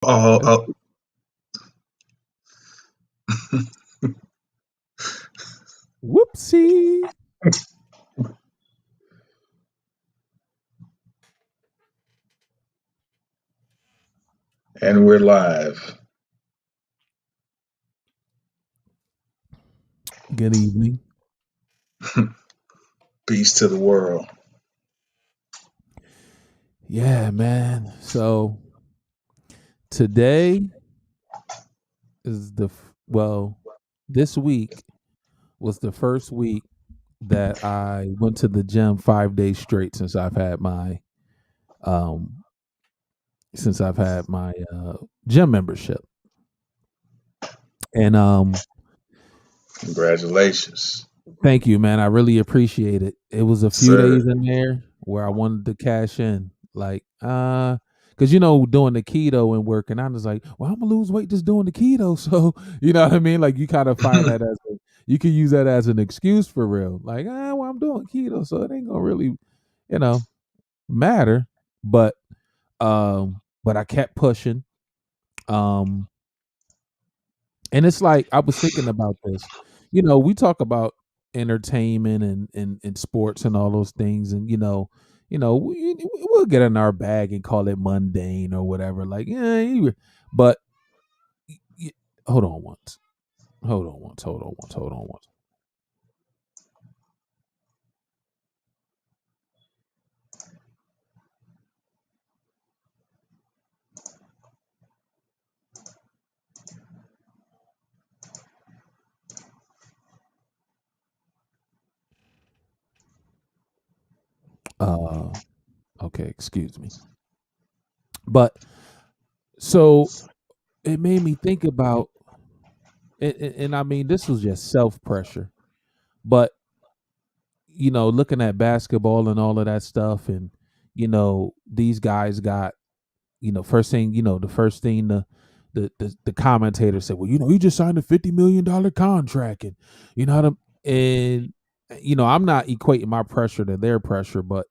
Oh, Whoopsie. and we're live. Good evening. Peace to the world. Yeah, man. So today is this week was the first week that I went to the gym 5 days straight um since I've had my gym membership. And Congratulations. thank you, man. I really appreciate it. It was a few Sir. days in there where I wanted to cash in. Like, because doing the keto and working, I was like, well, I'm gonna lose weight just doing the keto. So you know what I mean? Like you kind of find that you can use that as an excuse for real. Like, well, I'm doing keto, so it ain't gonna really, you know, matter. But I kept pushing. Um, and it's like I was thinking about this. We talk about entertainment and sports and all those things, and we'll get in our bag and call it mundane or whatever. Like, but y- hold on once, hold on once, hold on once, hold on once. Uh, okay, excuse me. But so it made me think about, and I mean, this was just self pressure, but looking at basketball and all of that stuff, and these guys got, the first thing the commentator said, well, he just signed a $50 million contract, and how to, and I'm not equating my pressure to their pressure, but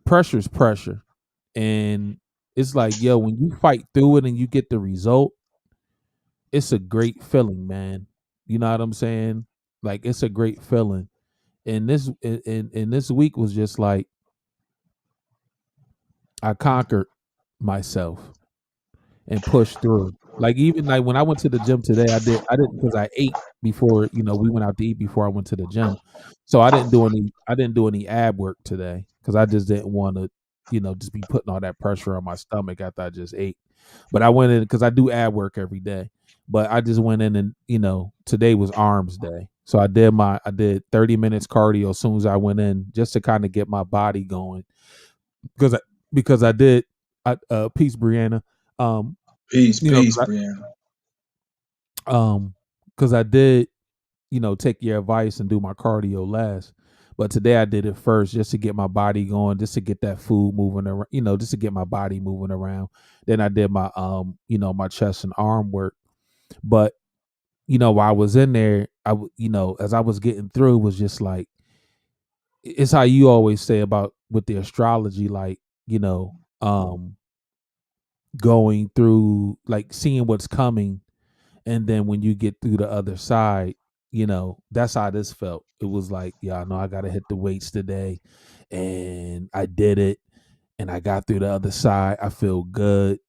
pressure's pressure, and it's like, yo, when you fight through it and you get the result, it's a great feeling, man. You know what I'm saying? Like it's a great feeling. And this week was just like I conquered myself and pushed through. Like even like when I went to the gym today, I didn't because I ate before, we went out to eat before I went to the gym. So I didn't do any ab work today because I just didn't want to, just be putting all that pressure on my stomach after I just ate. But I went in because I do ab work every day. But I just went in and today was arms day. So I did 30 minutes cardio as soon as I went in just to kind of get my body going because I did peace Brianna. Um Peace, you know, peace, Brianna. because I did, take your advice and do my cardio last. But today I did it first just to get my body going, just to get that food moving around, just to get my body moving around. Then I did my my chest and arm work. But while I was in there, as I was getting through, it was just like it's how you always say about with the astrology, like, going through, like seeing what's coming, and then when you get through the other side, that's how this felt. It was like, yeah, I know I gotta hit the weights today, and I did it, and I got through the other side. I feel good.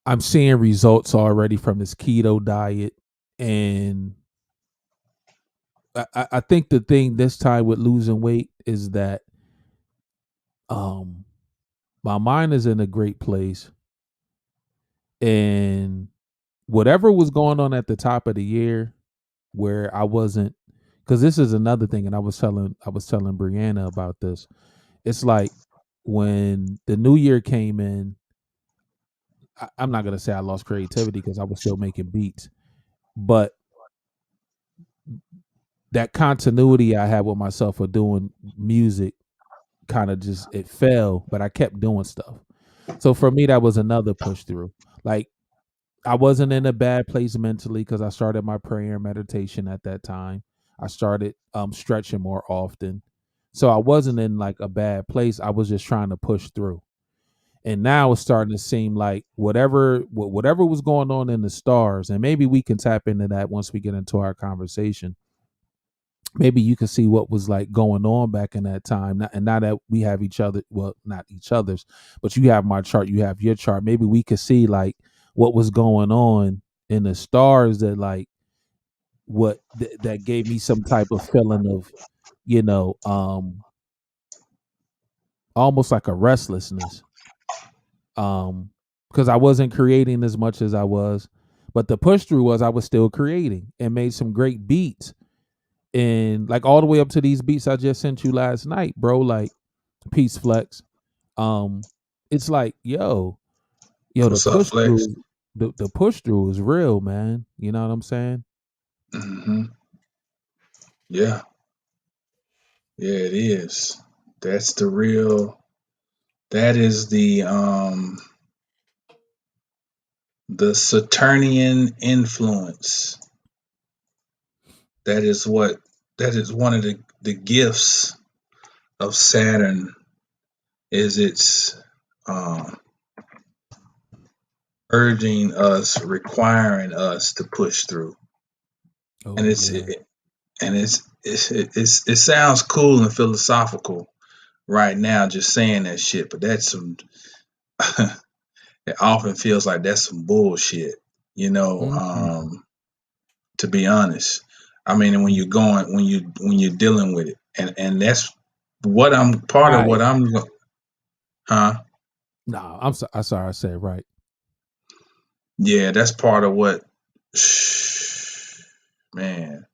I'm seeing results already from this keto diet, and I think the thing this time with losing weight is that um my mind is in a great place, and whatever was going on at the top of the year where I wasn't, because this is another thing, and I was telling Brianna about this. It's like when the new year came in, I'm not gonna say I lost creativity because I was still making beats, but that continuity I had with myself of doing music kind of just it fell, but I kept doing stuff. So for me, that was another push through. Like I wasn't in a bad place mentally because I started my prayer and meditation at that time. I started stretching more often. So I wasn't in like a bad place. I was just trying to push through. And now it's starting to seem like whatever was going on in the stars, and maybe we can tap into that once we get into our conversation. Maybe you can see what was like going on back in that time. And now that we have each other, well, not each other's, but you have my chart, you have your chart. Maybe we could see like what was going on in the stars that like that gave me some type of feeling of, you know, almost like a restlessness. Because I wasn't creating as much as I was, but the push through was I was still creating and made some great beats. And like all the way up to these beats I just sent you last night, bro. Like Peace Flex. It's like, the What's up, push Flex? through, the push through is real, man. You know what I'm saying? Hmm. Yeah, yeah, it is. That's the real. That is the Saturnian influence. That is what. That is one of the gifts of Saturn. Is its um, urging us, requiring us to push through, and Oh it's yeah. and it sounds cool and philosophical right now just saying that shit, but that's some it often feels like that's some bullshit, you know, Mhm. to be honest. I mean, when you're going when you're dealing with it. And that's what I'm part of Right. what I'm huh? No, I'm sorry I said right. Yeah, that's part of what man.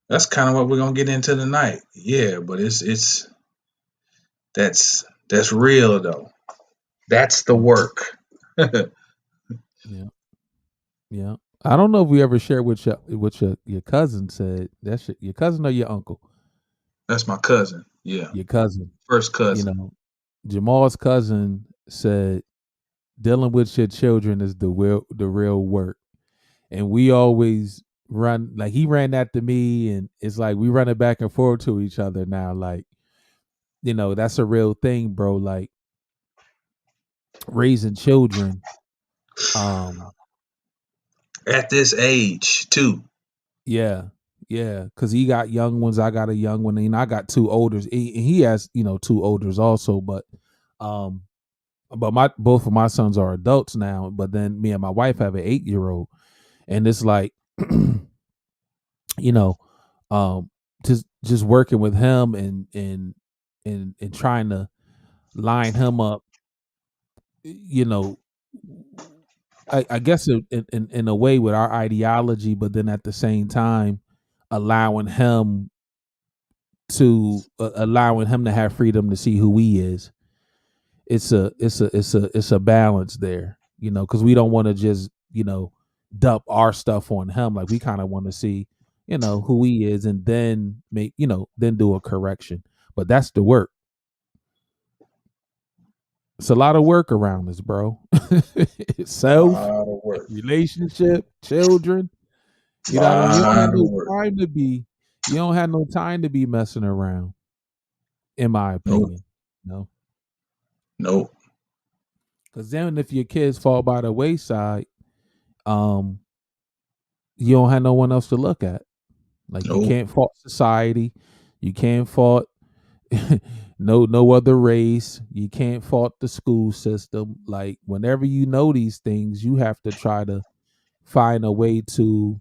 That's kind of what we're gonna get into tonight. Yeah, but it's that's real though. That's the Mm, work. yeah. Yeah. I don't know if we ever shared what your cousin said. That's your cousin or your uncle? That's my cousin. Yeah, Your cousin. first You cousin. know, Jamal's cousin said dealing with your children is the real work. And we always run like he ran that to me, and it's like we run it back and forth to each other now. Like, that's a real thing, bro. Like raising children. Um, At this age too. yeah, yeah. Cause he got young ones, I got a young one, and I got two olders. He has, two olders also, um but my both of my sons are adults now, but then me and my wife have an 8-year-old. And it's like you know um just working with him and trying to line him up, you know I guess in a way with our ideology, but then at the same time allowing him to have freedom to see who he is. It's a balance there, because we don't want to just dump our stuff on him. Like we kind of want to see who he is, and then then do a correction. But that's the work. It's a lot of work around this, bro. Self, Lot of work. relationship, children. You know what I mean? You don't Lot have of no work. time to be. You don't have no time to be messing around. In my Nope. opinion, no. Nope. Because then if your kids fall by the wayside, um, you don't have no one else to look at. Like you Nope. can't fault society, you can't fault no other race, you can't fault the school system. Like whenever you know these things, you have to try to find a way to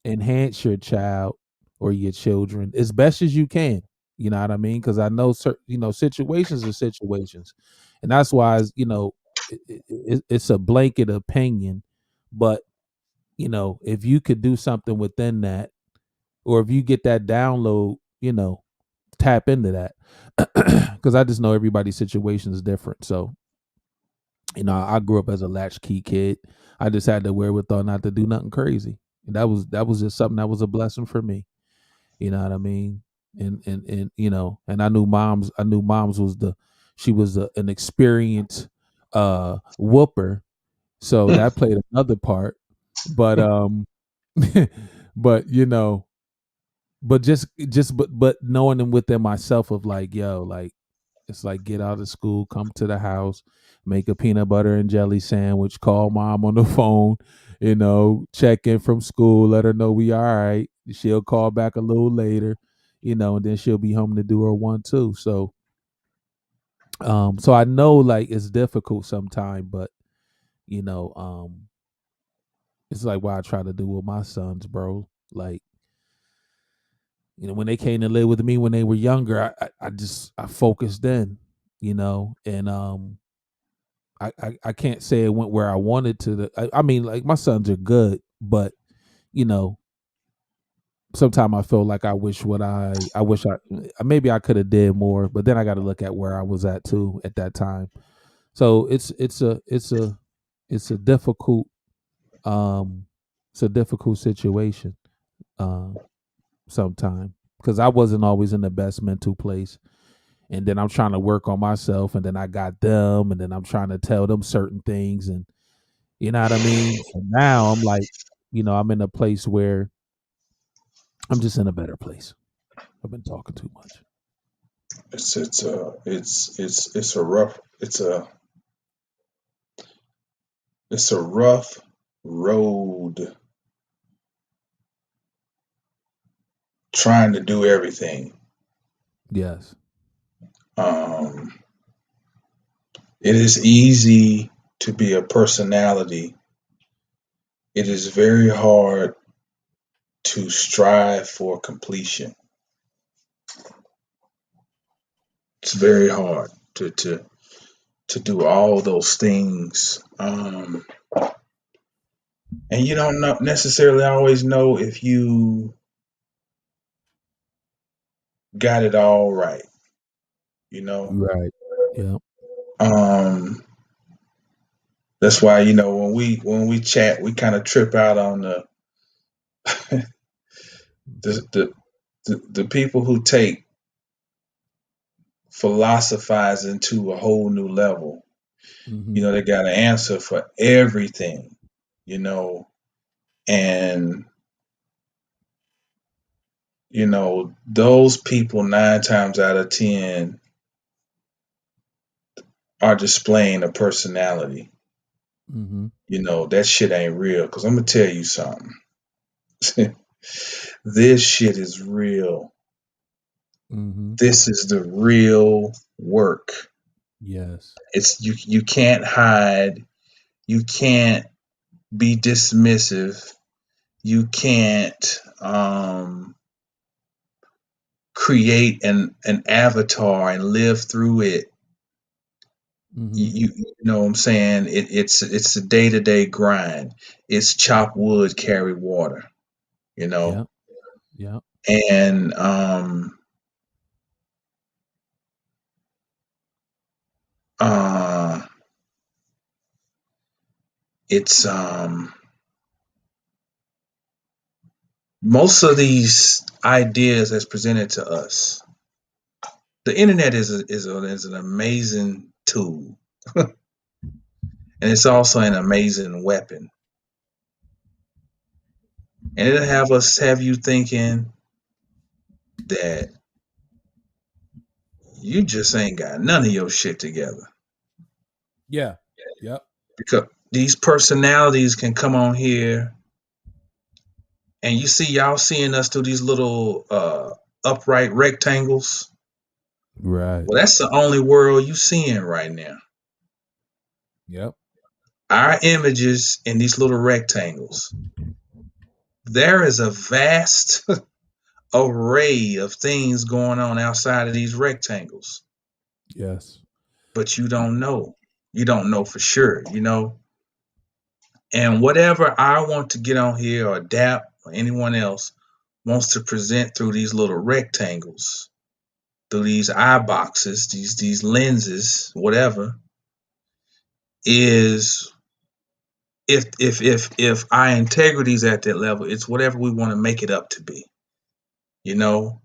enhance your child or your children as best as you can. You know what I mean? Because I know certain situations are situations, and that's why it's a blanket opinion. But if you could do something within that, or if you get that download, tap into that. Because I just know everybody's situation is different. So, I grew up as a latchkey kid. I just had the wherewithal not to do nothing crazy. And that was just something that was a blessing for me. You know what I mean? And and I knew mom's she was an experienced whooper. So that played another part. But but but just but knowing them within myself of like, yo, like It's like get out of school, come to the house, make a peanut butter and jelly sandwich, call mom on the phone, check in from school, let her know we all right. She'll call back a little later, and then she'll be home to do her one too. So I know like it's difficult sometimes, but you know, it's like what I try to do with my sons, bro. Like, when they came to live with me when they were younger, I focused in, and I can't say it went where I wanted to. I mean, like my sons are good, but you know, sometimes I feel like I wish maybe I could have did more, but then I got to look at where I was at too at that time. So it's a difficult it's a difficult situation sometimes because I wasn't always in the best mental place, and then I'm trying to work on myself, and then I got them, and then I'm trying to tell them certain things, and you know what I mean. So now I'm like, I'm in a place where I'm just in a better place. I've been talking too much. It's a rough it's a rough road trying to do everything. Yes. Um, it is easy to be a personality. It is very hard to strive for completion. It's very hard to do all those things. And you don't necessarily always know if you got it all right, you know. Right. Yeah. Um, that's why when we chat, we kind of trip out on the the people who take philosophizing to a whole new level. Mm-hmm. They got an answer for everything, and those people 9 times out of 10 are displaying a personality. Mm-hmm. That shit ain't real. Cause I'm gonna tell you something. This shit is real. Mm-hmm. This is the real work. Yes. It's you can't hide. You can't be dismissive. You can't create an avatar and live through it. Mm-hmm. You know what I'm saying? It's a day-to-day grind. It's chop wood, carry water, you Yeah. know. Yeah. And uh it's most of these ideas that's presented to us. The internet is an amazing tool, and it's also an amazing weapon. And it'll have you thinking that you just ain't got none of your shit together. Yeah. Yep. Because these personalities can come on here, and you see y'all seeing us through these little upright rectangles. Right. Well, that's the only world you seeing right now. Yep. Our images in these little rectangles. There is a vast array of things going on outside of these rectangles, Yes. but you don't know. You don't know for sure. And whatever I want to get on here or DAP or anyone else wants to present through these little rectangles, through these eye boxes, these lenses, whatever, is if our integrity is at that level, it's whatever we want to make it up to be, you know.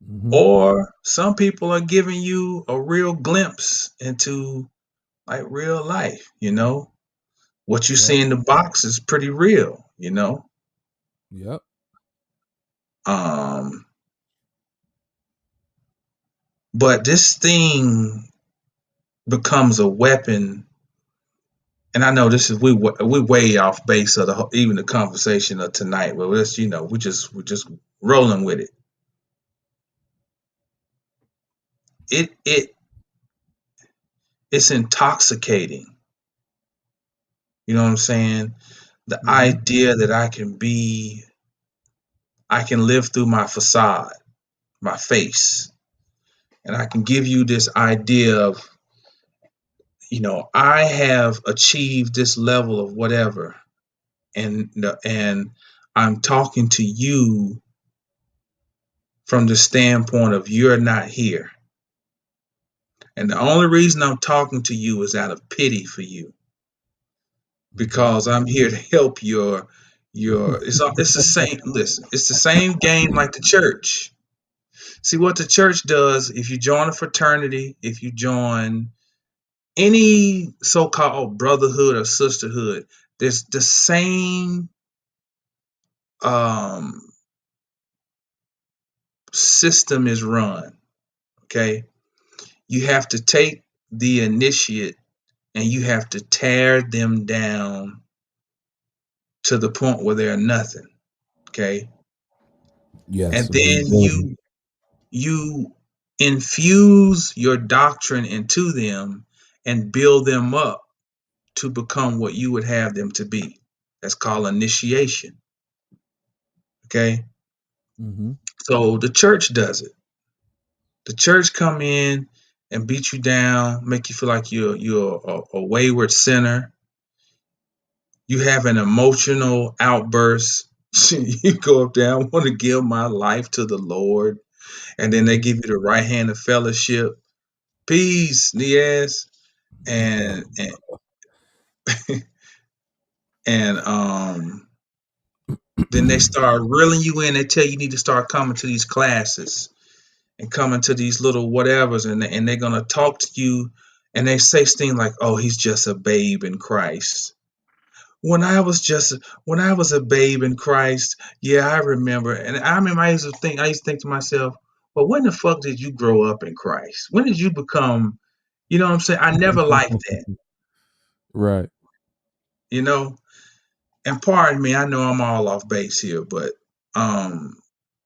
Mm-hmm. Or some people are giving you a real glimpse into like real life. What you Yep. see in the box is pretty real. Yep. Um, But this thing becomes a weapon, and I know this is we way off base of even the conversation of tonight. But let's we're just rolling with it. It it's intoxicating. You know what I'm saying? The idea that I can live through my facade, my face, and I can give you this idea of, I have achieved this level of whatever, and I'm talking to you from the standpoint of you're not here. And the only reason I'm talking to you is out of pity for you, because I'm here to help your it's the same. Listen, it's the same game like the church. See what the church does, if you join a fraternity, if you join any so-called brotherhood or sisterhood, there's the same um, system is run. Okay, you have to take the initiate and you have to tear them down to the point where they're nothing. Okay, Yes, and then rebuilding. you infuse your doctrine into them and build them up to become what you would have them to be. That's called initiation. Okay, Mm-hmm. so the church does it. The church come in and beat you down, make you feel like you're a wayward sinner. You have an emotional outburst. You go up there, I want to give my life to the Lord, and then they Mm-hmm. give you the right hand of fellowship. Peace, Nias, and and and then they start reeling you in. They tell you need to start coming to these classes and coming to these little whatevers, and they're gonna talk to you, and they say things like, "Oh, he's just a babe in Christ." When I was a babe in Christ, yeah, I remember, and I remember I used to think to myself, well, when the fuck did you grow up in Christ? When did you become? You know what I'm saying? I never liked that. Right. You know, and pardon me, I know I'm all off base here, but um,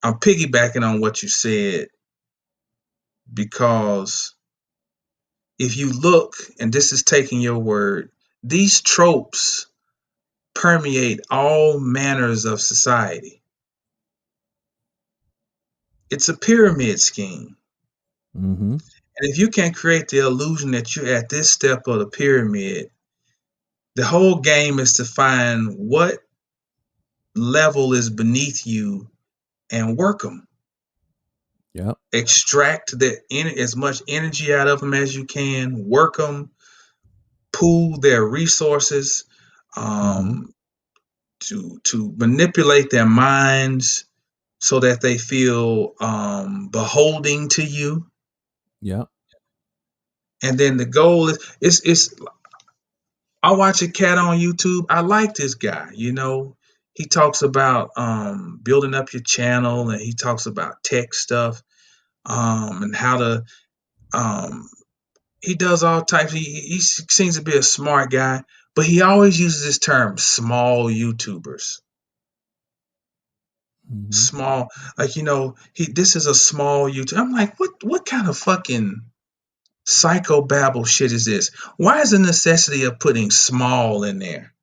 I'm piggybacking on what you said, because if you look, and this is taking your word, these tropes permeate all manners of society. It's a pyramid scheme. Mm-hmm. And if you can create the illusion that you're at this step of the pyramid, the whole game is to find what level is beneath you and work them. Yep. Extract as much energy out of them as you can, work them, pool their resources, Mm-hmm. um, to manipulate their minds so that they feel beholding to you. Yep. And then the goal is it's I watch a cat on YouTube. I like this guy. He talks about building up your channel, and he talks about tech stuff, and how to. Um, he does all types. He seems to be a smart guy, but he always uses this term "small YouTubers." Mm-hmm. Small, like he this is a small YouTube. I'm like, what kind of fucking psychobabble shit is this? Why is the necessity of putting small in there?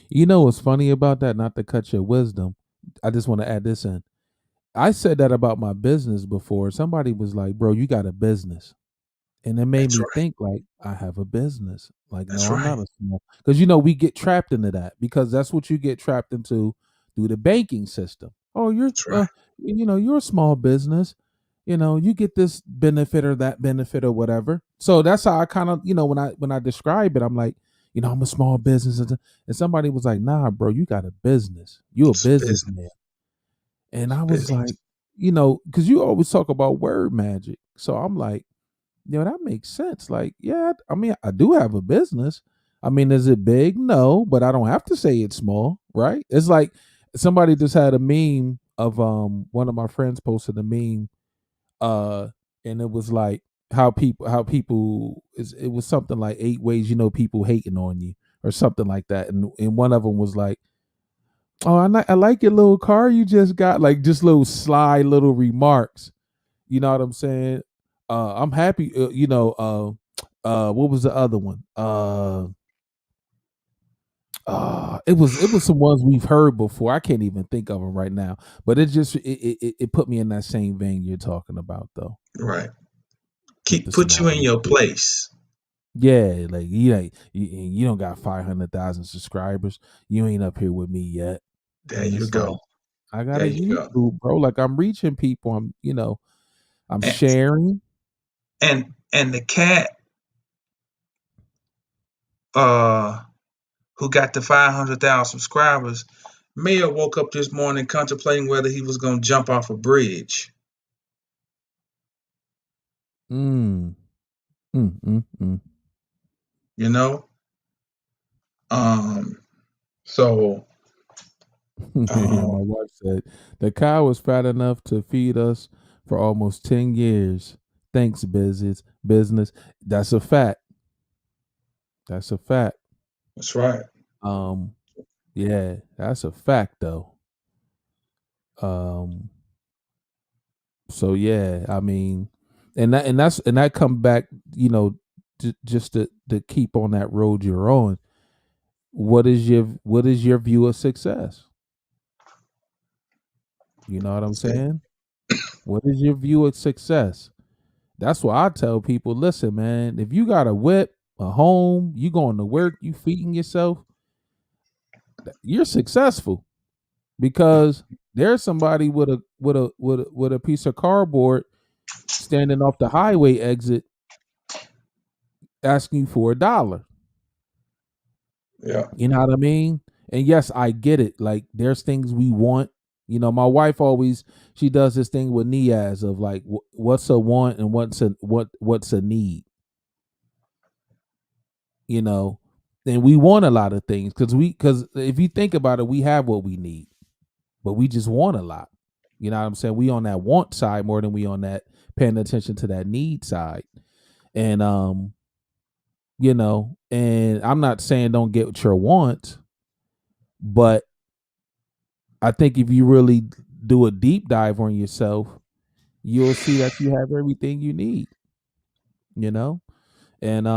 You know what's funny about that? Not to cut your wisdom, I just want to add this in. I said that about my business before. Somebody was like, "Bro, you got a business," and it made That's me right. think like, "I have a business." Like, That's no, I'm right. not a small. Because we get trapped into that because that's what you get trapped into through the banking system. Oh, That's right. you're a small business. You get this benefit or that benefit or whatever. So that's how I kind of, when I describe it, I'm like, I'm a small business, and somebody was like, "Nah, bro, you got a business. You a It's business. businessman." And It's I was business. like, because you always talk about word magic. So I'm like, that makes sense. Like, yeah, I mean, I do have a business. I mean, is it big? No, but I don't have to say it's small, right? It's like somebody just had a meme of one of my friends posted a meme. and it was like how people it was something like 8 ways people hating on you or something like that, and one of them was like, oh, I like your little car you just got, like just little sly little remarks. You know what I'm saying? I'm happy. What was the other one? It was some ones we've heard before. I can't even think of them right now. But it put me in that same vein you're talking about though. Right. With the Put you in scenario. your place. Yeah, like you don't got 500,000 subscribers. You ain't up here with me yet. There And you it's like go. I got There a you go. YouTube, bro. Like I'm reaching people. I'm And sharing. and the cat uh who got the 500,000 subscribers may have woke up this morning contemplating whether he was going to jump off a bridge. Mm, mm. You know. So Yeah, um, my wife said the cow was fat enough to feed us for almost 10 years. Thanks, business. That's a fact. That's a fact. that's right. Um, yeah, that's a fact though. Um, so yeah, I mean, and that come back, just to keep on that road you're on. What is your view of success? You know what I'm That's it. saying? What is your view of success? That's why I tell people, listen, man, if you got a whip, a home, you going to work, you feeding yourself, you're successful. Because there's somebody with a piece of cardboard standing off the highway exit asking you for $1. Yeah. You know what I mean? And yes, I get it. Like there's things we want. My wife always she does this thing with Niaz of like what's a want and what's a need. You know, and we want a lot of things because if you think about it, we have what we need, but we just want a lot. You know what I'm saying? We on that want side more than we on that paying attention to that need side. And and I'm not saying don't get what your want, but I think if you really do a deep dive on yourself, you'll see that you have everything you need, you know? And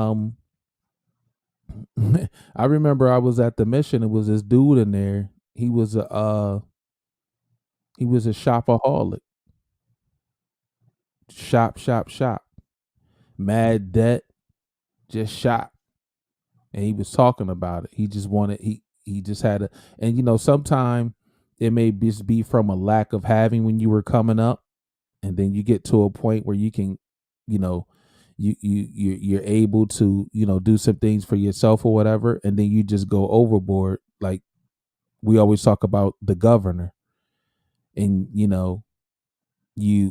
I remember I was at the mission. It was this dude in there. He was a shopaholic. Shop, shop, shop. Mad debt, just shop. And he was talking about it. He just wanted he just had a and sometime it may just be from a lack of having when you were coming up, and then you get to a point where you can, you know, you're able to, do some things for yourself or whatever, and then you just go overboard. Like we always talk about the governor, and you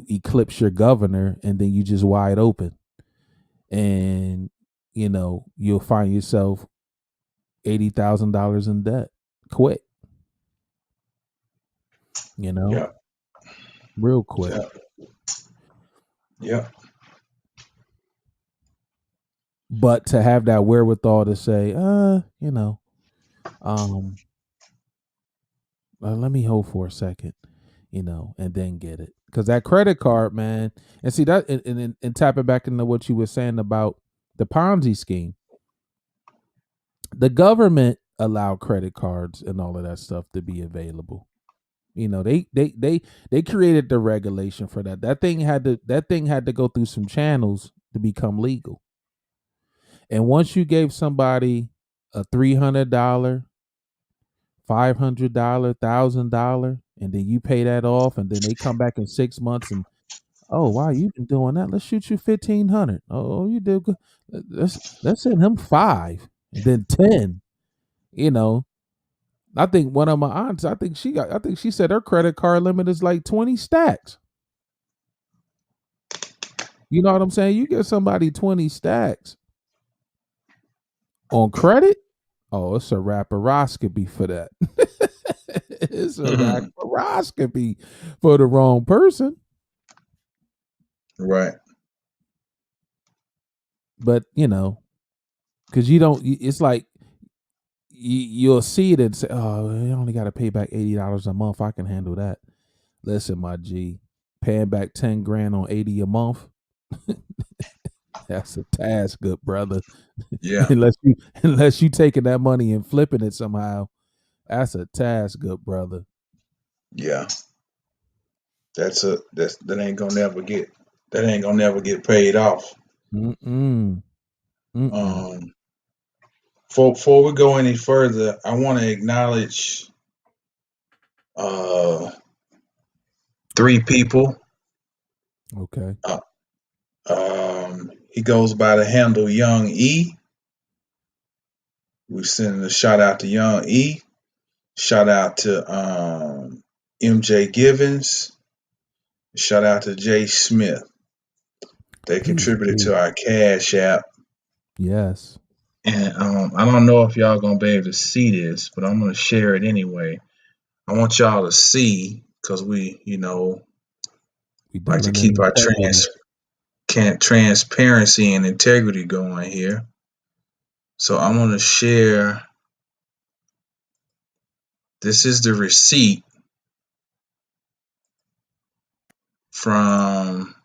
eclipse your governor, and then you just wide open, and you'll find yourself $80,000 in debt quick, Yeah. real quick. Yeah. Yeah. But to have that wherewithal to say, let me hold for a second, and then get it. Because that credit card, man, and see that, and tapping back into what you were saying about the Ponzi scheme, the government allowed credit cards and all of that stuff to be available. They created the regulation for that. That thing had to go through some channels to become legal. And once you gave somebody a $300, $500, $1,000, and then you pay that off, and then they come back in 6 months and, oh wow, you've been doing that. Let's shoot you 1,500. Oh, you did good. Let's send him 5, and then 10. I think one of my aunts, I think she said her credit card limit is like 20 stacks. You know what I'm saying? You give somebody 20 stacks on credit, oh, it's a laparoscopy for that. It's a laparoscopy for the wrong person. Right. but because you don't. It's like you'll see it and say, "Oh, I only got to pay back $80 a month. I can handle that." Listen, my G, paying back 10 grand on 80 a month. That's a task, good brother. Yeah, unless you taking that money and flipping it somehow, that's a task, good brother. yeah. That ain't gonna never get paid off. Mm-mm. Mm-mm. Um, before we go any further, I want to acknowledge uh 3 people. Okay. Uh, he goes by the handle Young E. We sending a shout out to Young E. Shout out to MJ Givens. Shout out to Jay Smith. They Peace, contributed peace. to our Cash App. Yes. And I don't know if y'all gonna be able to see this, but I'm gonna share it anyway. I want y'all to see because we, We like to dealing in keep our integrity. transparency and integrity going here. So I'm gonna share. This is the receipt from.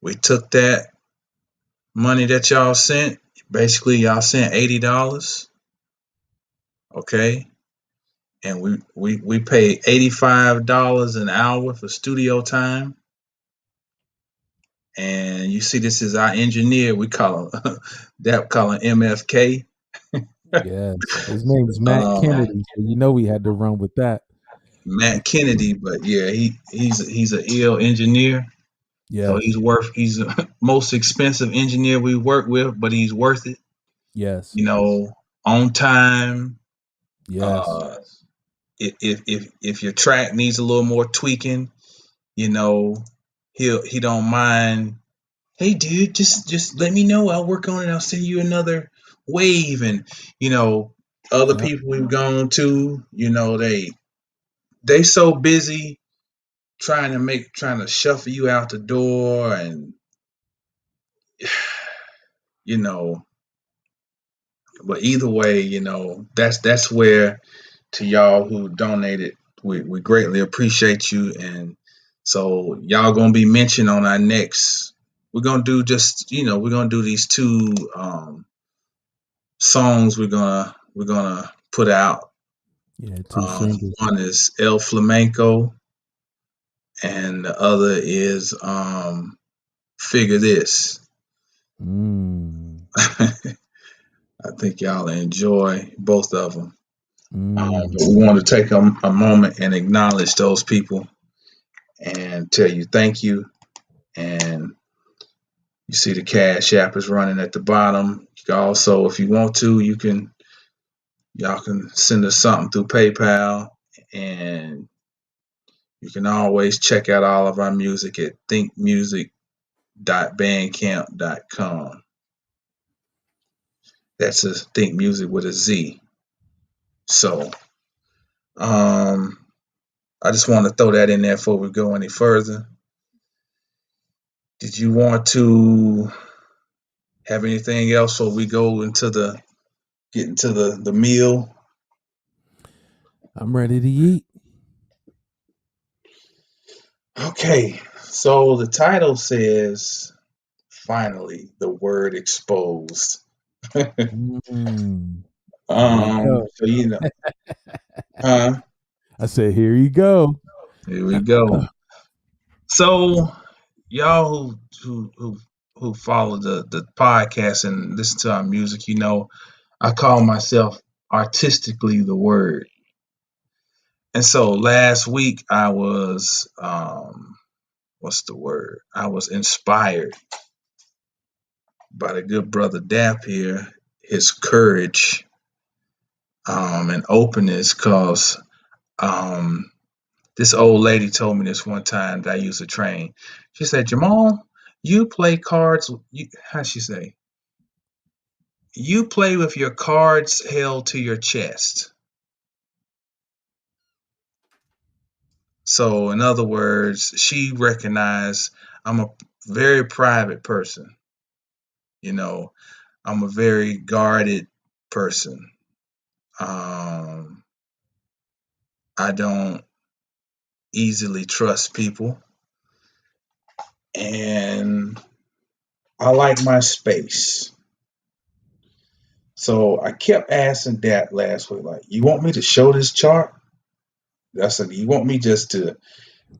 We took that money that y'all sent. Basically, y'all sent $80. Okay. And we paid $85 an hour for studio time. And you see, this is our engineer. We call him that call him MFK. Yes. His name is Matt um, Kennedy, so we had to run with that. Matt Kennedy, but yeah, he's an ill engineer. So Yes. he's the most expensive engineer we work with, but he's worth it. Yes. You know, on time. Yes. Uh, if your track needs a little more tweaking, you know, he don't mind. Hey, dude, just let me know. I'll work on it. I'll send you another wave. And other Yep. people we've gone to, they so busy trying to shuffle you out the door, and you know. But either way, that's where, to y'all who donated, we greatly appreciate you. And so y'all gonna be mentioned on our next. We're gonna do we're gonna do these 2 songs we're gonna put out. Yeah, 2 singles. One is El Flamenco, and the other is Figure This. Mm. I think y'all enjoy both of them. Mm. But we want to take a moment and acknowledge those people and tell you thank you. And you see the Cash App is running at the bottom. You can also, if you want to, y'all can send us something through PayPal, and you can always check out all of our music at thinkmusic.bandcamp.com. That's a Think Music with a Z. So, I just want to throw that in there before we go any further. Did you want to have anything else before we go get into the meal? I'm ready to eat. Okay, so the title says, finally, the word exposed. Mm. Here you go. So huh? I said, here you go. Here we go. So y'all who follow the podcast and listen to our music, I call myself artistically the word. And so last week I was what's the word? I was inspired by the good brother Dap here, his courage and openness, cause um this old lady told me this one time that I used to train. She said, Jamal, you play cards. How'd she say? You play with your cards held to your chest. So in other words, she recognized I'm a very private person. You know, I'm a very guarded person. Um, I don't easily trust people, and I like my space. So I kept asking Dad last week, like, you want me to show this chart? I said, you want me just to,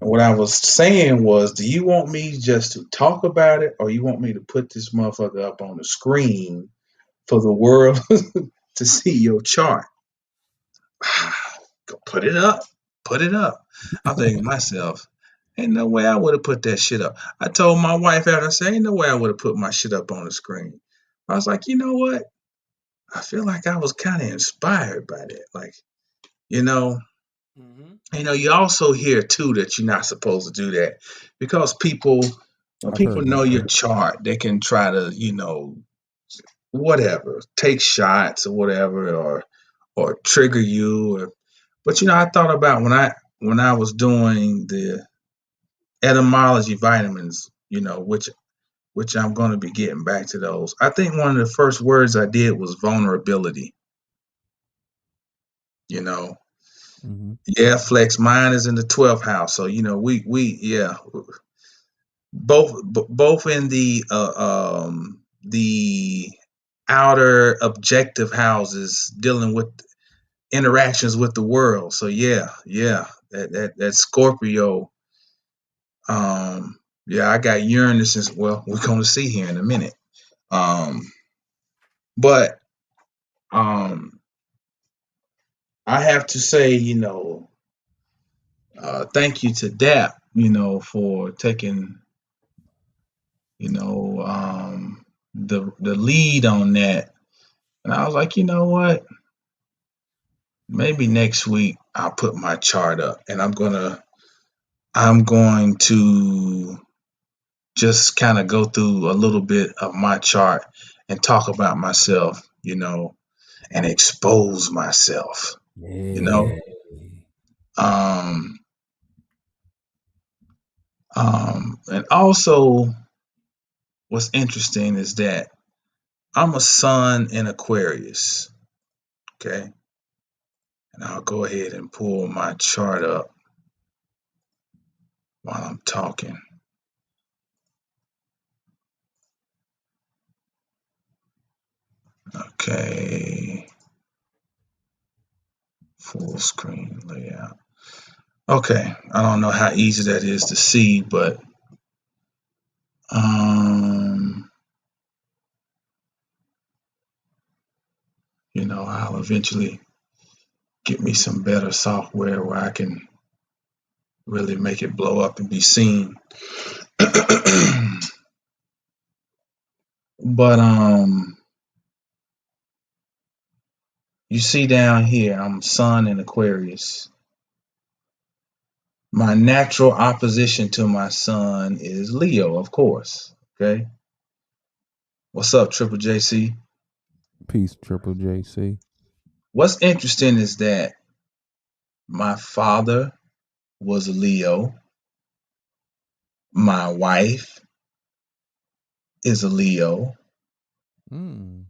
and what I was saying was, do you want me just to talk about it, or you want me to put this motherfucker up on the screen for the world to see your chart? Go put it up. Put it up. I'm thinking to myself, ain't no way I would have put that shit up. I told my wife after I said, ain't no way I would have put my shit up on the screen. I was like, you know what? I feel like I was kind of inspired by that. Like, you know, you also hear too that you're not supposed to do that because when I've people heard know that your too. chart, they can try to, whatever, take shots or whatever, or trigger you. But I thought about when I was doing the etymology vitamins, which I'm going to be getting back to those. I think one of the first words I did was vulnerability. You know, Mm-hmm. yeah, flex. Mine is in the 12th house, so we yeah, both in the outer objective houses dealing with interactions with the world. So yeah, that Scorpio. Yeah, I got Uranus as well. We're going to see here in a minute. Um, but I have to say, thank you to DAP, for taking, the lead on that. And I was like, you know what? Maybe next week I'll put my chart up, and I'm going to just kind of go through a little bit of my chart and talk about myself, and expose myself, you know. Yeah. Um, and also, what's interesting is that I'm a sun in Aquarius, okay? And I'll go ahead and pull my chart up while I'm talking. Okay, full screen layout. Okay, I don't know how easy that is to see, but I'll eventually get me some better software where I can really make it blow up and be seen. But you see down here, I'm Sun in Aquarius. My natural opposition to my Sun is Leo, of course. Okay. What's up, Triple JC? Peace, Triple JC. What's interesting is that my father was a Leo. My wife is a Leo. Mm.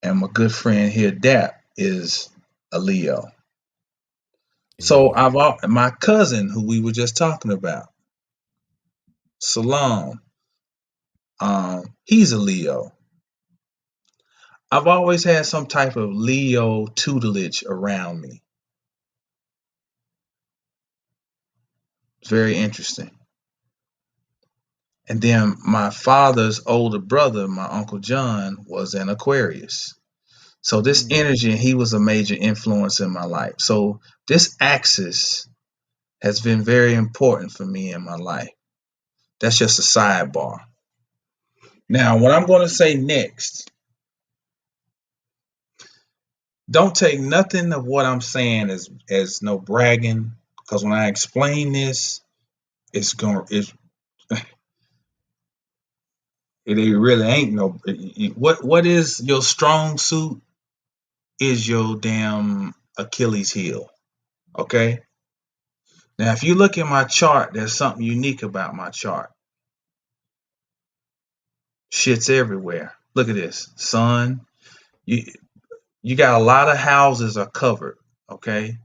And my good friend here, Dap, is a Leo. So Yeah. my cousin, who we were just talking about, Salam, he's a Leo. I've always had some type of Leo tutelage around me. It's very interesting. And then my father's older brother, my Uncle John, was an Aquarius. So this Mm. energy, he was a major influence in my life. So this axis has been very important for me in my life. That's just a sidebar. Now, what I'm going to say next, don't take nothing of what I'm saying as no bragging, because when I explain this, it really ain't no. What is your strong suit is your damn Achilles heel. Okay, Now, if you look at my chart, there's something unique about my chart. Shit's everywhere. Look at this. Sun. You got a lot of houses are covered. Okay.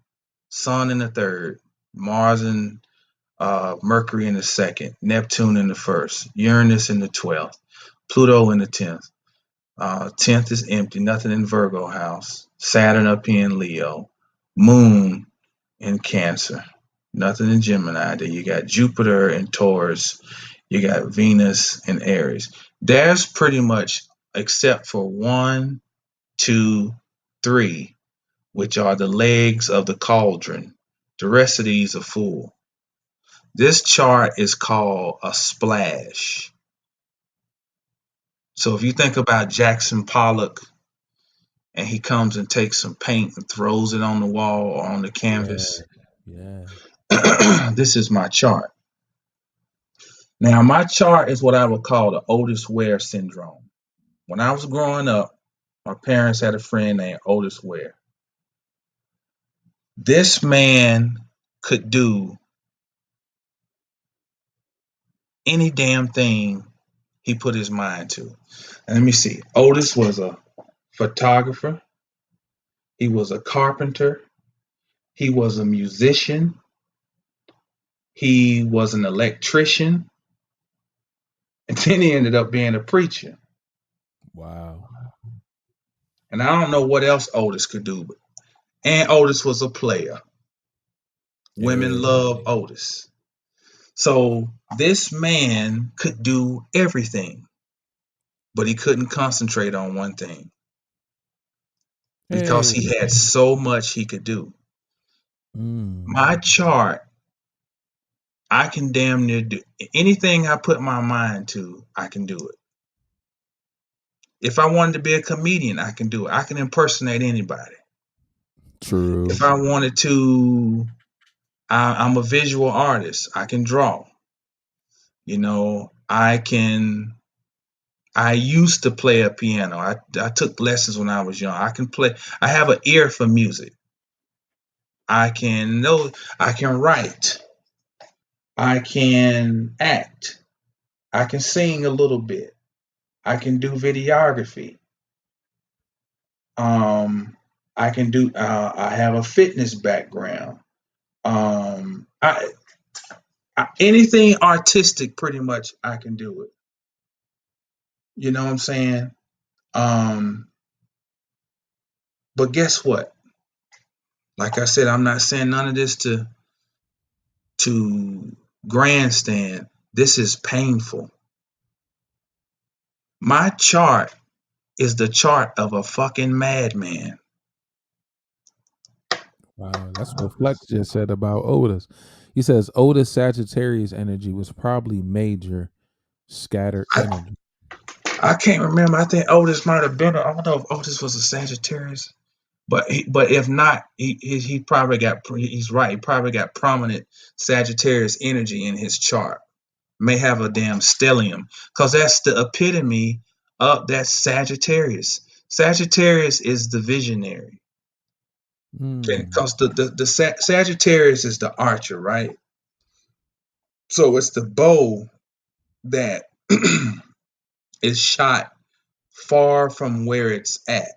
Sun in the third. Mars and Mercury in the second. Neptune in the first. Uranus in the 12th. Pluto in the 10th. 10th is empty. Nothing in Virgo house. Saturn up here in Leo. Moon in Cancer. Nothing in Gemini. Then you got Jupiter in Taurus. You got Venus in Aries. There's pretty much, except for 1, 2, 3, which are the legs of the cauldron. The rest of these are full. This chart is called a splash. So if you think about Jackson Pollock and he comes and takes some paint and throws it on the wall or on the canvas, this is my chart. Now, my chart is what I would call the Otis Ware syndrome. When I was growing up, my parents had a friend named Otis Ware. This man could do any damn thing he put his mind to. And let me see. Otis was a photographer. He was a carpenter. He was a musician. He was an electrician. And then he ended up being a preacher. Wow. And I don't know what else Otis could do. And Otis was a player. Women love Otis. So this man could do everything, but he couldn't concentrate on one thing because he had so much he could do. My chart, I can damn near do anything I put my mind to, I can do it. If I wanted to be a comedian, I can do it. I can impersonate anybody. True. If I wanted to, I'm a visual artist. I can draw. You know, I used to play a piano. I took lessons when I was young. I can play. I have an ear for music. I can write. I can act. I can sing a little bit. I can do videography. I can do. I have a fitness background. Anything artistic, pretty much, I can do it. You know what I'm saying? But guess what? Like I said, I'm not saying none of this to grandstand. This is painful. My chart is the chart of a fucking madman. Wow, that's what Flex just said about Otis. He says Otis Sagittarius energy was probably major scattered energy. I can't remember. I think Otis might have been. I don't know if Otis was a Sagittarius, but if not, he probably got. He's right. He probably got prominent Sagittarius energy in his chart. May have a damn stellium, because that's the epitome of that Sagittarius. Sagittarius is the visionary. Because the Sagittarius is the archer, right? So it's the bow that is shot far from where it's at.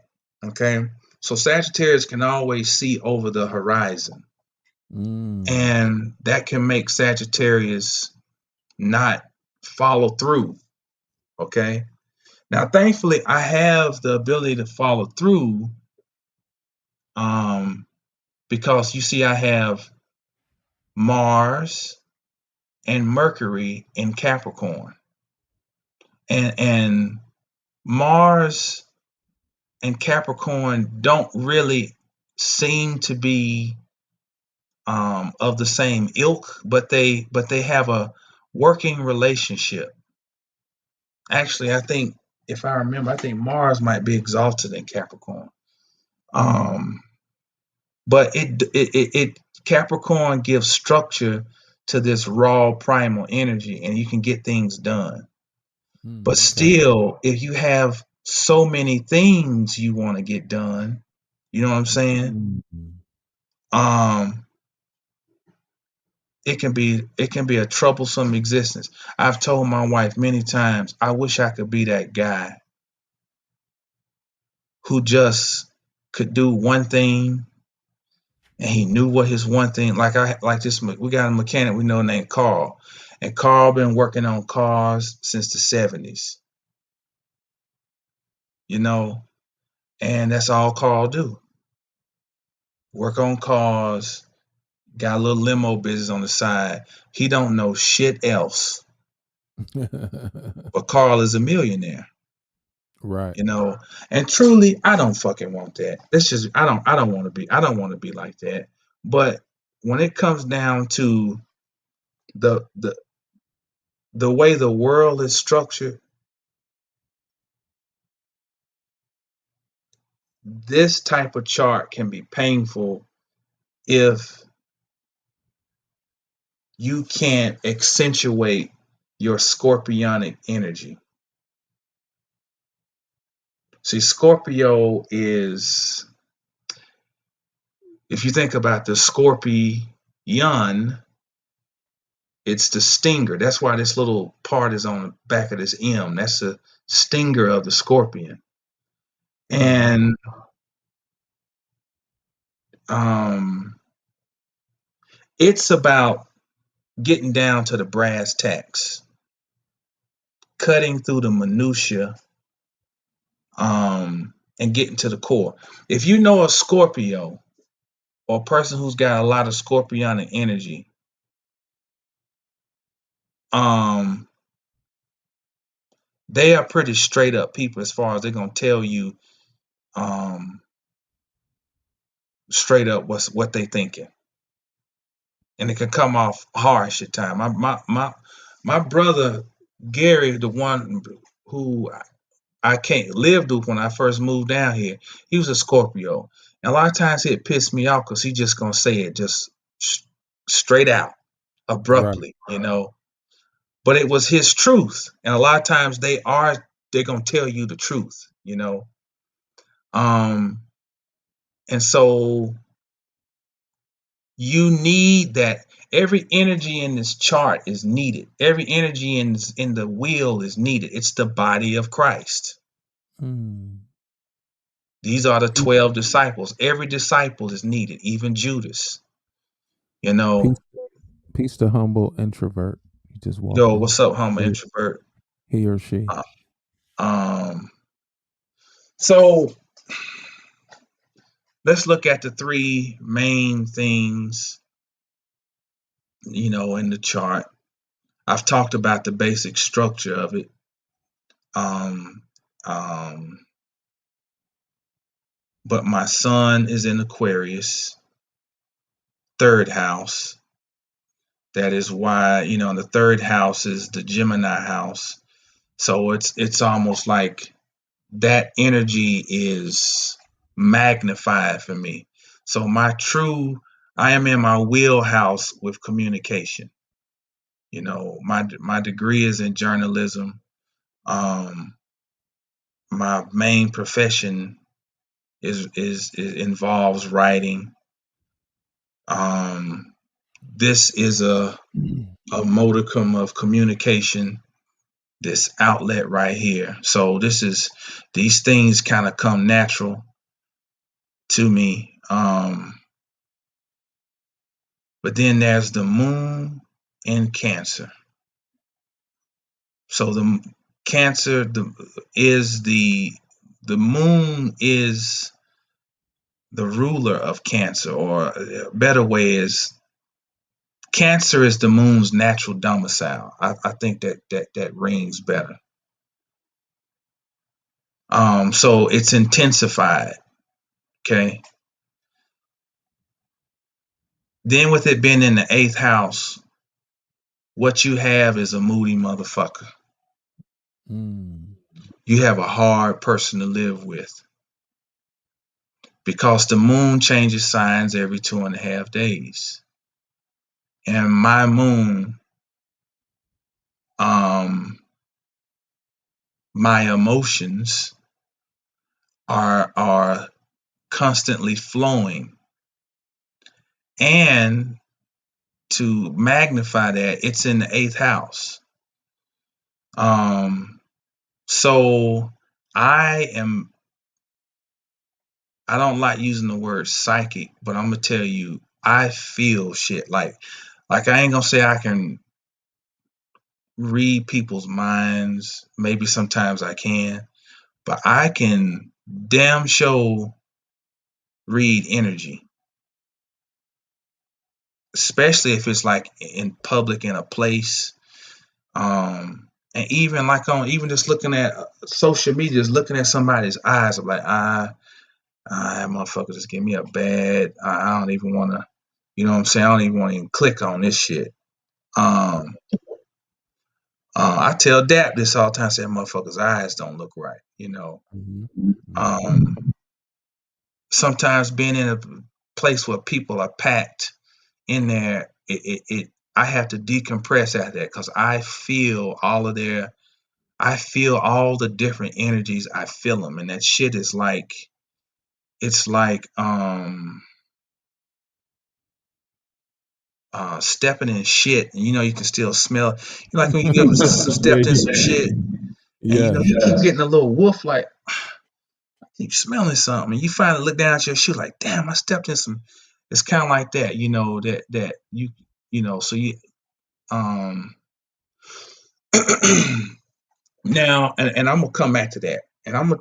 Okay. So Sagittarius can always see over the horizon. And that can make Sagittarius not follow through. Okay. Now, thankfully, I have the ability to follow through. Because you see, I have Mars and Mercury in Capricorn. And Mars and Capricorn don't really seem to be of the same ilk, but they have a working relationship. Actually, I think, if I remember, I think Mars might be exalted in Capricorn. But it Capricorn gives structure to this raw primal energy, and you can get things done. But still, if you have so many things you want to get done, you know what I'm saying? it can be a troublesome existence. I've told my wife many times, I wish I could be that guy who just could do one thing and he knew what his one thing like this. We got a mechanic we know named Carl, and Carl been working on cars since the 70s, you know, and that's all Carl do. Work on cars, got a little limo business on the side. He don't know shit else. But Carl is a millionaire, Right. you know. And truly, I don't fucking want that. That's just I don't want to be like that. But when it comes down to the the the way the world is structured, this type of chart can be painful if you can't accentuate your scorpionic energy. See, Scorpio is, if you think about the scorpion, it's the stinger. That's why this little part is on the back of this M. That's the stinger of the scorpion. And it's about getting down to the brass tacks, cutting through the minutia, and getting to the core. If you know a Scorpio or a person who's got a lot of scorpionic energy, they are pretty straight up people as far as they're gonna tell you straight up what they thinking. And it can come off harsh at times. My brother Gary, the one who I can't lived with when I first moved down here, he was a Scorpio. And a lot of times he'd piss me off because he just gonna say it just straight out, abruptly, you know. But it was his truth. And a lot of times they're gonna tell you the truth, you know. And so you need that. Every energy in this chart is needed. Every energy in the wheel is needed. It's the body of Christ. These are the 12 disciples. Every disciple is needed, even Judas. You know. Peace to humble introvert. He just walked Yo, in. what's up, humble introvert? He or she. So let's look at the three main things, you know, in the chart. I've talked about the basic structure of it. But my sun is in Aquarius, third house. That is why, you know, the third house is the Gemini house. So it's almost like that energy is magnified for me. So I am in my wheelhouse with communication. You know, my degree is in journalism. My main profession is involves writing. This is a modicum of communication, this outlet right here. So these things kind of come natural to me. But then there's the moon in Cancer. So the Cancer is the moon is the ruler of Cancer, or a better way is Cancer is the moon's natural domicile. I think that rings better. So it's intensified. Okay. Then with it being in the 8th house, what you have is a moody motherfucker. You have a hard person to live with, because the moon changes signs every 2.5 days. And my moon, my emotions are constantly flowing. And to magnify that, it's in the 8th house. So I don't like using the word psychic, but I'm gonna tell you, I feel shit. Like I ain't gonna say I can read people's minds. Maybe sometimes I can, but I can damn sure read energy, especially if it's like in public in a place. And even like on even just looking at social media, just looking at somebody's eyes, I'm like, that motherfucker just give me a bad. I don't even want to, you know what I'm saying? I don't even want to even click on this shit. I tell Dap this all the time. I say, motherfuckers' eyes don't look right. Sometimes being in a place where people are packed in there, I have to decompress after that because I feel all the different energies. I feel them, and that shit is like, it's like stepping in shit, and you can still smell. Like when you stepped in some shit, and you keep getting a little woof, like I keep smelling something, and you finally look down at your shoe, like, damn, I stepped in some. It's kind of like that, that so you now, and I'm gonna come back to that, and I'm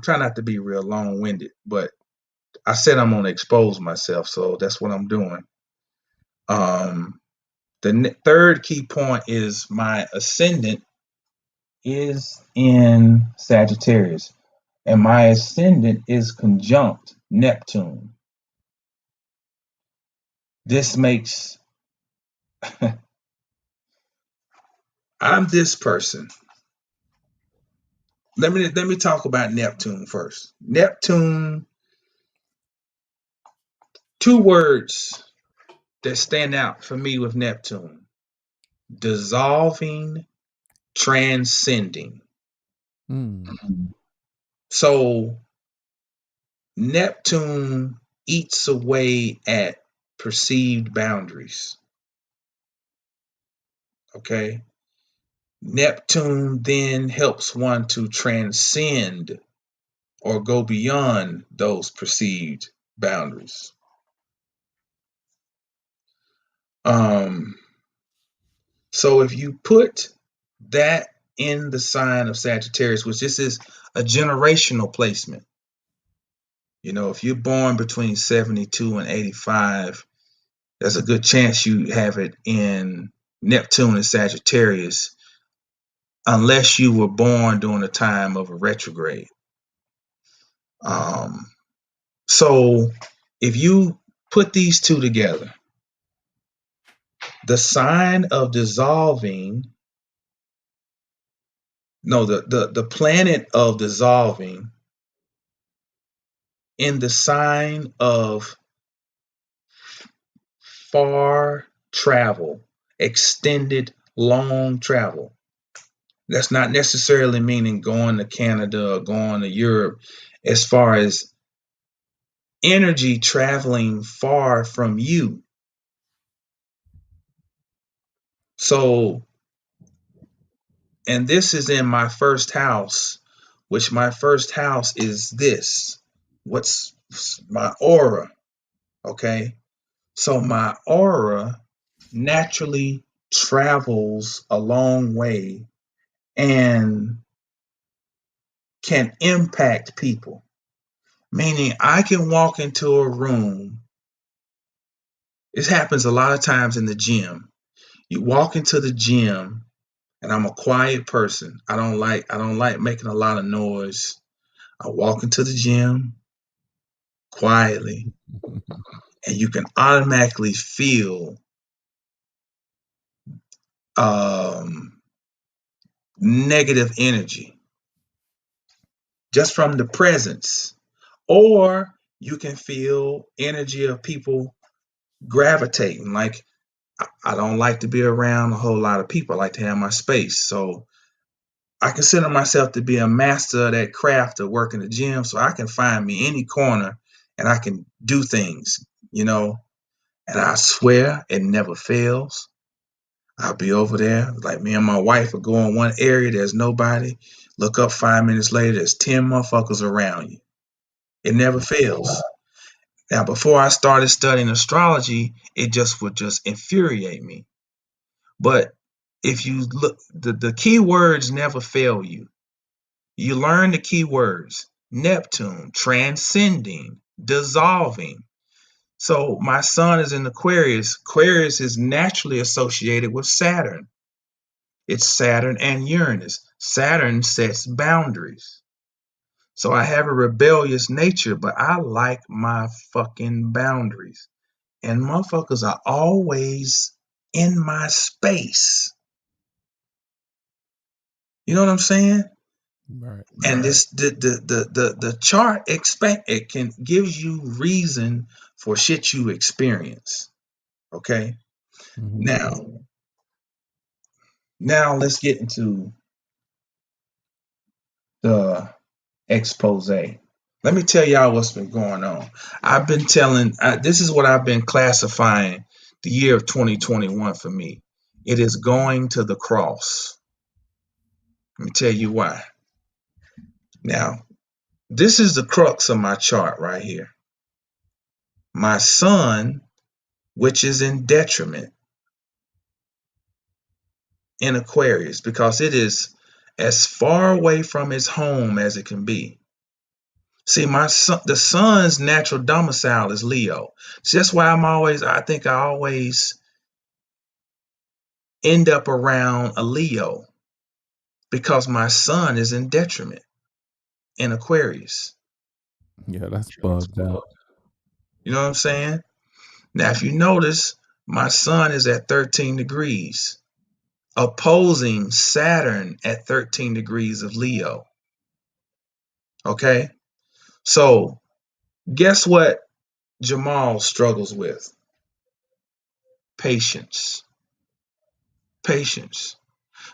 try not to be real long winded, but I said I'm gonna expose myself, so that's what I'm doing. The third key point is my ascendant is in Sagittarius, and my ascendant is conjunct Neptune. This makes I'm this person. Let me talk about Neptune first. Neptune, two words that stand out for me with Neptune: dissolving, transcending. So Neptune eats away at perceived boundaries. Okay. Neptune then helps one to transcend or go beyond those perceived boundaries. So if you put that in the sign of Sagittarius, which this is a generational placement, if you're born between 72 and 85, there's a good chance you have it in Neptune and Sagittarius, unless you were born during the time of a retrograde. So if you put these two together, the sign of dissolving, the planet of dissolving in the sign of far travel, extended, long travel. That's not necessarily meaning going to Canada or going to Europe, as far as energy traveling far from you. So, and this is in my first house, which my first house is this. What's my aura? Okay. So my aura naturally travels a long way and can impact people. Meaning I can walk into a room. This happens a lot of times in the gym. You walk into the gym, and I'm a quiet person. I don't like making a lot of noise. I walk into the gym quietly, and you can automatically feel negative energy just from the presence. Or you can feel energy of people gravitating. Like, I don't like to be around a whole lot of people. I like to have my space. So I consider myself to be a master of that craft of working the gym. So I can find me any corner and I can do things, And I swear it never fails. I'll be over there, like me and my wife will go in one area, there's nobody. Look up 5 minutes later, there's 10 motherfuckers around you. It never fails. Now, before I started studying astrology, it just would just infuriate me. But if you look, the key words never fail you. You learn the key words: Neptune, transcending, dissolving. So my sun is in Aquarius. Aquarius is naturally associated with Saturn. It's Saturn and Uranus. Saturn sets boundaries. So I have a rebellious nature, but I like my fucking boundaries. And motherfuckers are always in my space. You know what I'm saying? Right. And this the chart it can gives you reason for shit you experience. Okay. Mm-hmm. Now let's get into the expose. Let me tell y'all what's been going on. This is what I've been classifying the year of 2021 for me. It is going to the cross. Let me tell you why. Now, this is the crux of my chart right here. My sun, which is in detriment in Aquarius, because it is as far away from its home as it can be. See, the sun's natural domicile is Leo. So that's why I think I always end up around a Leo, because my sun is in detriment in Aquarius. Yeah, that's bugged out. You know what I'm saying? Now, if you notice, my sun is at 13 degrees, opposing Saturn at 13 degrees of Leo. Okay? So, guess what Jamal struggles with? Patience. Patience.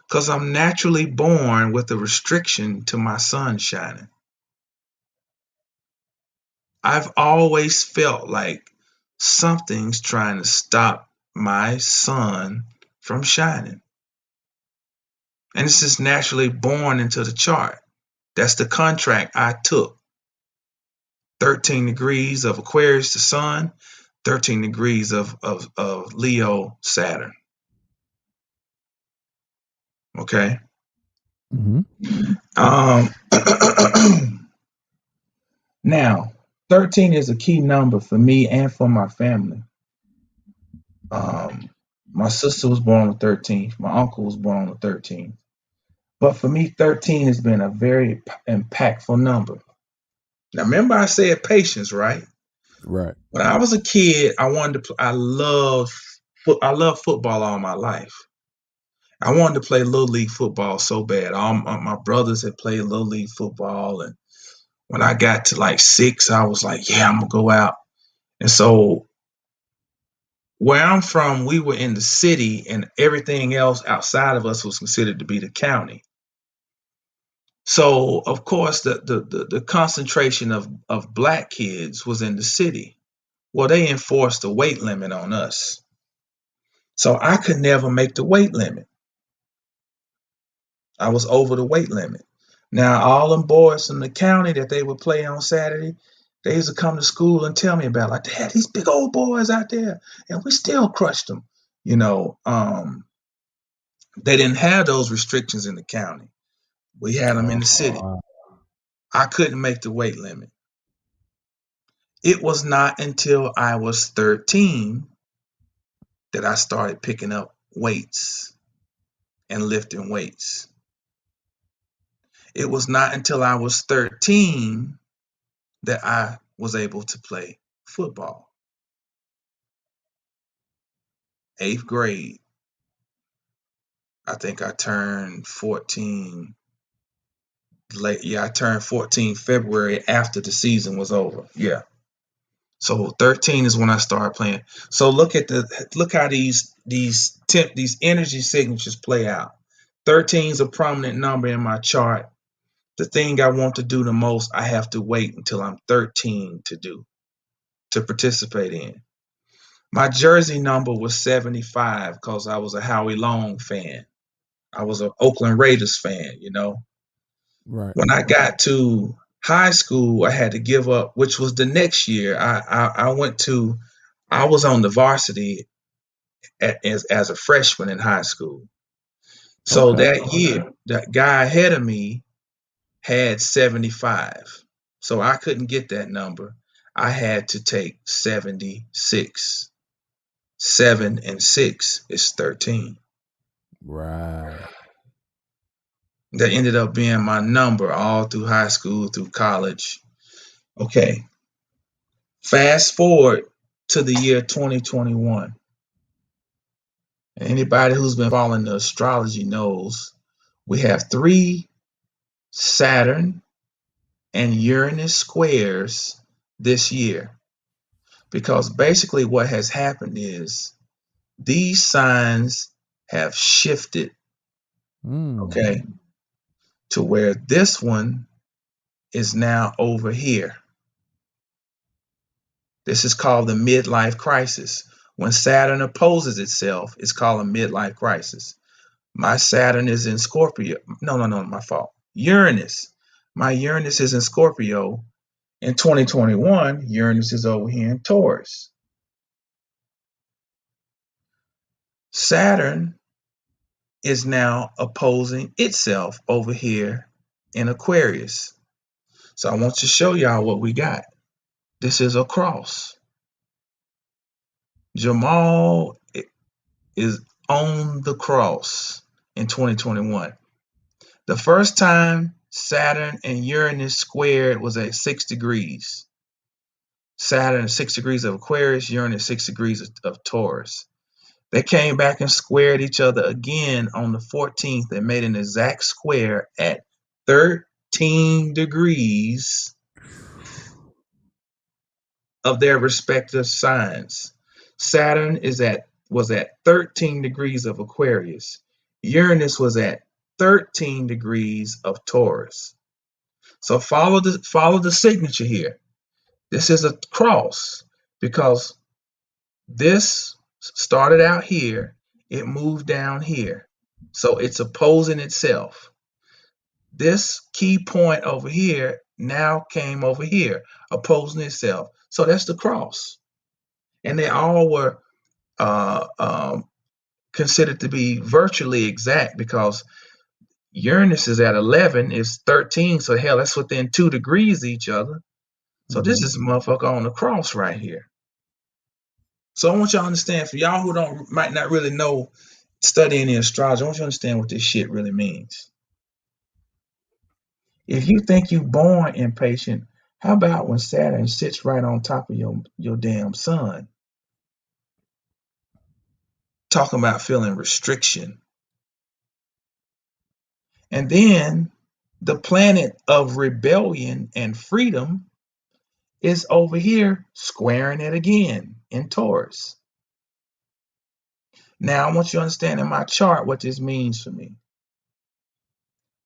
Because I'm naturally born with a restriction to my sun shining. I've always felt like something's trying to stop my sun from shining. And it's just naturally born into the chart. That's the contract I took. 13 degrees of Aquarius to Sun, 13 degrees of Leo Saturn. Okay. Mm-hmm. Now, 13 is a key number for me and for my family. My sister was born on the 13th. My uncle was born on the 13th. But for me, 13 has been a very impactful number. Now, remember I said patience, right? Right. When I was a kid, I love football all my life. I wanted to play little league football so bad. All my brothers had played little league football, and when I got to like 6, I was like, yeah, I'm gonna go out. And so where I'm from, we were in the city, and everything else outside of us was considered to be the county. So of course the concentration of black kids was in the city. Well, they enforced a weight limit on us. So I could never make the weight limit. I was over the weight limit. Now, all them boys from the county that they would play on Saturday, they used to come to school and tell me about, like, Dad, these big old boys out there, and we still crushed them. You know, they didn't have those restrictions in the county. We had them in the city. Wow. I couldn't make the weight limit. It was not until I was 13 that I started picking up weights and lifting weights. It was not until I was 13 that I was able to play football. 8th grade, I think I turned 14 late. Yeah, I turned 14 February after the season was over. Yeah. So 13 is when I started playing. So look how these energy signatures play out. 13 is a prominent number in my chart. The thing I want to do the most, I have to wait until I'm 13 to participate in. My jersey number was 75 because I was a Howie Long fan. I was an Oakland Raiders fan, you know. Right. When I got to high school, I had to give up, which was the next year. I was on the varsity as a freshman in high school. So Okay. that year, that guy ahead of me had 75. So I couldn't get that number. I had to take 76. 7 and 6 is 13. Right. That ended up being my number all through high school, through college. Okay. Fast forward to the year 2021. Anybody who's been following the astrology knows we have 3 Saturn and Uranus squares this year. Because basically what has happened is these signs have shifted, okay, to where this one is now over here. This is called the midlife crisis. When Saturn opposes itself, it's called a midlife crisis. My Saturn is in Scorpio. No, my fault. Uranus. My Uranus is in Scorpio. In 2021, Uranus is over here in Taurus. Saturn is now opposing itself over here in Aquarius. So I want to show y'all what we got. This is a cross. Jamal is on the cross in 2021. The first time Saturn and Uranus squared was at 6 degrees. Saturn 6 degrees of Aquarius, Uranus 6 degrees of Taurus. They came back and squared each other again on the 14th and made an exact square at 13 degrees of their respective signs. Saturn was at 13 degrees of Aquarius. Uranus was at 13 degrees of Taurus. So follow the signature here. This is a cross because this started out here, it moved down here. So it's opposing itself. This key point over here now came over here, opposing itself. So that's the cross. And they all were considered to be virtually exact because Uranus is at 11, is 13, so hell, that's within 2 degrees of each other. So this is a motherfucker on the cross right here. So I want y'all to understand, for y'all who might not really know studying the astrology, I want you to understand what this shit really means. If you think you're born impatient, how about when Saturn sits right on top of your damn sun? Talking about feeling restriction. And then the planet of rebellion and freedom is over here squaring it again in Taurus. Now, I want you to understand in my chart what this means for me.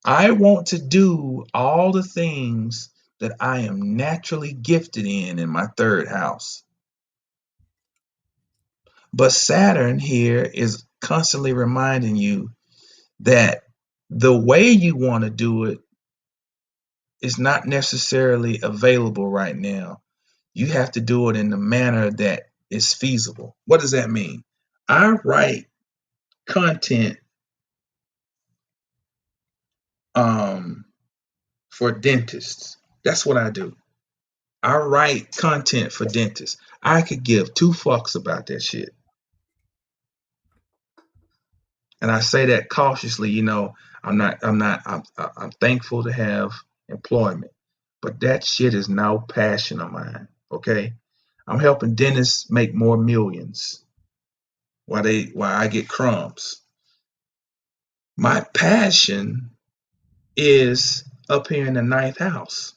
I want to do all the things that I am naturally gifted in my 3rd house. But Saturn here is constantly reminding you that the way you want to do it is not necessarily available right now. You have to do it in the manner that is feasible. What does that mean? I write content for dentists. That's what I do. I write content for dentists. I could give 2 fucks about that shit. And I say that cautiously, you know, I'm thankful to have employment, but that shit is no passion of mine. Okay. I'm helping dentists make more millions while I get crumbs. My passion is up here in the 9th house.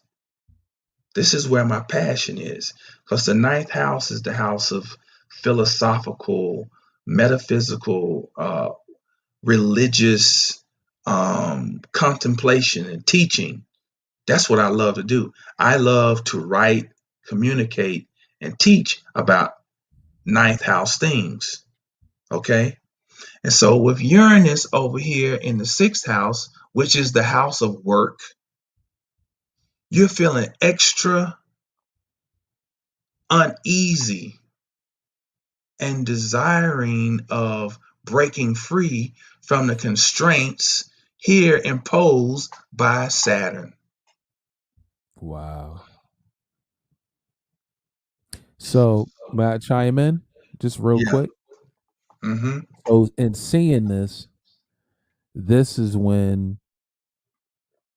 This is where my passion is, because the 9th house is the house of philosophical, metaphysical, religious contemplation and teaching. That's what I love to do. I love to write, communicate, and teach about ninth house things. Okay. And so with Uranus over here in the sixth house, which is the house of work, you're feeling extra uneasy and desiring of breaking free from the constraints here imposed by Saturn. Wow. So, may I chime in just real Yeah. quick? Mm-hmm. So, in seeing this, this is when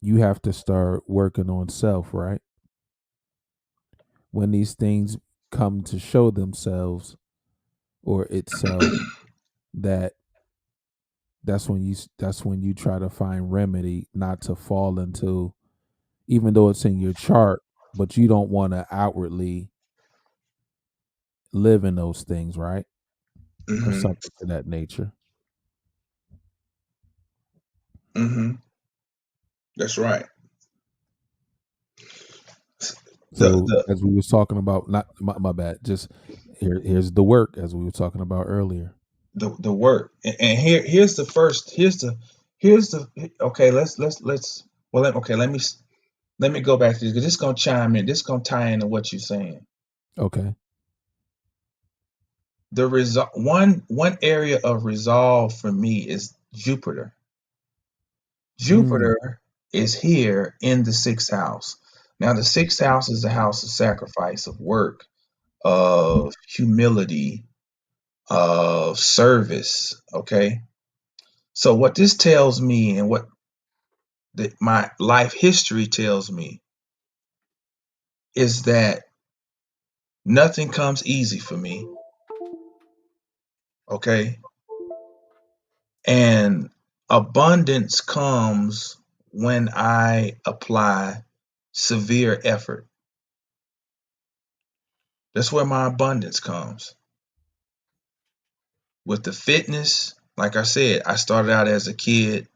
you have to start working on self, right? When these things come to show themselves or itself, that that's when you try to find remedy not to fall into, even though it's in your chart, but you don't want to outwardly live in those things, right? Or Mm-hmm. something to that nature. Mm-hmm. That's right. The So the as we was talking about, not my bad, just here's the work as we were talking about earlier. the work. And here's the first here's the okay, let's well okay, let me go back to this because this is gonna chime in. This is gonna tie into what you're saying. Okay. The result one area of resolve for me is Jupiter. Mm, Jupiter is here in the sixth house. Now the sixth house is the house of sacrifice, of work, of humility, of service. Okay. So what this tells me and what my life history tells me is that nothing comes easy for me. Okay. And abundance comes when I apply severe effort. That's where my abundance comes. With the fitness, like I said, I started out as a kid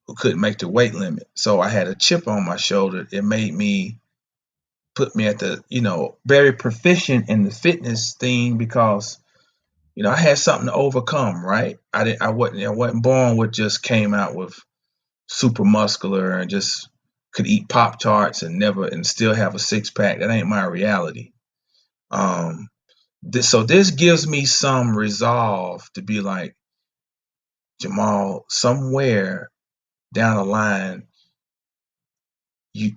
who couldn't make the weight limit. So I had a chip on my shoulder. It made me put me at the, very proficient in the fitness thing because, I had something to overcome, right? I wasn't born with just came out with super muscular and just could eat Pop Tarts and never and still have a six pack. That ain't my reality. Um, so this gives me some resolve to be like, Jamal, somewhere down the line,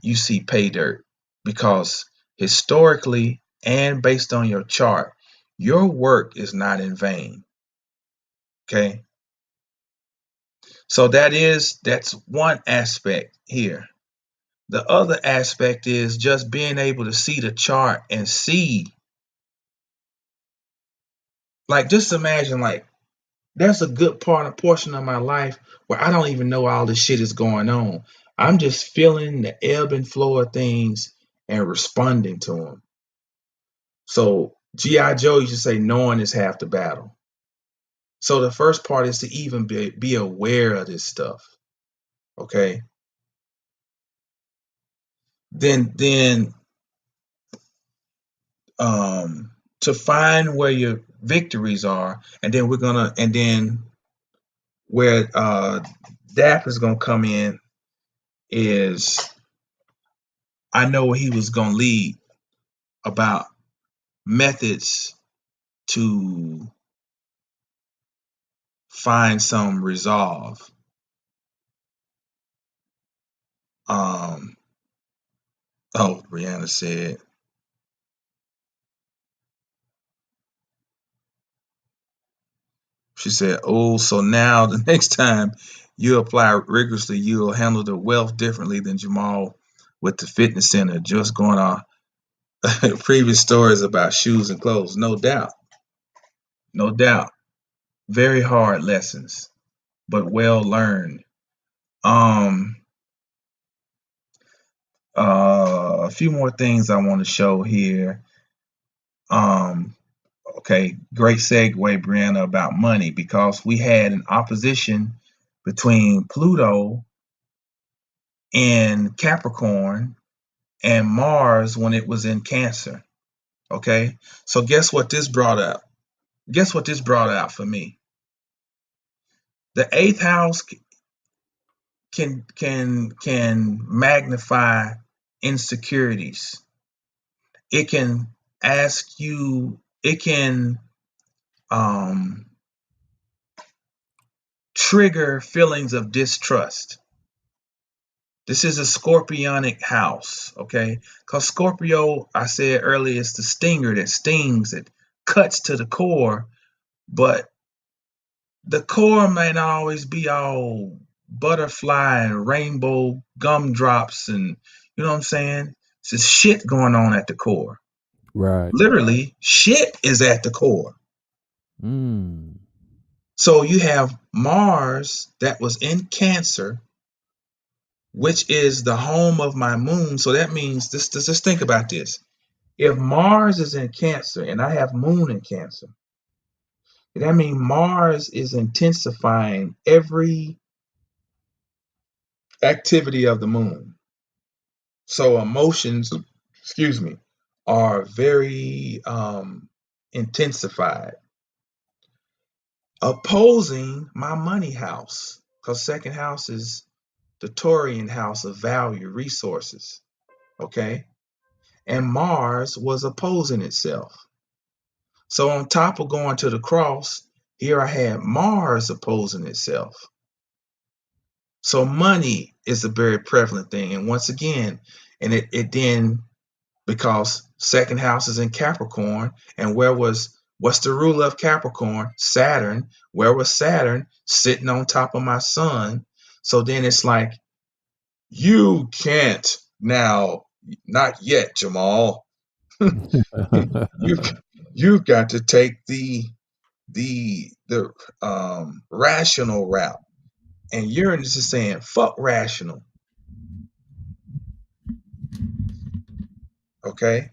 you see pay dirt because historically and based on your chart, your work is not in vain. Okay. So that's one aspect here. The other aspect is just being able to see the chart and see, like, just imagine, like, there's a good portion of my life where I don't even know all this shit is going on. I'm just feeling the ebb and flow of things and responding to them. So G.I. Joe used to say, knowing is half the battle. So the first part is to even be aware of this stuff. Okay. Then to find where your victories are, and then where DAP is gonna come in is I know where he was gonna lead about methods to find some resolve. Um, oh, Brianna said, she said, oh, so now the next time you apply rigorously, you'll handle the wealth differently than Jamal with the fitness center, just going on previous stories about shoes and clothes. No doubt. No doubt. Very hard lessons, but well learned. Um, a few more things I want to show here. Um, okay, great segue, Brianna, about money because we had an opposition between Pluto in Capricorn and Mars when it was in Cancer. Okay, so guess what this brought up? Guess what this brought out for me? The eighth house can magnify insecurities. It can ask you. It can um, trigger feelings of distrust. This is a scorpionic house, okay? Because Scorpio, I said earlier, is the stinger that stings, it cuts to the core, but the core may not always be all butterfly and rainbow gumdrops and you know what I'm saying? There's shit going on at the core. Right. Literally, shit is at the core. Mm. So you have Mars that was in Cancer, which is the home of my moon. So that means this. Just think about this. If Mars is in Cancer and I have Moon in Cancer, that means Mars is intensifying every activity of the moon. So emotions, excuse me, are very intensified, opposing my money house, because second house is the Taurian house of value, resources. Okay, and Mars was opposing itself. So on top of going to the cross, here I had Mars opposing itself. So money is a very prevalent thing. And once again, and it then, because second house is in Capricorn, and what's the ruler of Capricorn? Saturn. Where was Saturn? Sitting on top of my sun. So then it's like, you can't now, not yet, Jamal. you you've got to take the rational route. And Uranus is saying, fuck rational. Okay.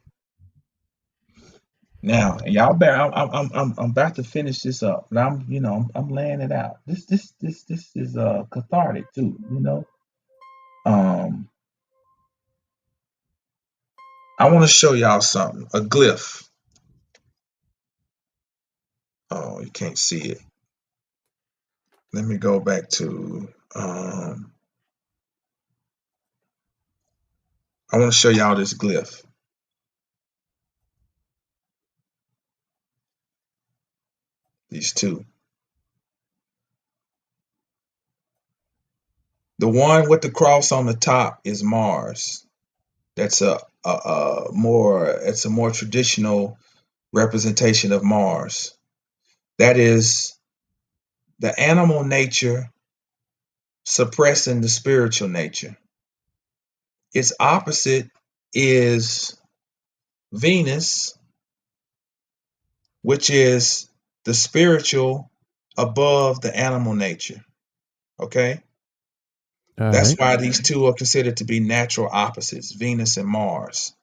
Now, y'all better. I'm about to finish this up, and I'm laying it out. This is cathartic too. Um, I want to show y'all something. A glyph. Oh, you can't see it. Let me go back to. I want to show y'all this glyph. These two. The one with the cross on the top is Mars. That's a more. It's a more traditional representation of Mars. That is the animal nature suppressing the spiritual nature. Its opposite is Venus, which is the spiritual above the animal nature. Okay? All That's right. why these two are considered to be natural opposites, Venus and Mars.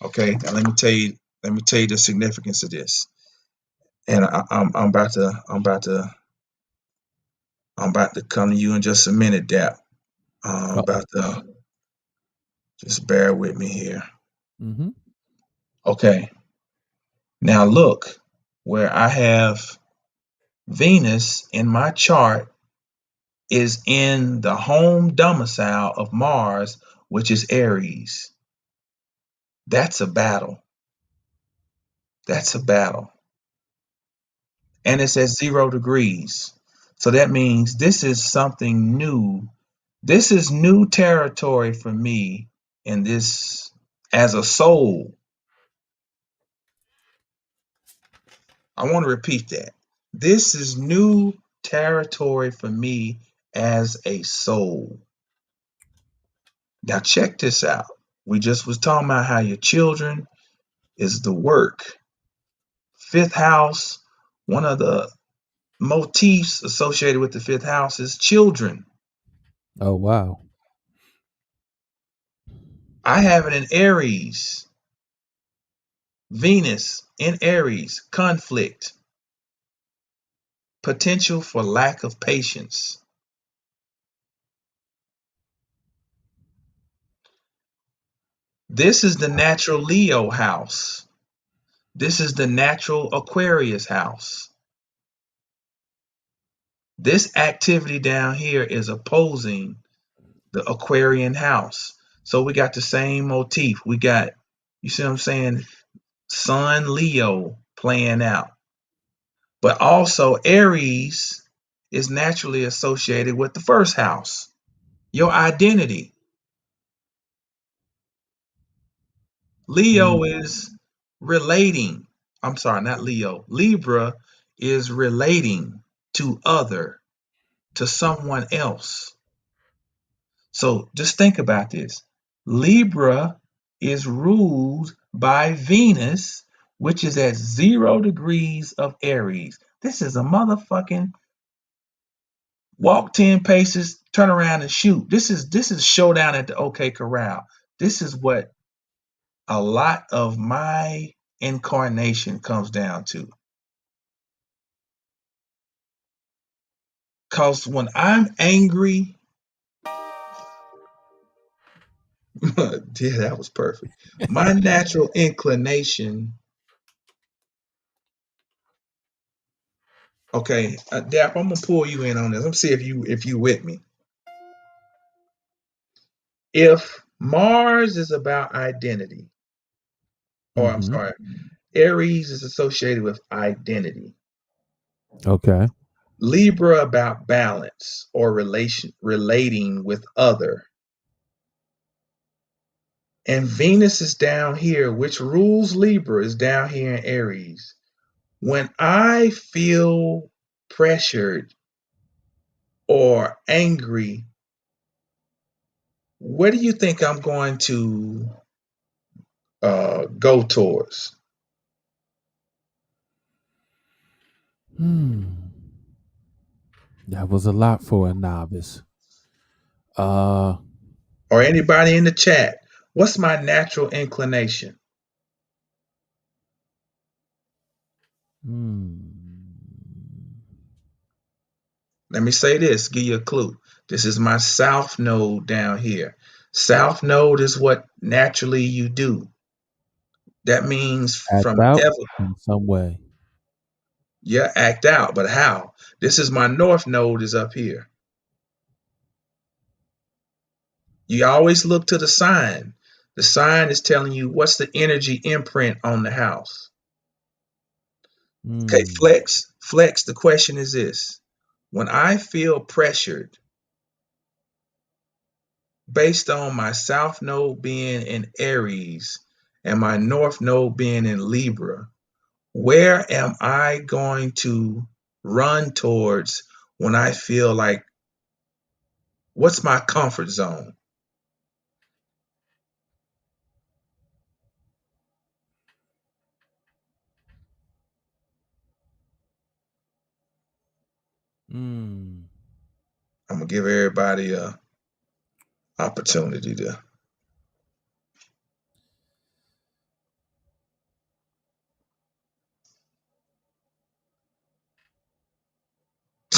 Okay? Now let me tell you the significance of this. And I'm about to come to you in just a minute, Dap. I'm Uh-oh. about to just bear with me here. Mm-hmm. Okay. Now look, where I have Venus in my chart is in the home domicile of Mars, which is Aries. That's a battle. That's a battle. And it's at 0 degrees. So that means this is something new. This is new territory for me in this as a soul. I want to repeat that. This is new territory for me as a soul. Now check this out. We just was talking about how your children is the work. Fifth house, one of the motifs associated with the fifth house is children. Oh, wow. I have it in Aries. Venus in Aries, conflict, potential for lack of patience. This is the natural Leo house. This is the natural Aquarius house. This activity down here is opposing the Aquarian house. So we got the same motif. We got, you see what I'm saying? Sun Leo playing out. But also Aries is naturally associated with the first house, your identity. Leo is relating. I'm sorry, not Leo. Libra is relating to other, to someone else. So just think about this. Libra is ruled by Venus, which is at 0 degrees of Aries. This is a motherfucking walk 10 paces, turn around and shoot. This is showdown at the OK Corral. This is what a lot of my incarnation comes down to. Because when I'm angry, yeah, that was perfect. My natural inclination, okay, Dap, I'm gonna pull you in on this. Let me see if you with me. If Mars is about identity, or I'm Mm-hmm. sorry, Aries is associated with identity. Okay. Libra about balance or relating with other. And Venus is down here, which rules Libra, is down here in Aries. When I feel pressured or angry, what do you think I'm going to go towards? Hmm. That was a lot for a novice. Uh. Or anybody in the chat, what's my natural inclination? Hmm. Let me say this, give you a clue. This is my south node down here. South node is what naturally you do. That means Act from out ever, in some way. yeah, act out, but how? This is my north node is up here. You always look to the sign. The sign is telling you what's the energy imprint on the house. Okay, Hmm. flex. The question is this: when I feel pressured, based on my south node being in Aries and my north node being in Libra, where am I going to run towards when I feel like, what's my comfort zone? Hmm. I'm gonna give everybody a opportunity to.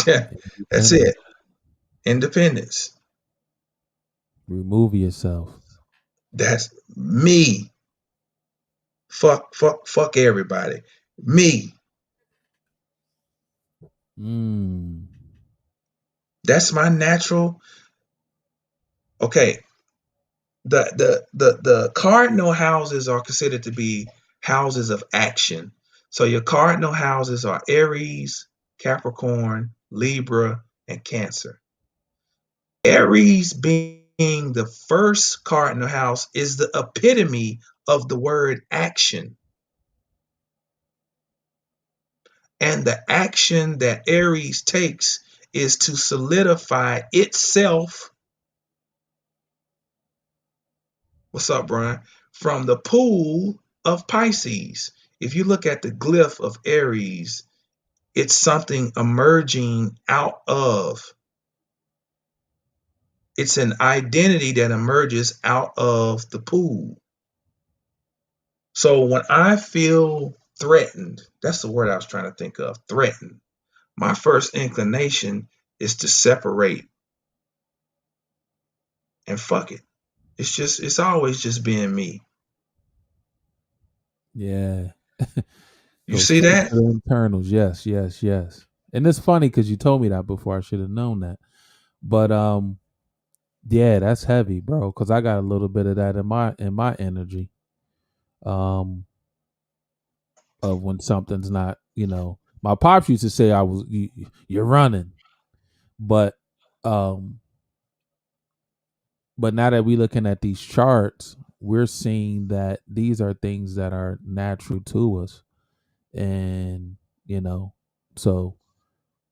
Yeah, that's Independent. it. Independence. Remove yourself. That's me. Fuck everybody. Me. Hmm. That's my natural. Okay. The cardinal houses are considered to be houses of action. So your cardinal houses are Aries, Capricorn, Libra, and Cancer. Aries being the first cardinal house is the epitome of the word action. And the action that Aries takes is to solidify itself. What's up, Brian? From the pool of Pisces. If you look at the glyph of Aries, it's something emerging out of. It's an identity that emerges out of the pool. So when I feel threatened, that's the word I was trying to think of, threatened. My first inclination is to separate and fuck it. It's always just being me. Yeah. You Go see straight that? to the internals. Yes, yes, yes. And it's funny because you told me that before. I should have known that. But yeah, that's heavy, bro. Because I got a little bit of that in my energy. Um, of when something's not, my pops used to say you're running, but um, but now that we're looking at these charts, we're seeing that these are things that are natural to us, and so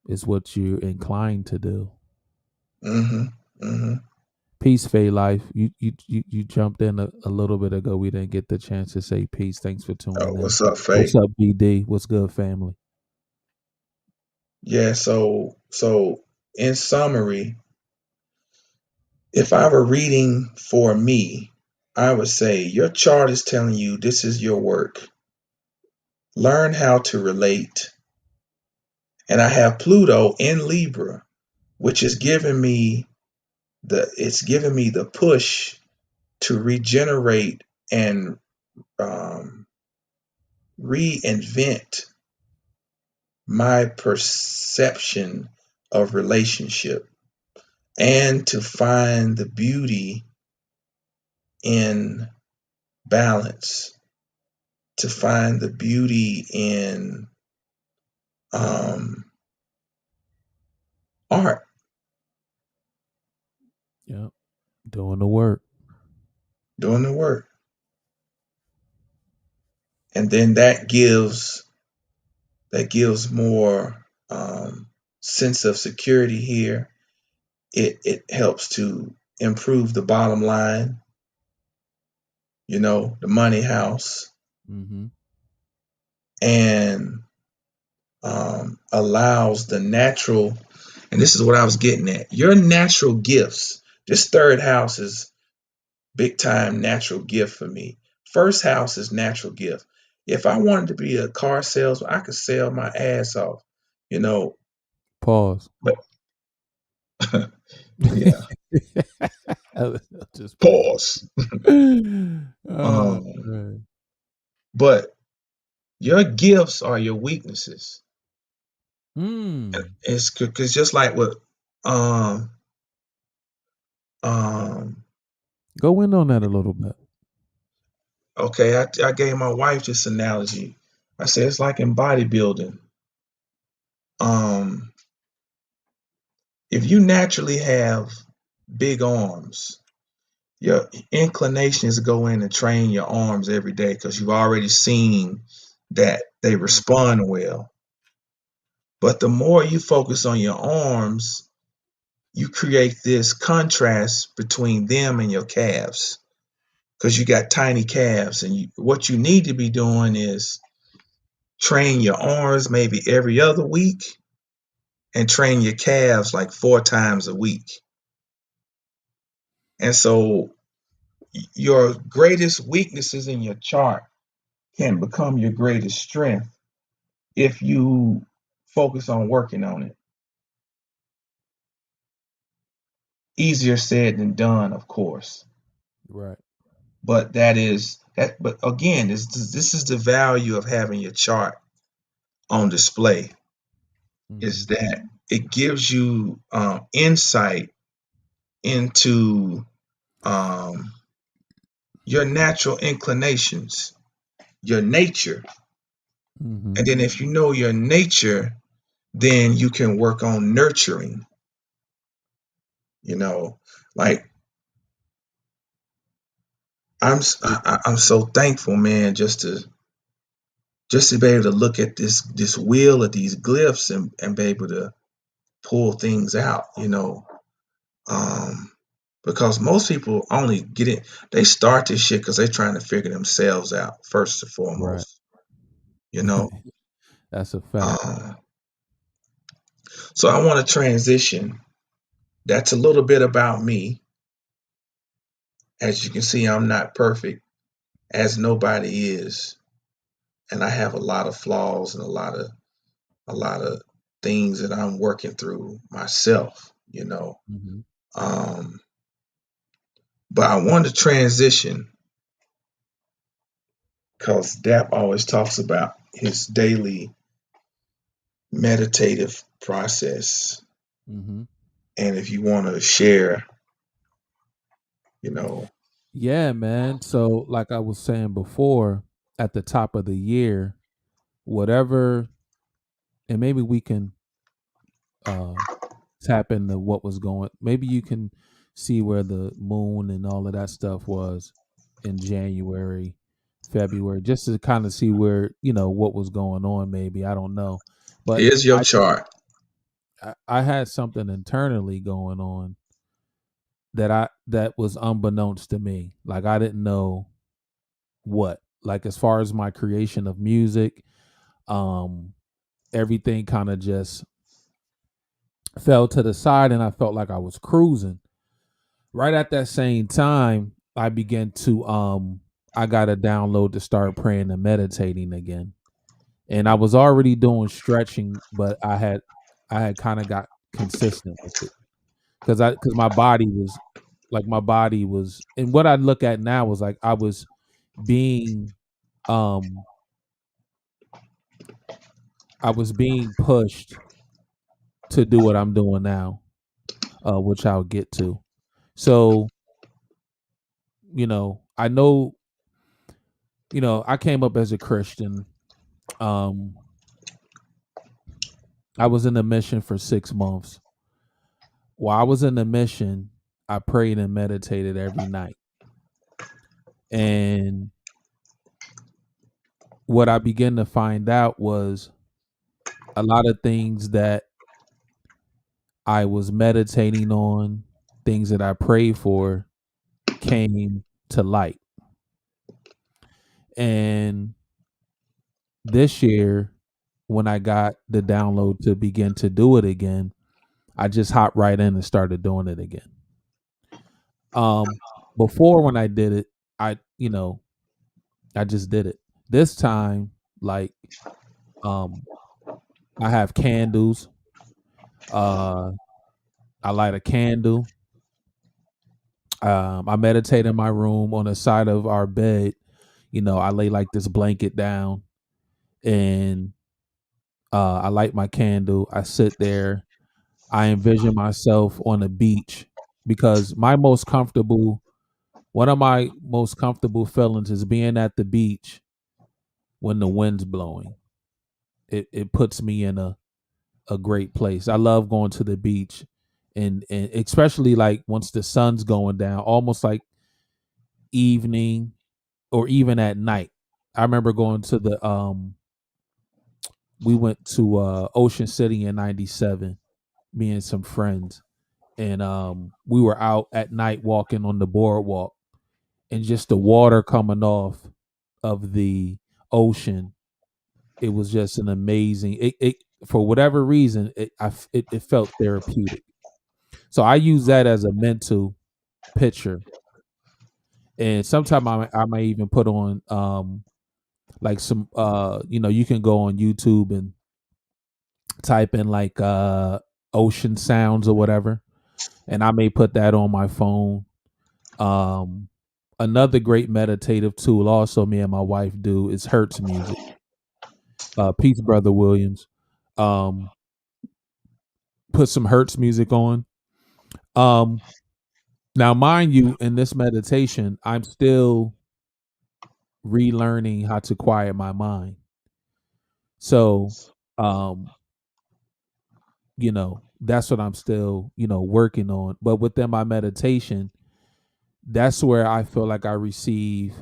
it's what you're inclined to do. Mm-hmm. Mm-hmm. Peace, Fay Life. You jumped in a little bit ago. We didn't get the chance to say peace. Thanks for Oh, tuning in. what's up, What's Faye? up, BD? What's good, family? Yeah, so in summary, if I were reading for me, I would say your chart is telling you this is your work. Learn how to relate. And I have Pluto in Libra, which is giving me the push to regenerate and um, reinvent my perception of relationship and to find the beauty in balance, to find the beauty in um, art, Yep, doing the work. doing the work. And then that gives more sense of security here. It helps to improve the bottom line, the money house, Mm-hmm. and allows the natural. And this is what I was getting at. Your natural gifts. This third house is big time natural gift for me. First house is natural gift. If I wanted to be a car salesman, I could sell my ass off, you know. Pause. But yeah, Just playing. pause. Oh Um, man. but your gifts are your weaknesses. Mm. It's because just like what, um, um, Go in on that a little bit. okay, I gave my wife this analogy. I said it's like in bodybuilding. Um, if you naturally have big arms, your inclination is to go in and train your arms every day because you've already seen that they respond well. But the more you focus on your arms, you create this contrast between them and your calves because you got tiny calves. And what you need to be doing is train your arms maybe every other week and train your calves like 4 times a week. And so your greatest weaknesses in your chart can become your greatest strength if you focus on working on it. Easier said than done, of course. Right. But but again, this is the value of having your chart on display, Mm-hmm. is that it gives you insight into um, your natural inclinations, your nature. Mm-hmm. And then if you know your nature, then you can work on nurturing, you know, like I'm so thankful, man, just to be able to look at this wheel of these glyphs and be able to pull things out, um, because most people only get it. They start this shit because they're trying to figure themselves out first and Right. foremost, you know. That's a fact. Um, so I want to transition. That's a little bit about me. As you can see, I'm not perfect, as nobody is, and I have a lot of flaws and a lot of things that I'm working through myself, Mm-hmm. Um, but I want to transition because Dap always talks about his daily meditative process. Mm-hmm. And if you want to share, you know, Yeah, man. So, like I was saying before, at the top of the year, whatever, and maybe we can uh tap into what was going. Maybe you can see where the moon and all of that stuff was in January, February, just to kind of see where what was going on. Maybe I don't know, but here's your I just chart. I had something internally going on that was unbeknownst to me. Like I didn't know what. Like as far as my creation of music, um, everything kind of just fell to the side, and I felt like I was cruising. Right at that same time, I began to I got a download to start praying and meditating again. And I was already doing stretching, but I had kind of got consistent with it because my body was, and what I look at now was like I was being um I was being pushed to do what I'm doing now, which I'll get to. So, I know, I came up as a Christian. Um, I was in the mission for 6 months. While I was in the mission, I prayed and meditated every night. And what I began to find out was a lot of things that I was meditating on, things that I prayed for, came to light. And this year, when I got the download to begin to do it again, I just hopped right in and started doing it again. Um, Before when I did it, I I just did it. This time, like, um, I have candles. Uh, I light a candle. I meditate in my room on the side of our bed. I lay like this blanket down, and I light my candle. I sit there. I envision myself on a beach because one of my most comfortable feelings is being at the beach when the wind's blowing. It puts me in a great place. I love going to the beach, and especially like once the sun's going down, almost like evening or even at night. I remember going to the we went to Ocean City in 97, me and some friends, and we were out at night walking on the boardwalk, and just the water coming off of the ocean. It was just an amazing, it for whatever reason, it felt therapeutic. So I use that as a mental picture. And sometimes I might even put on like some you can go on YouTube and type in like ocean sounds or whatever, and I may put that on my phone. Um Another great meditative tool also me and my wife do is Hertz music. Peace Brother Williams. Um put some Hertz music on. Um Now mind you, in this meditation, I'm still relearning how to quiet my mind. So, um, that's what I'm still, working on. But within my meditation, that's where I feel like I receive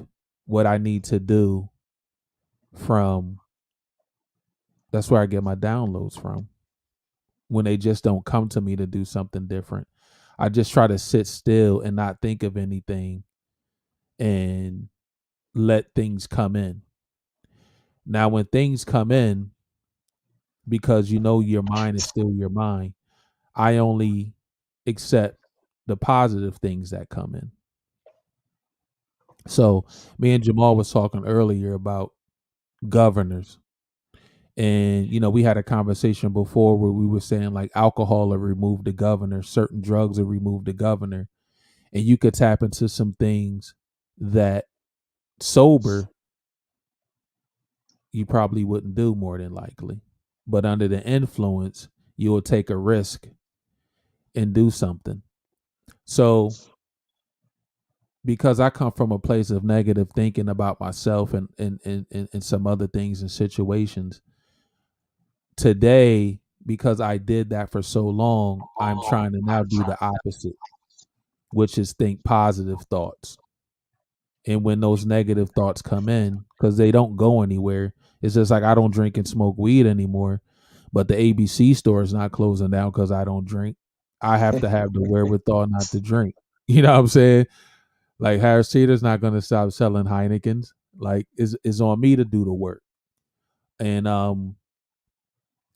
what I need to do from. That's where I get my downloads from when they just don't come to me to do something different. I just try to sit still and not think of anything and let things come in. Now, when things come in, because your mind is still your mind, I only accept the positive things that come in. So me and Jamal was talking earlier about governors. And we had a conversation before where we were saying like alcohol will remove the governor, certain drugs will remove the governor, and you could tap into some things that sober you probably wouldn't do more than likely. But under the influence, you will take a risk and do something. So because I come from a place of negative thinking about myself and some other things and situations, today, because I did that for so long, I'm trying to now do the opposite, which is think positive thoughts. And when those negative thoughts come in, because they don't go anywhere, it's just like I don't drink and smoke weed anymore, but the ABC store is not closing down because I don't drink. I have to have the wherewithal not to drink. You know what I'm saying? Like Harris Teeter's not going to stop selling Heinekens. Like it's on me to do the work. And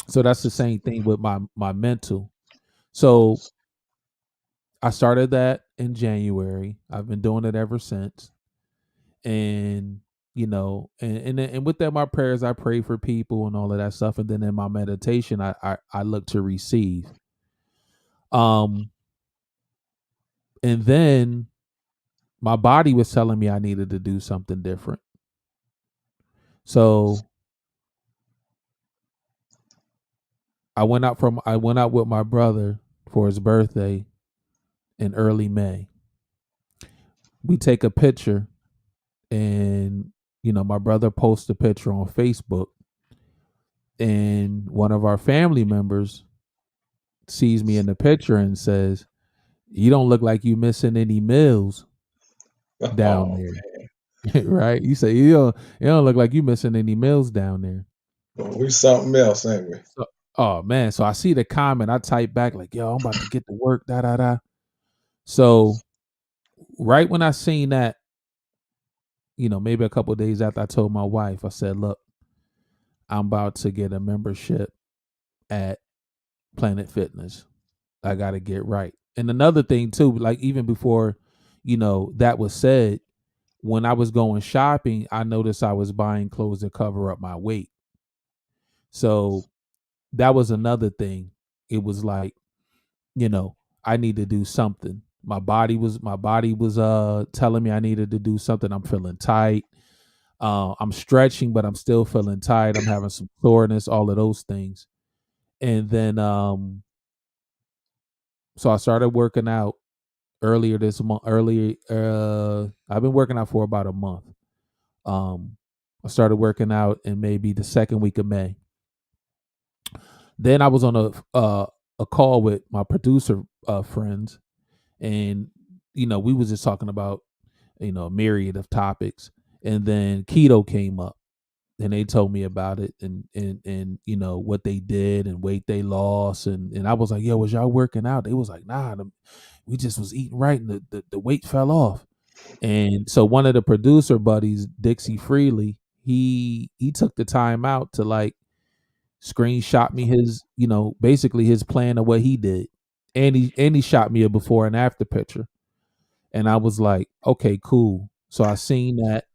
so that's the same thing with my mental. So I started that in January. I've been doing it ever since. And and with that, my prayers, I pray for people and all of that stuff. And then in my meditation, I look to receive. And then my body was telling me I needed to do something different. So I went out with my brother for his birthday in early May. We take a picture, and my brother posts a picture on Facebook, and one of our family members sees me in the picture and says, "You don't look like you missing any meals down there." Right? You say you don't look like you missing any meals down there. We something else, ain't we? So, oh man, so I see the comment, I type back like, "Yo, I'm about to get to work, da da da." So right when I seen that, maybe a couple of days after, I told my wife, I said, "Look, I'm about to get a membership at Planet Fitness. I got to get right." And another thing too, like even before, that was said, when I was going shopping, I noticed I was buying clothes to cover up my weight. So that was another thing. It was like, I need to do something. My body was telling me I needed to do something. I'm feeling tight. I'm stretching, but I'm still feeling tight. I'm having some soreness, all of those things. And then so I started working out earlier this month. I've been working out for about a month. I started working out in maybe the second week of May. Then I was on a call with my producer friends, and we was just talking about a myriad of topics, and then keto came up, and they told me about it, and what they did and weight they lost, and I was like, "Yo, was y'all working out?" They was like, "Nah, we just was eating right, and the weight fell off." And so one of the producer buddies, Dixie Freely, he took the time out to like screenshot me his, basically his plan of what he did. And he shot me a before and after picture. And I was like, okay, cool. So I seen that.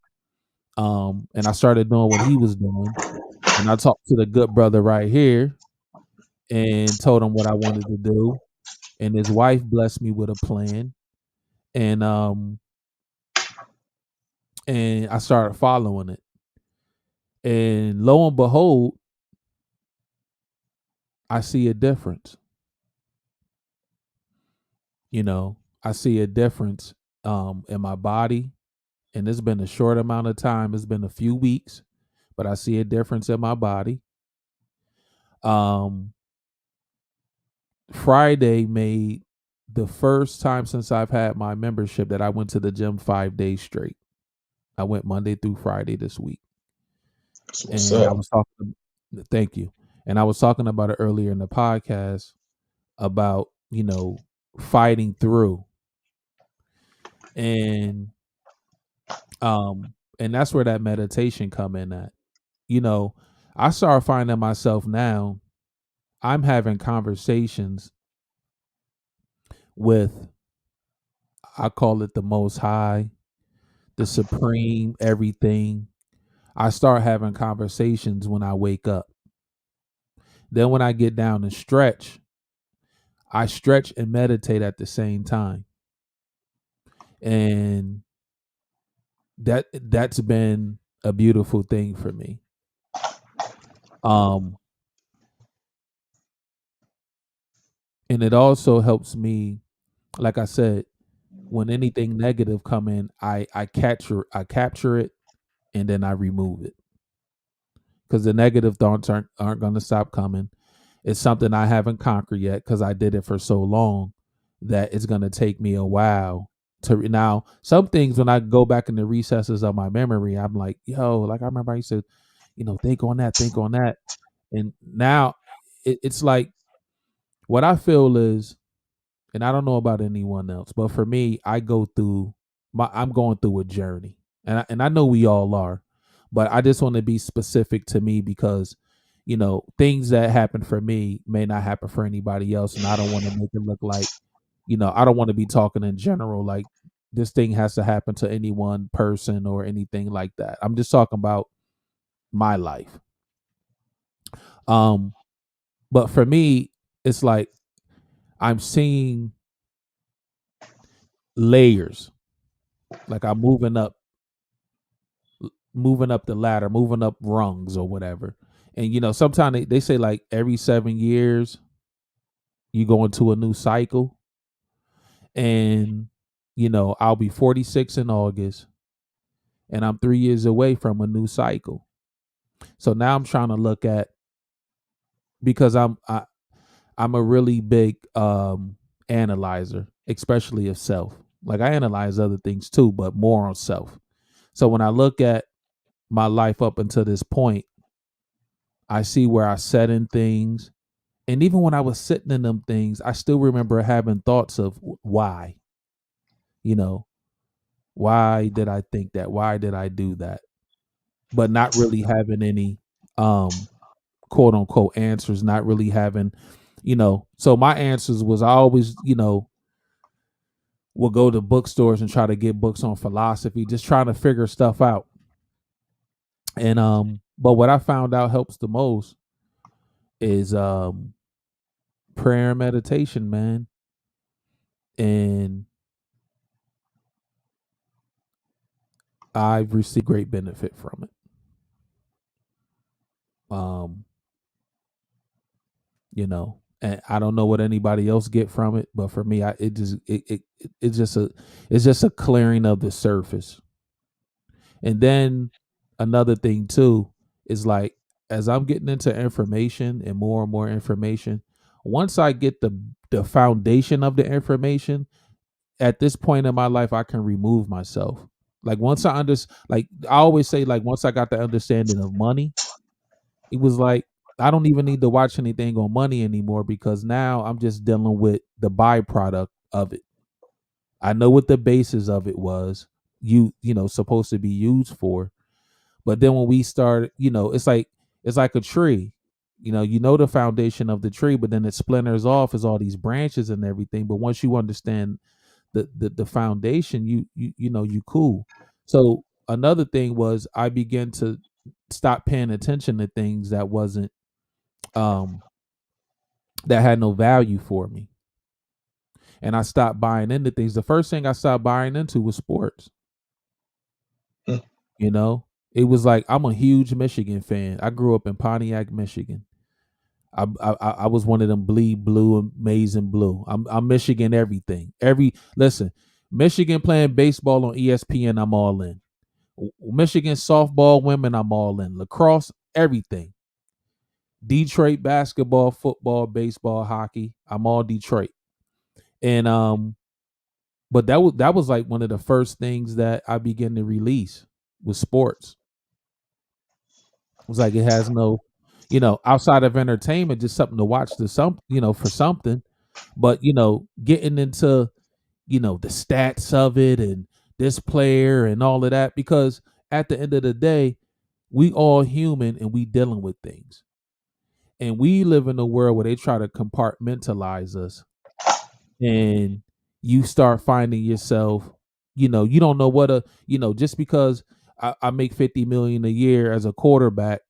And I started doing what he was doing. And I talked to the good brother right here and told him what I wanted to do. And his wife blessed me with a plan. And I started following it. And lo and behold, I see a difference. I see a difference in my body. And it's been a short amount of time. It's been a few weeks, but I see a difference in my body. Friday made the first time since I've had my membership that I went to the gym 5 days straight. I went Monday through Friday this week. What's and up? I was talking, thank you. And I was talking about it earlier in the podcast about, fighting through. And that's where that meditation come in at. I started finding myself now, I'm having conversations with, I call it the Most High, the Supreme, everything. I start having conversations when I wake up. Then when I get down and stretch, I stretch and meditate at the same time. And that's been a beautiful thing for me. Um, and it also helps me, like I said, when anything negative come in, I capture it and then I remove it because the negative thoughts aren't going to stop coming. It's something I haven't conquered yet because I did it for so long that it's going to take me a while to now. Some things when I go back in the recesses of my memory, I'm like, yo, like I remember I used to, think on that, and now it's like what I feel is, and I don't know about anyone else, but for me, I'm going through a journey, and I know we all are, but I just want to be specific to me because, things that happen for me may not happen for anybody else, and I don't want to make it look like, I don't want to be talking in general like this thing has to happen to any one person or anything like that. I'm just talking about my life. Um, but for me, it's like I'm seeing layers, like I'm moving up the ladder, moving up rungs or whatever. And sometimes they say like every 7 years you go into a new cycle. And I'll be 46 in August, and I'm 3 years away from a new cycle. So now I'm trying to look at, because I'm a really big analyzer, especially of self. Like I analyze other things too, but more on self. So when I look at my life up until this point, I see where I set in things. And even when I was sitting in them things, I still remember having thoughts of why, you know, why did I think that? Why did I do that? But not really having any quote unquote answers, not really having, so my answers was I always, will go to bookstores and try to get books on philosophy, just trying to figure stuff out. And but what I found out helps the most is prayer and meditation, man. And I've received great benefit from it. Um, and I don't know what anybody else get from it, but for me, it's just a clearing of the surface. And then another thing too is like as I'm getting into information and more information, once I get the foundation of the information, at this point in my life, I can remove myself. Like once I like I always say, like once I got the understanding of money, it was like I don't even need to watch anything on money anymore because now I'm just dealing with the byproduct of it. I know what the basis of it was, supposed to be used for. But then when we start, it's like a tree. You know the foundation of the tree, but then it splinters off as all these branches and everything. But once you understand the foundation, you cool. So another thing was I began to stop paying attention to things that wasn't um that had no value for me. And I stopped buying into things. The first thing I stopped buying into was sports. Hmm. You know, it was like I'm a huge Michigan fan. I grew up in Pontiac, Michigan. I was one of them bleed blue, amazing blue. I'm Michigan everything. Listen, Michigan playing baseball on ESPN, I'm all in. Michigan softball women, I'm all in. Lacrosse, everything. Detroit basketball, football, baseball, hockey, I'm all Detroit. And but that was like one of the first things that I began to release was sports. It was like it has no, outside of entertainment, just something to watch for something. But getting into the stats of it and this player and all of that, because at the end of the day, we all human and we dealing with things. And we live in a world where they try to compartmentalize us, and you start finding yourself, you don't know just because I make 50 million a year as a quarterback,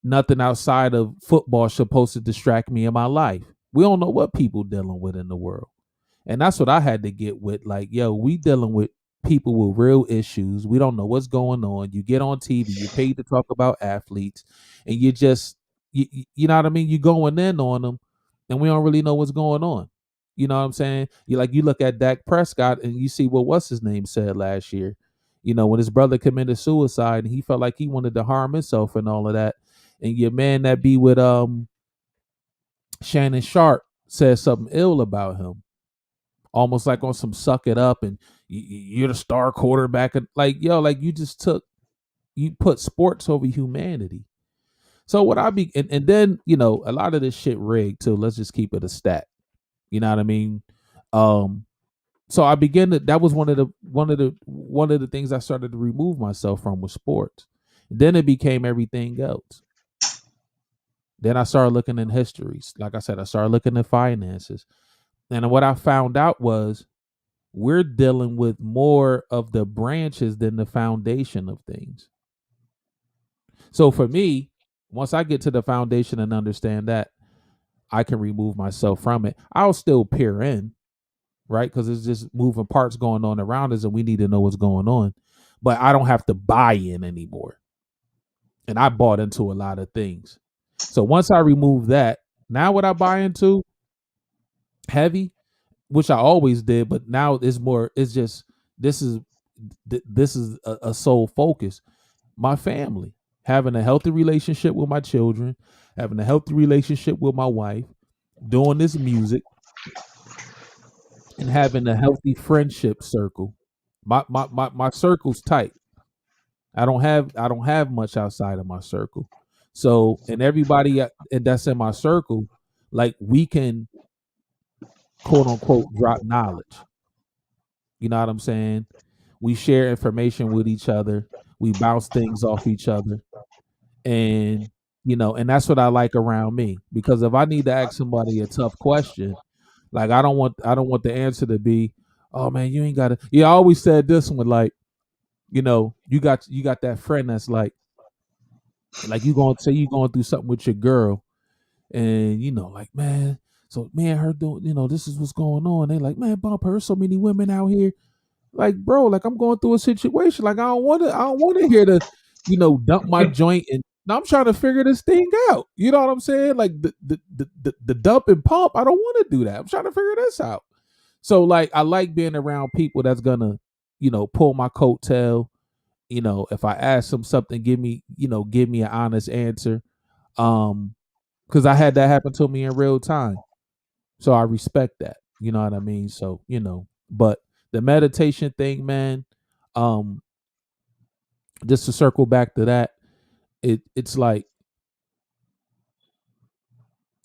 nothing outside of football is supposed to distract me in my life. We don't know what people dealing with in the world. And that's what I had to get with. Like, yo, we dealing with people with real issues. We don't know what's going on. You get on TV, you're paid to talk about athletes, and you just you know what I mean? You going in on them, and we don't really know what's going on. You know what I'm saying? You look at Dak Prescott and you see what what's his name said last year. You know, when his brother committed suicide and he felt like he wanted to harm himself and all of that. And your man that be with Shannon Sharp said something ill about him, almost like on some suck it up and you're the star quarterback. And like, yo, like you put sports over humanity. So what I be and then, you know, a lot of this shit rigged too. Let's just keep it a stat. You know what I mean? Um, so I began to that was one of the things I started to remove myself from was sports. Then it became everything else. Then I started looking in histories. Like I said, I started looking at finances. And what I found out was we're dealing with more of the branches than the foundation of things. So for me, once I get to the foundation and understand that, I can remove myself from it. I'll still peer in, right? Because it's just moving parts going on around us and we need to know what's going on. But I don't have to buy in anymore. And I bought into a lot of things. So once I remove that, now what I buy into heavy, which I always did, but now it's more, it's just this is a sole focus. My family, having a healthy relationship with my children, having a healthy relationship with my wife, doing this music, and having a healthy friendship circle. My circle's tight. I don't have much outside of my circle. So and everybody that's in my circle, like we can quote unquote drop knowledge. You know what I'm saying? We share information with each other. We bounce things off each other. And you know, and that's what I like around me. Because if I need to ask somebody a tough question, like I don't want the answer to be, oh man, you ain't gotta yeah, I always said this one, like, you know, you got that friend that's like you gonna say you going through something with your girl and you know, like, man, so me and her doing, you know, this is what's going on. They like, man, bump her, so many women out here. Like, bro, like I'm going through a situation. Like I don't wanna hear the, you know, dump my joint and now I'm trying to figure this thing out. You know what I'm saying? Like the dump and pump, I don't want to do that. I'm trying to figure this out. So like I like being around people that's gonna, you know, pull my coattail. You know, if I ask them something, give me an honest answer. Because I had that happen to me in real time. So I respect that. You know what I mean? So, you know, but the meditation thing, man, um, just to circle back to that, it's like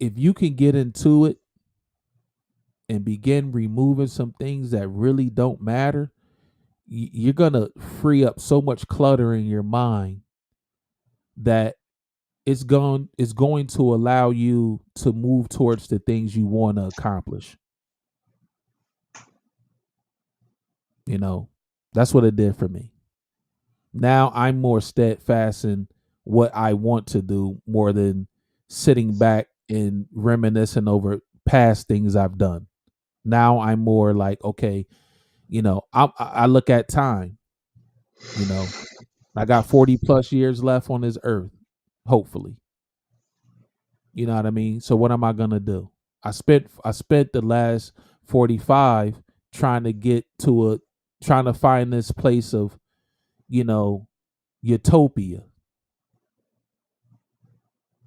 if you can get into it and begin removing some things that really don't matter, you're gonna free up so much clutter in your mind that it's going to allow you to move towards the things you want to accomplish. You know, that's what it did for me. Now I'm more steadfast in what I want to do more than sitting back and reminiscing over past things I've done. Now I'm more like, okay, you know, I look at time, you know, I got 40 plus years left on this earth, hopefully. You know what I mean? So what am I gonna do? I spent the last 45 trying to get to a trying to find this place of, you know, utopia,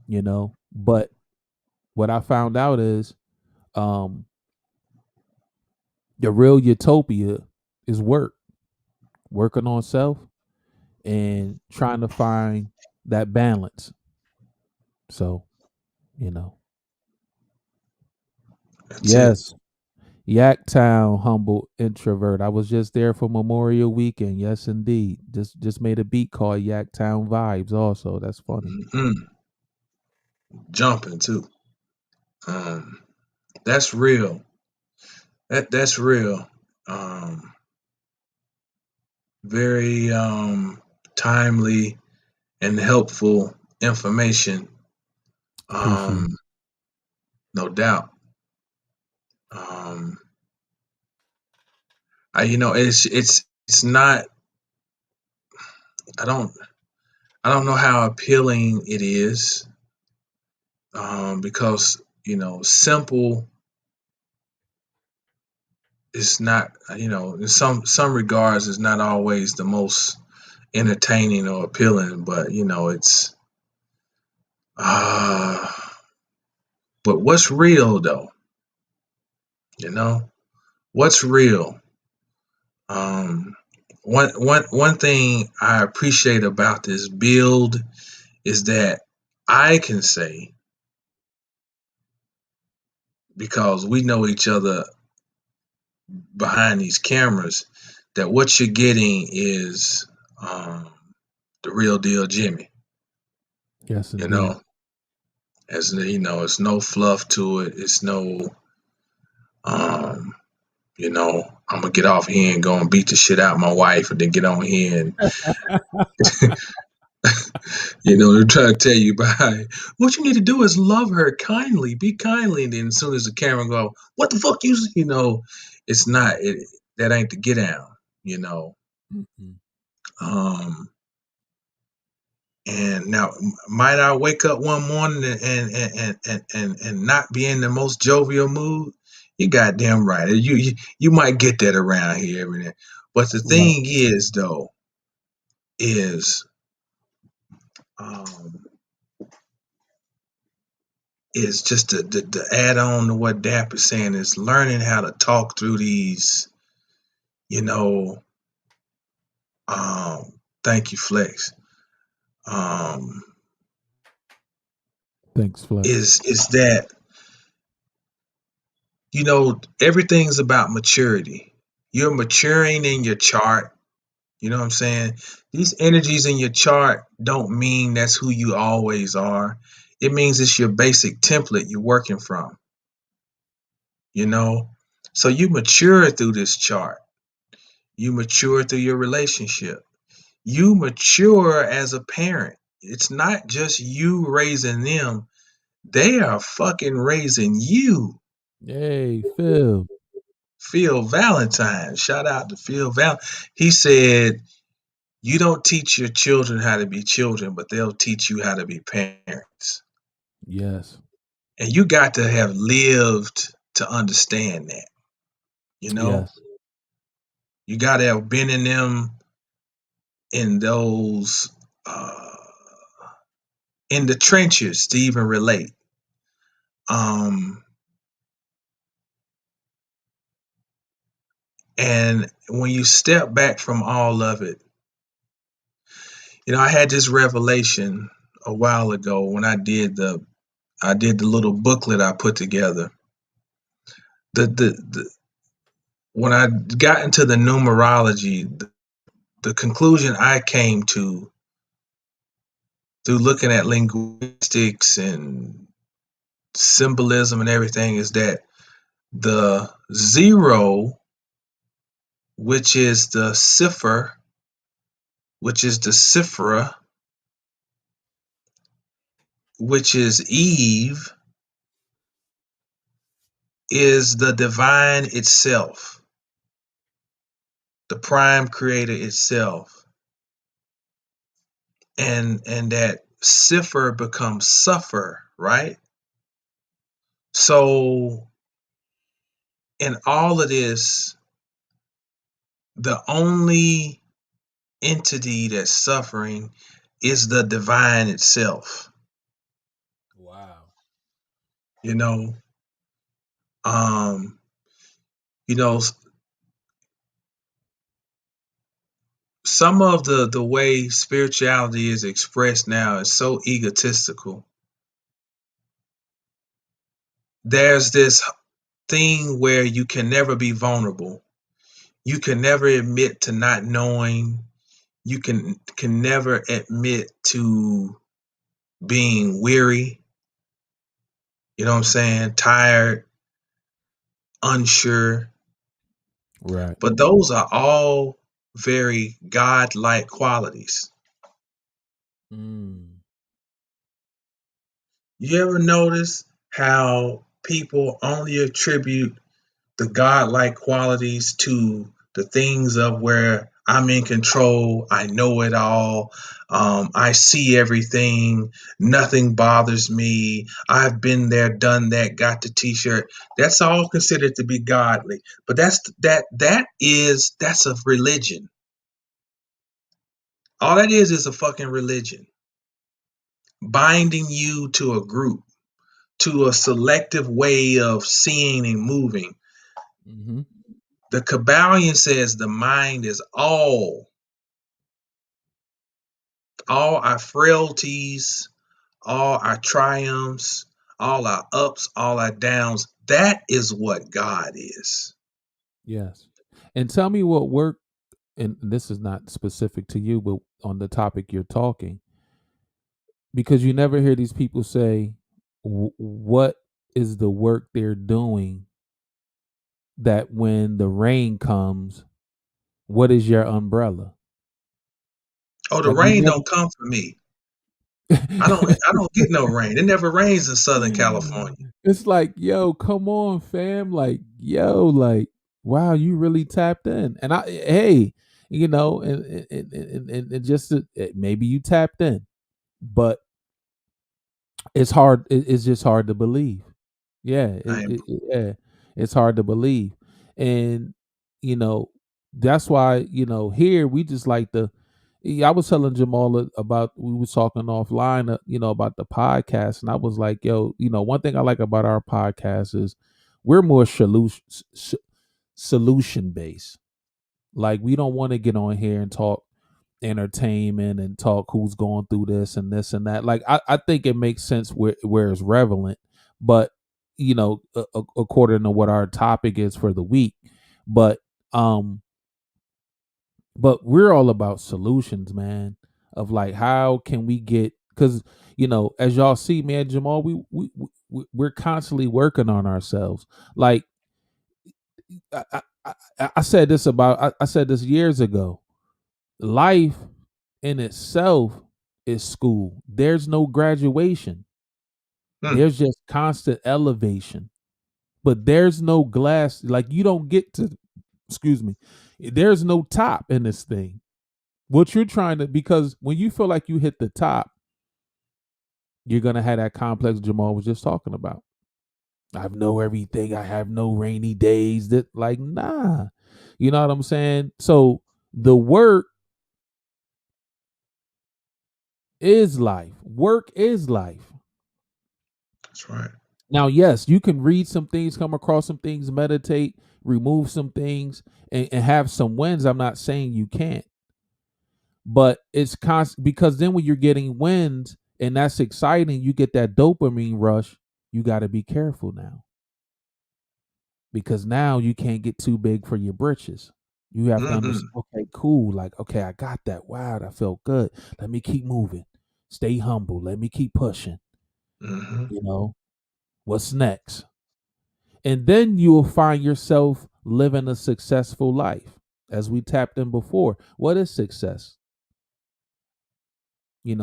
you know. But what I found out is um the real utopia is work, working on self and trying to find that balance. So, you know. That's it. Yes. Yaktown, humble introvert. I was just there for Memorial Weekend. Yes, indeed. Just made a beat called Yaktown Vibes. Also, that's funny. Mm-mm. Jumping too. Um, that's real. That's real. Um, very timely and helpful information. Appreciate Um, it. no doubt. Um, you know, it's not. I don't I don't know how appealing it is. because simple is not, in some regards, is not always the most entertaining or appealing, but it's uh but what's real though, you know what's real. um one thing I appreciate about this build is that I can say, because we know each other behind these cameras, that what you're getting is the real deal Jimmy. Yes, you indeed. know it's no fluff to it. It's no um I'm gonna get off here and go and beat the shit out of my wife, and then get on here and they're trying to tell you by what you need to do is love her kindly, be kindly, and then as soon as the camera go, what the fuck it's not that ain't the get down, you know. Mm-mm. Um, and now, might I wake up one morning and not be in the most jovial mood? You goddamn right. You might get that around here every now. But the Right. thing is, though, is um, is just to add on to what Dap is saying, is learning how to talk through these, you know. Thank you, Flex. Um, Thanks, Flex. is that everything's about maturity. You're maturing in your chart. You know what I'm saying? These energies in your chart don't mean that's who you always are. It means it's your basic template you're working from, you know? So you mature through this chart. You mature through your relationship. You mature as a parent. It's not just you raising them, they are fucking raising you. Hey, Phil. Phil Valentine, shout out to Phil Val. He said, you don't teach your children how to be children, but they'll teach you how to be parents. Yes. And you got to have lived to understand that, you know? Yes. You got to have been in them, in those, in the trenches to even relate. Um, and when you step back from all of it, I had this revelation a while ago when I did the little booklet I put together. The when I got into the numerology, the conclusion I came to through looking at linguistics and symbolism and everything is that the zero, which is the cipher, which is the Sifra, which is Eve, is the divine itself, the prime creator itself. And that cipher becomes suffer, right? So in all of this, the only entity that's suffering is the divine itself. Wow. You know, um, you know, some of the way spirituality is expressed now is so egotistical. There's this thing where you can never be vulnerable. You can never admit to not knowing. You can never admit to being weary. You know what I'm saying? Tired, unsure. Right. But those are all very God-like qualities. Mm. You ever notice how people only attribute the God-like qualities to the things of where I'm in control. I know it all. I see everything. Nothing bothers me. I've been there, done that, got the t-shirt. That's all considered to be godly. But that's a religion. All that is a fucking religion. Binding you to a group, to a selective way of seeing and moving. Mm-hmm. The Kabbalion says the mind is all our frailties, all our triumphs, all our ups, all our downs. That is what God is. Yes. And tell me what work, and this is not specific to you, but on the topic you're talking, because you never hear these people say, what is the work they're doing that when the rain comes, what is your umbrella? Oh, the Like we rain never. don't come for me. I don't get no rain. It never rains in Southern California. It's like, yo, come on, fam. Like, yo, like, wow, you really tapped in. And hey, and just maybe you tapped in, but it's hard. It's just hard to believe. Yeah, I am yeah, it's hard to believe, and you know that's why here we just like the. Yeah, I was telling Jamal about we was talking offline, about the podcast, and I was like, yo, one thing I like about our podcast is we're more solution based. Like we don't want to get on here and talk entertainment and talk who's going through this and that. Like I think it makes sense where it's relevant, but according to what our topic is for the week. But um but we're all about solutions, man, of like how can we get, because as y'all see, man, Jamal, we're constantly working on ourselves. Like I said this about I said this years ago. Life in itself is school. There's no graduation. Hmm. There's just constant elevation. But there's no glass, like you don't get to, excuse me, there's no top in this thing. What you're trying to, because when you feel like you hit the top, you're gonna have that complex Jamal was just talking about. I know everything. I have no rainy days. That, like, nah. You know what I'm saying? So the work is life. Work is life. That's right. Now, yes, you can read some things, come across some things, meditate, remove some things, and have some wins. I'm not saying you can't, but it's constant, because then when you're getting wins and that's exciting, you get that dopamine rush. You got to be careful now, because now you can't get too big for your britches. You have to Mm-hmm. understand, okay, cool. Like, okay, I got that. Wow, that felt good. Let me keep moving. Stay humble. Let me keep pushing. Mm-hmm. You know, what's next? And then you will find yourself living a successful life. As we tapped in before, what is success?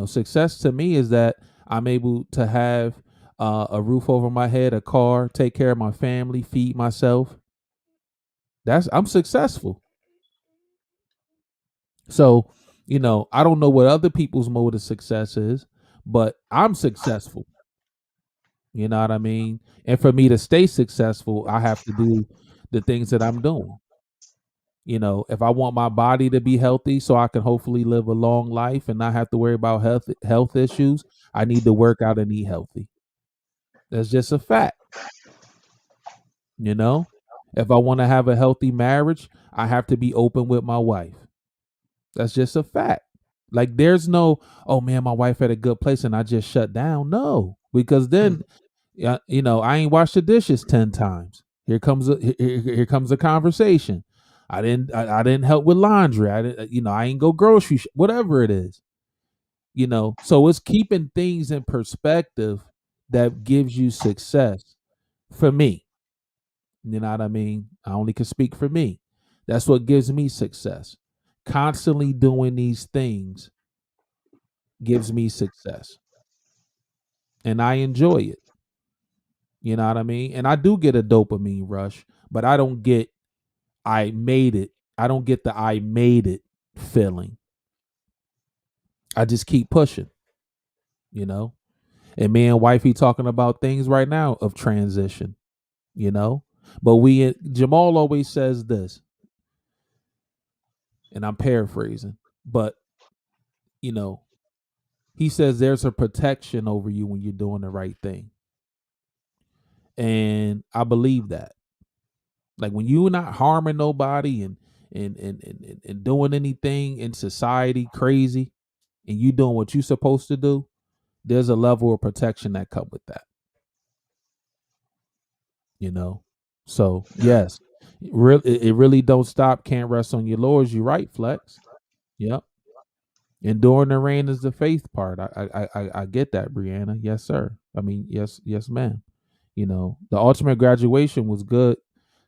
Success to me is that I'm able to have a roof over my head, a car, take care of my family, feed myself. I'm successful. So, I don't know what other people's mode of success is, but I'm successful. You know what I mean? And for me to stay successful, I have to do the things that I'm doing. If I want my body to be healthy so I can hopefully live a long life and not have to worry about health issues, I need to work out and eat healthy. That's just a fact. You know, if I want to have a healthy marriage, I have to be open with my wife. That's just a fact. Like there's no, oh man, my wife had a good place and I just shut down. No, because then, I ain't washed the dishes 10 times. Here comes a conversation. I didn't help with laundry. I didn't, I ain't go grocery whatever it is. So it's keeping things in perspective that gives you success. For me, you know what I mean? I only can speak for me. That's what gives me success. Constantly doing these things gives me success. And I enjoy it. You know what I mean? And I do get a dopamine rush, but I don't get I made it. I don't get the I made it. feeling. I just keep pushing, you know. And me and wifey talking about things right now of transition, you know. But Jamal always says this, and I'm paraphrasing, but you know, he says there's a protection over you when you're doing the right thing. And I believe that. Like when you're not harming nobody and doing anything in society crazy and you doing what you're supposed to do, there's a level of protection that come with that. You know? So yes, it really don't stop, can't rest on your laurels. You're right, Flex. Yep. Enduring the rain is the faith part. I get that, Brianna. Yes, sir. I mean, yes, ma'am. You know, the ultimate graduation was good,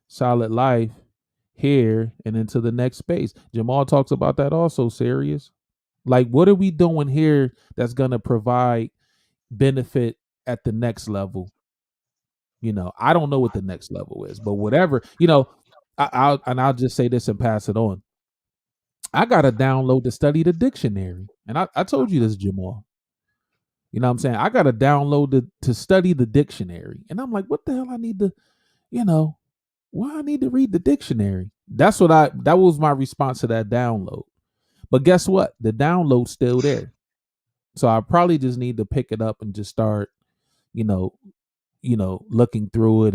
solid life here and into the next space. Jamal talks about that also, serious. Like, what are we doing here that's gonna provide benefit at the next level? You know, I don't know what the next level is, but whatever, you know, I'll just say this and pass it on. I gotta download to study the dictionary. And I told you this, Jamal. You know what I'm saying? I gotta download to study the dictionary. And I'm like, what the hell I need to, you know, why I need to read the dictionary? That was my response to that download. But guess what? The download's still there. So I probably just need to pick it up and just start, you know, looking through it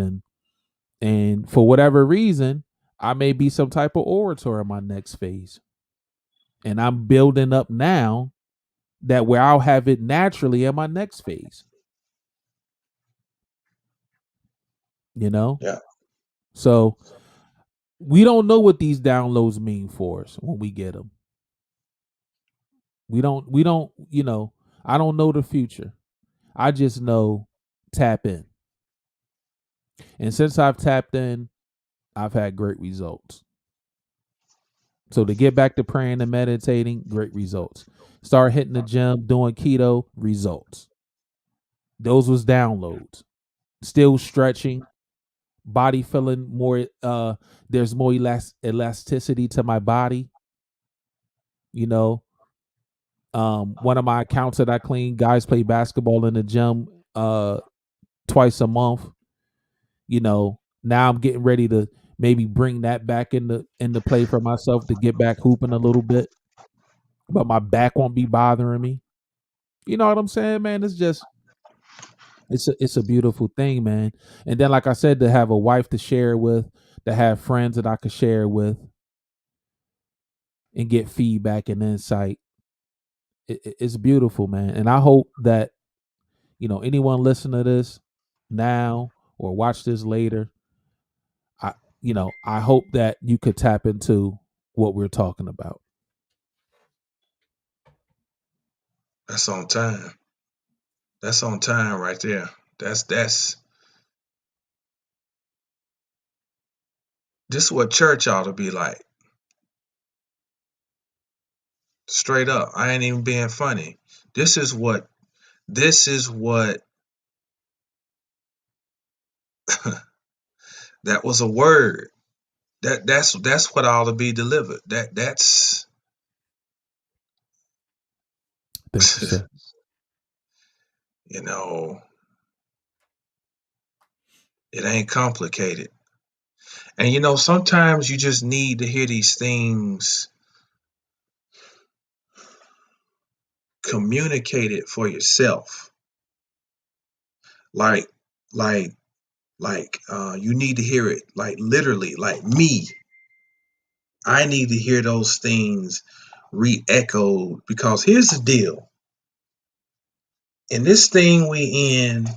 and for whatever reason, I may be some type of orator in my next phase. And I'm building up now that where I'll have it naturally in my next phase. You know? Yeah. So we don't know what these downloads mean for us when we get them. We don't, you know, I don't know the future. I just know tap in. And since I've tapped in, I've had great results. So to get back to praying and meditating, great results. Start hitting the gym, doing keto, results. Those was downloads. Still stretching, body feeling more there's more elasticity to my body. You know, one of my accounts that I clean, guys play basketball in the gym twice a month. You know, now I'm getting ready to maybe bring that back into play for myself to get back hooping a little bit. But my back won't be bothering me. You know what I'm saying, man? It's just it's a beautiful thing, man. And then like I said, to have a wife to share with, to have friends that I could share with and get feedback and insight. It's beautiful, man. And I hope that, you know, anyone listen to this now or watch this later, I hope that you could tap into what we're talking about. That's on time. That's on time right there. That's this is what church ought to be like. Straight up. I ain't even being funny. This is what that was a word. That's what ought to be delivered. That's Thank you, sir. you know, it ain't complicated. And you know, sometimes you just need to hear these things communicated for yourself. Like you need to hear it like literally, like me. I need to hear those things re-echoed because here's the deal. In this thing we in,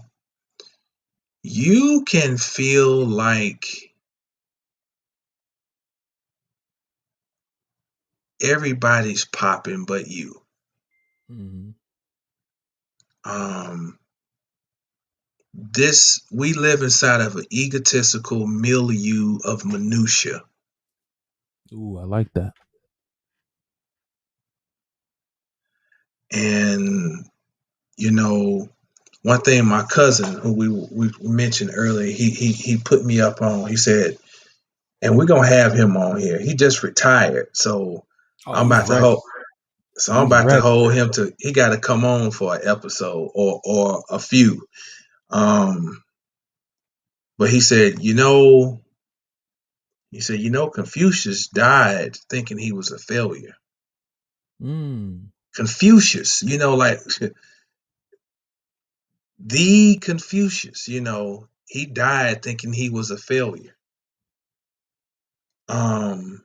you can feel like everybody's popping but you. Mm-hmm. We live inside of an egotistical milieu of minutia. Ooh, I like that. And you know, one thing my cousin, who we mentioned earlier, he put me up on. He said, and we're gonna have him on here. He just retired, so Oh, I'm he's about to ready. hold. So I'm He's about to ready. hold him to. He got to come on for an episode or a few. Um, but Confucius died thinking he was a failure. Mm. Confucius, like the Confucius, he died thinking he was a failure. Um,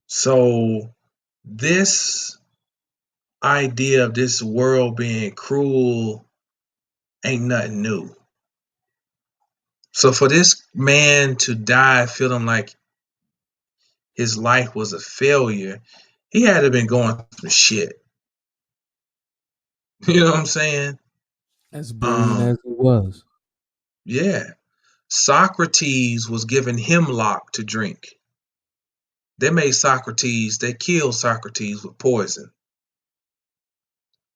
so this idea of this world being cruel ain't nothing new. So for this man to die feeling like his life was a failure, he had to have been going through shit. You know what I'm saying? As brilliant Um, as it was. yeah. Socrates was given hemlock to drink. They killed Socrates with poison.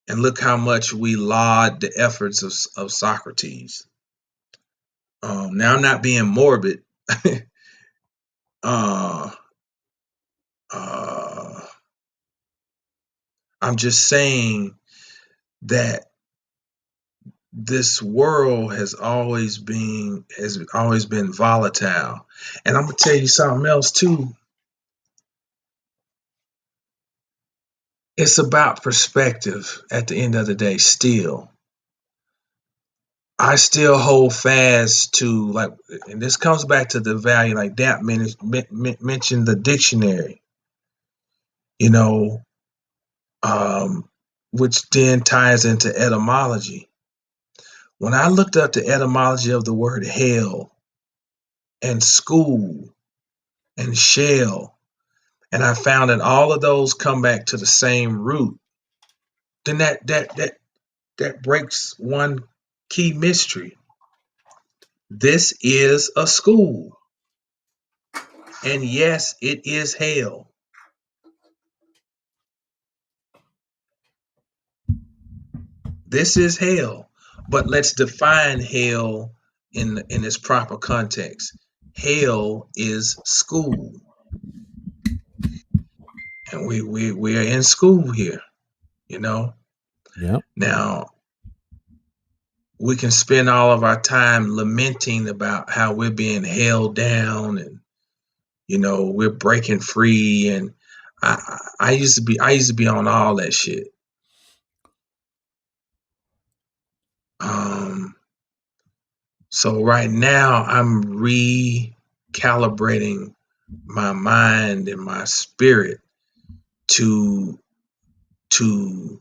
And look how much we laud the efforts of Socrates. Now, I'm not being morbid. uh, uh, I'm just saying that this world has always been volatile. And I'm gonna tell you something else too. It's about perspective at the end of the day. Still, I still hold fast to, like, and this comes back to the value, like that mentioned the dictionary, you know, which then ties into etymology. When I looked up the etymology of the word hell and school and shell, and I found that all of those come back to the same root, then that breaks one key mystery. This is a school, and yes, it is hell. This is hell, but let's define hell in its proper context. Hell is school, and we are in school here. You know. Yep. Now we can spend all of our time lamenting about how we're being held down, and we're breaking free, and I used to be on all that shit. Um, so right now I'm recalibrating my mind and my spirit to to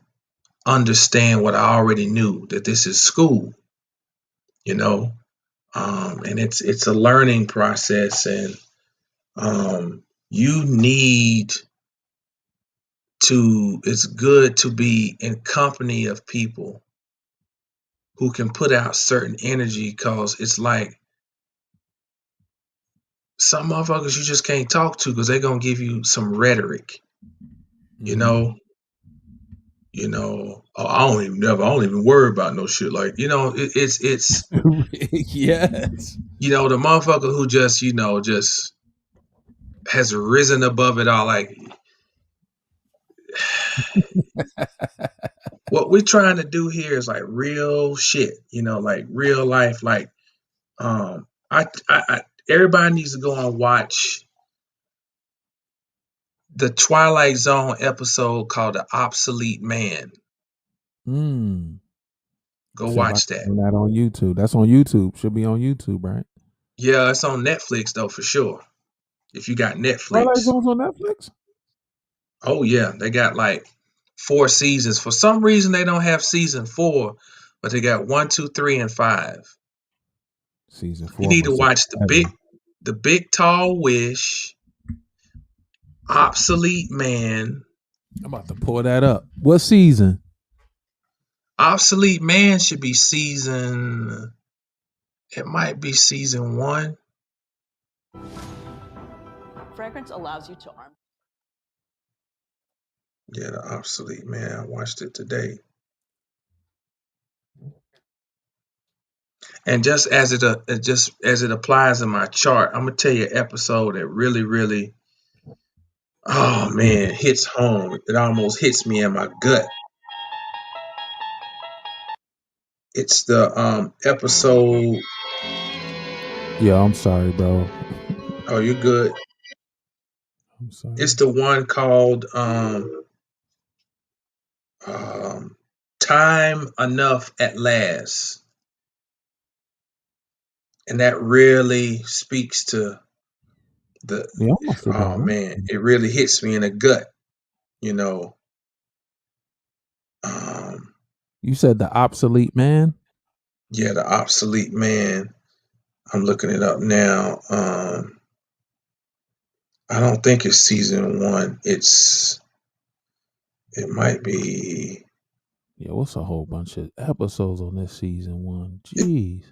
understand what I already knew, that this is school, you know, and it's a learning process, and you need to. It's good to be in company of people who can put out certain energy, because it's like some motherfuckers you just can't talk to because they're gonna give you some rhetoric, you Mm-hmm. know. Oh, I don't even worry about no shit, like, it's Yes. the motherfucker who just has risen above it all. Like, what we're trying to do here is like real shit, like real life. Like, I everybody needs to go and watch the Twilight Zone episode called The Obsolete Man. Mm. Go See if I watch can that. find that on YouTube. That's on YouTube. Should be on YouTube, right? Yeah, it's on Netflix though, for sure. If you got Twilight Netflix. Zone's on Netflix. Oh yeah, they got like 4 seasons. For some reason they don't have season 4, but they got 1, 2, 3, and 5. Season You 4. I'm need gonna to see watch the big tall wish, Obsolete Man. I'm about to pull that up. What season? Obsolete Man should be it might be season 1. Fragrance allows you to arm. Yeah, the Obsolete Man. I watched it today. And just as it applies in my chart, I'm gonna tell you an episode that really, really Oh man, hits home. It almost hits me in my gut. It's the episode. Yeah, I'm sorry, bro. Oh, you're good. I'm sorry. It's the one called um, "Time Enough at Last," and that really speaks to the. Yeah, I must have Oh been right. man, it really hits me in the gut. You know. Um, You said the obsolete man. yeah, the obsolete man. I'm looking it up now. I don't think it's season 1. It might be. Yeah, what's a whole bunch of episodes on this season 1? It, Jeez.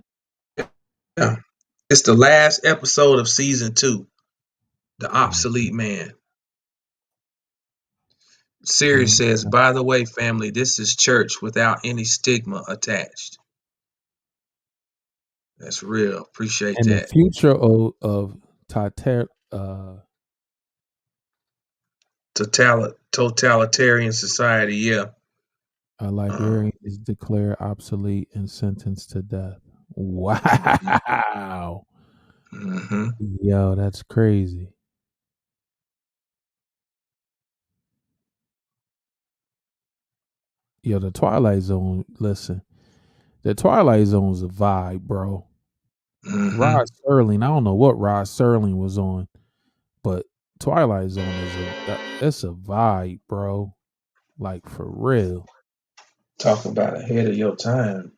yeah, it's the last episode of season 2. The obsolete Mhm. man. Siri Time. says, "By the way, family, this is church without any stigma attached." That's real. Appreciate And the that. future of Titan, Totalitarian society. Yeah. a Um, Liberian is declared obsolete and sentenced to death. mhm, Wow. mhm. Yo, that's crazy. Yo, the Twilight Zone, listen, the Twilight Zone's a vibe, bro. Mhm. Rod Serling, I don't know what Rod Serling was on, but Twilight Zone is it's a vibe, bro. Like for real. Talk about ahead of your time.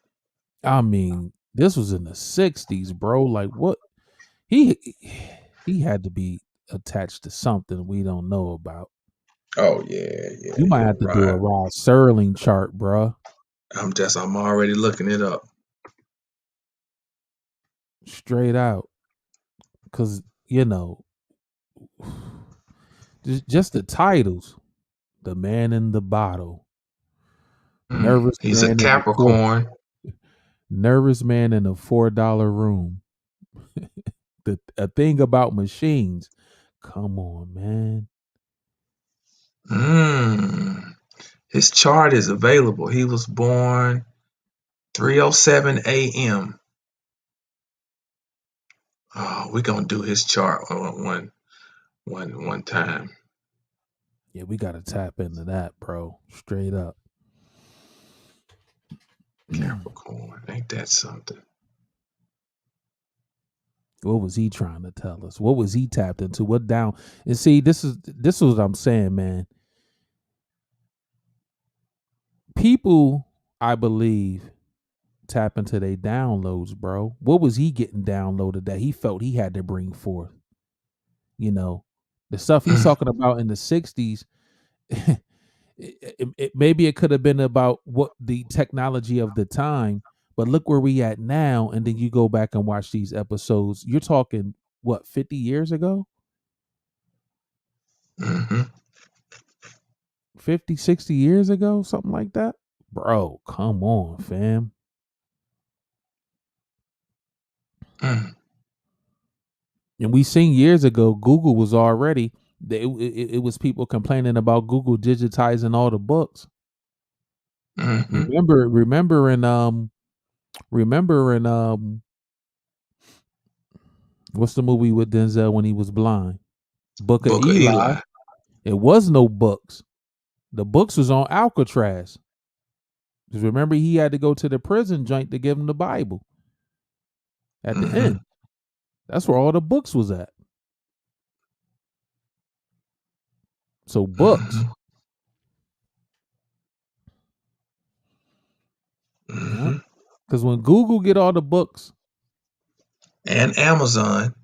I mean, this was in the 60s, bro. Like what he he had to be attached to something we don't know about. Oh yeah, yeah, You might yeah. have to do a Right. Rod Serling chart, bro. I'm already looking it up. Straight out. Cause, you know, just the titles. The Man in the Bottle. Nervous He's a Man in the four Capricorn. Nervous Man in a $4 room. A thing about machines. Come on, man. Mm. His chart is available. He was born 3:07 a.m. Oh, we're gonna do his chart one time. Yeah, we gotta tap into that, bro. Straight up. Capricorn, ain't that something? What was he trying to tell us? What was he tapped into? What down? And see, this is what I'm saying, man. People, I believe, tap into their downloads, bro. What was he getting downloaded that he felt he had to bring forth? You know, the stuff he's Mm, talking about in the 60s, maybe it could have been about what the technology of the time, but look where we at now. And then you go back and watch these episodes. You're talking, what, 50 years ago? mhm, 50, 60 years ago? Something like that? Bro, come on, fam. mm, And we seen years ago, Google was already, it was people complaining about Google digitizing all the books. mhm. Remember in what's the movie with Denzel when he was blind? Book of Book of Eli. Eli. It was no books. The books was on Alcatraz. Because remember, he had to go to the prison joint to give him the Bible at the Mhm, end. That's where all the books was at. So books. mhm, Yeah. mhm. Because when Google get all the books, And Amazon.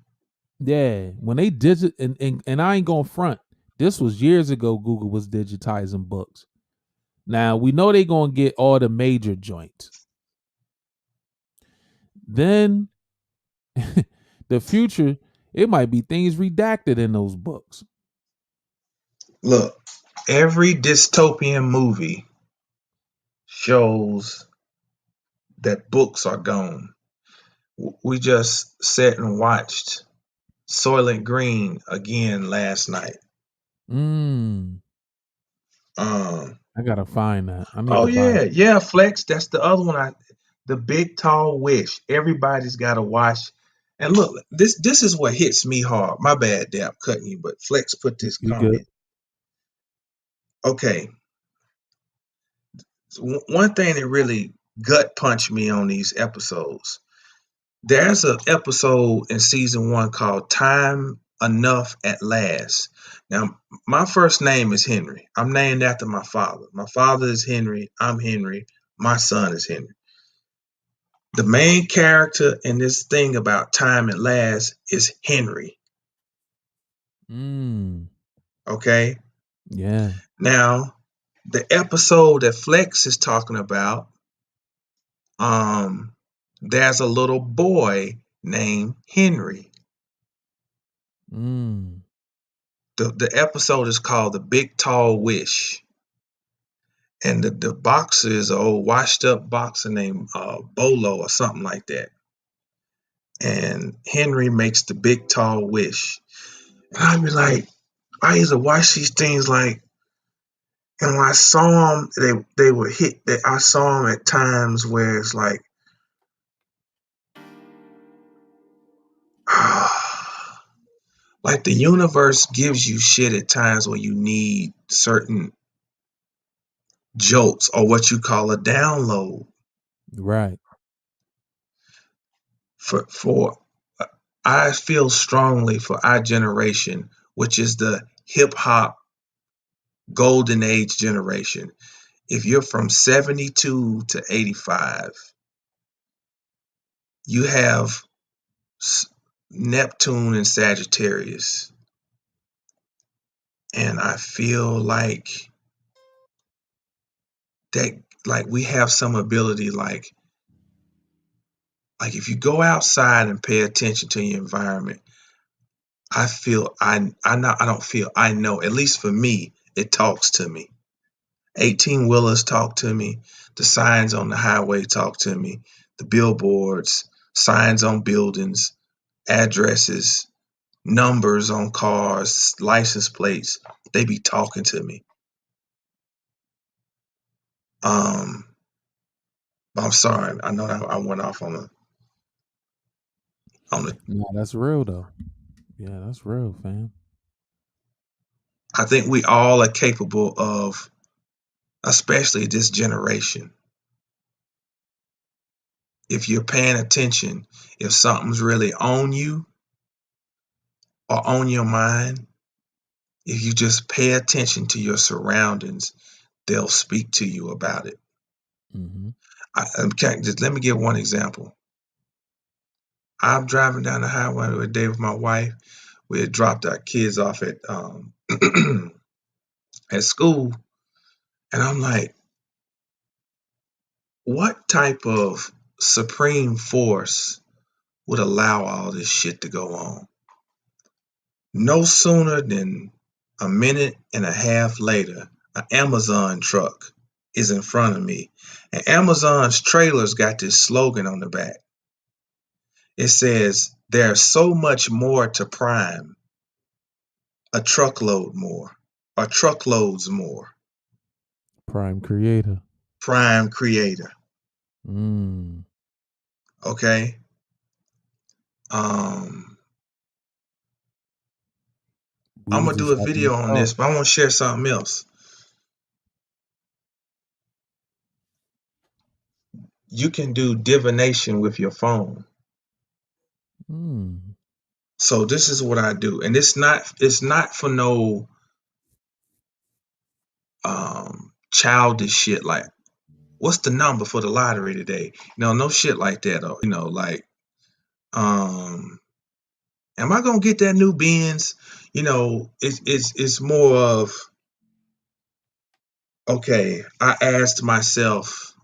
yeah, when they digit and I ain't gonna front. This was years ago. Google was digitizing books. Now we know they gonna get all the major joints. Then the future, it might be things redacted in those books. Look, every dystopian movie shows that books are gone. We just sat and watched Soylent Green again last night. Mm. Um, I gotta find that. I need oh to buy it. yeah, Flex. That's the other one. The Big Tall Wish. Everybody's got to watch. And look, this is what hits me hard. My bad, Dad, cutting you, but Flex put this You good? comment. Okay, so one thing that really gut punched me on these episodes. There's an episode in season 1 called "Time Enough at Last." Now, my first name is Henry. I'm named after my father. My father is Henry. I'm Henry. My son is Henry. The main character in this thing about time at last is Henry. Mm. Okay. Yeah. Now, the episode that Flex is talking about, there's a little boy named Henry. Mm. The episode is called The Big Tall Wish. And the boxer is an old washed up boxer named Bolo or something like that. And Henry makes the big tall wish. And I'd be like, I used to watch these things like, and when I saw them, they would hit. I saw them at times where it's like, like the universe gives you shit at times when you need certain jolts or what you call a download. Right. For I feel strongly for our generation, which is the hip hop golden age generation. If you're from 72 to 85, you have Neptune and Sagittarius. And I feel like that, like we have some ability, like if you go outside and pay attention to your environment, I feel I don't feel I know, at least for me, it talks to me. 18 wheelers talk to me, the signs on the highway talk to me, the billboards, signs on buildings, addresses, numbers on cars, license plates, they be talking to me. I'm sorry. I know that I went off on the. No, that's real though. Yeah, that's real, fam. I think we all are capable of, especially this generation. If you're paying attention, if something's really on you or on your mind, if you just pay attention to your surroundings, they'll speak to you about it. Mm-hmm. Just let me give one example. I'm driving down the highway with day with my wife. We had dropped our kids off at at school, and I'm like, what type of supreme force would allow all this shit to go on? No sooner than a minute and a half later, an Amazon truck is in front of me. And Amazon's trailer's got this slogan on the back. It says, "There's so much more to Prime, a truckload more, or truckloads more." Prime creator. Prime creator. Mm. Okay. I'm We was gonna do just a having this video on talk. this, but I want to share something else. You can do divination with your phone. Mm. So this is what I do, and it's not for no childish shit like what's the number for the lottery today? No shit like that. Or like am I gonna get that new Benz? It's more of, okay. I asked myself.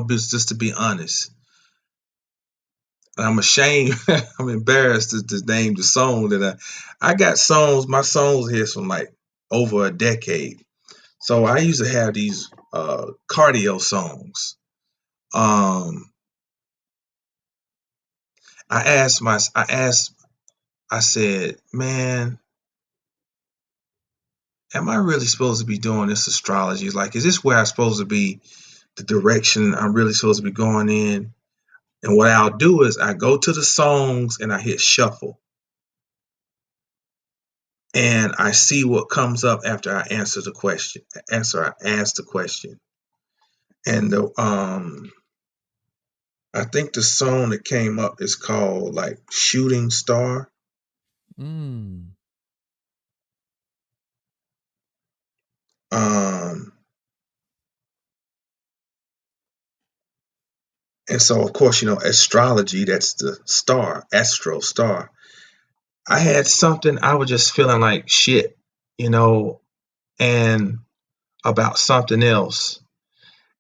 Just to be honest. I'm ashamed. I'm embarrassed to name the song that I got songs. My songs here from like over a decade. So I used to have these cardio songs. Um, I said, man, am I really supposed to be doing this astrology? Like, is this where I'm supposed to be, the direction I'm really supposed to be going in? And what I'll do is I go to the songs and I hit shuffle. And I see what comes up after I answer the question. I ask the question. And I think the song that came up is called like Shooting Star. Mm. And so, of course, astrology, that's the star, astro star. I had something, I was just feeling like shit, and about something else.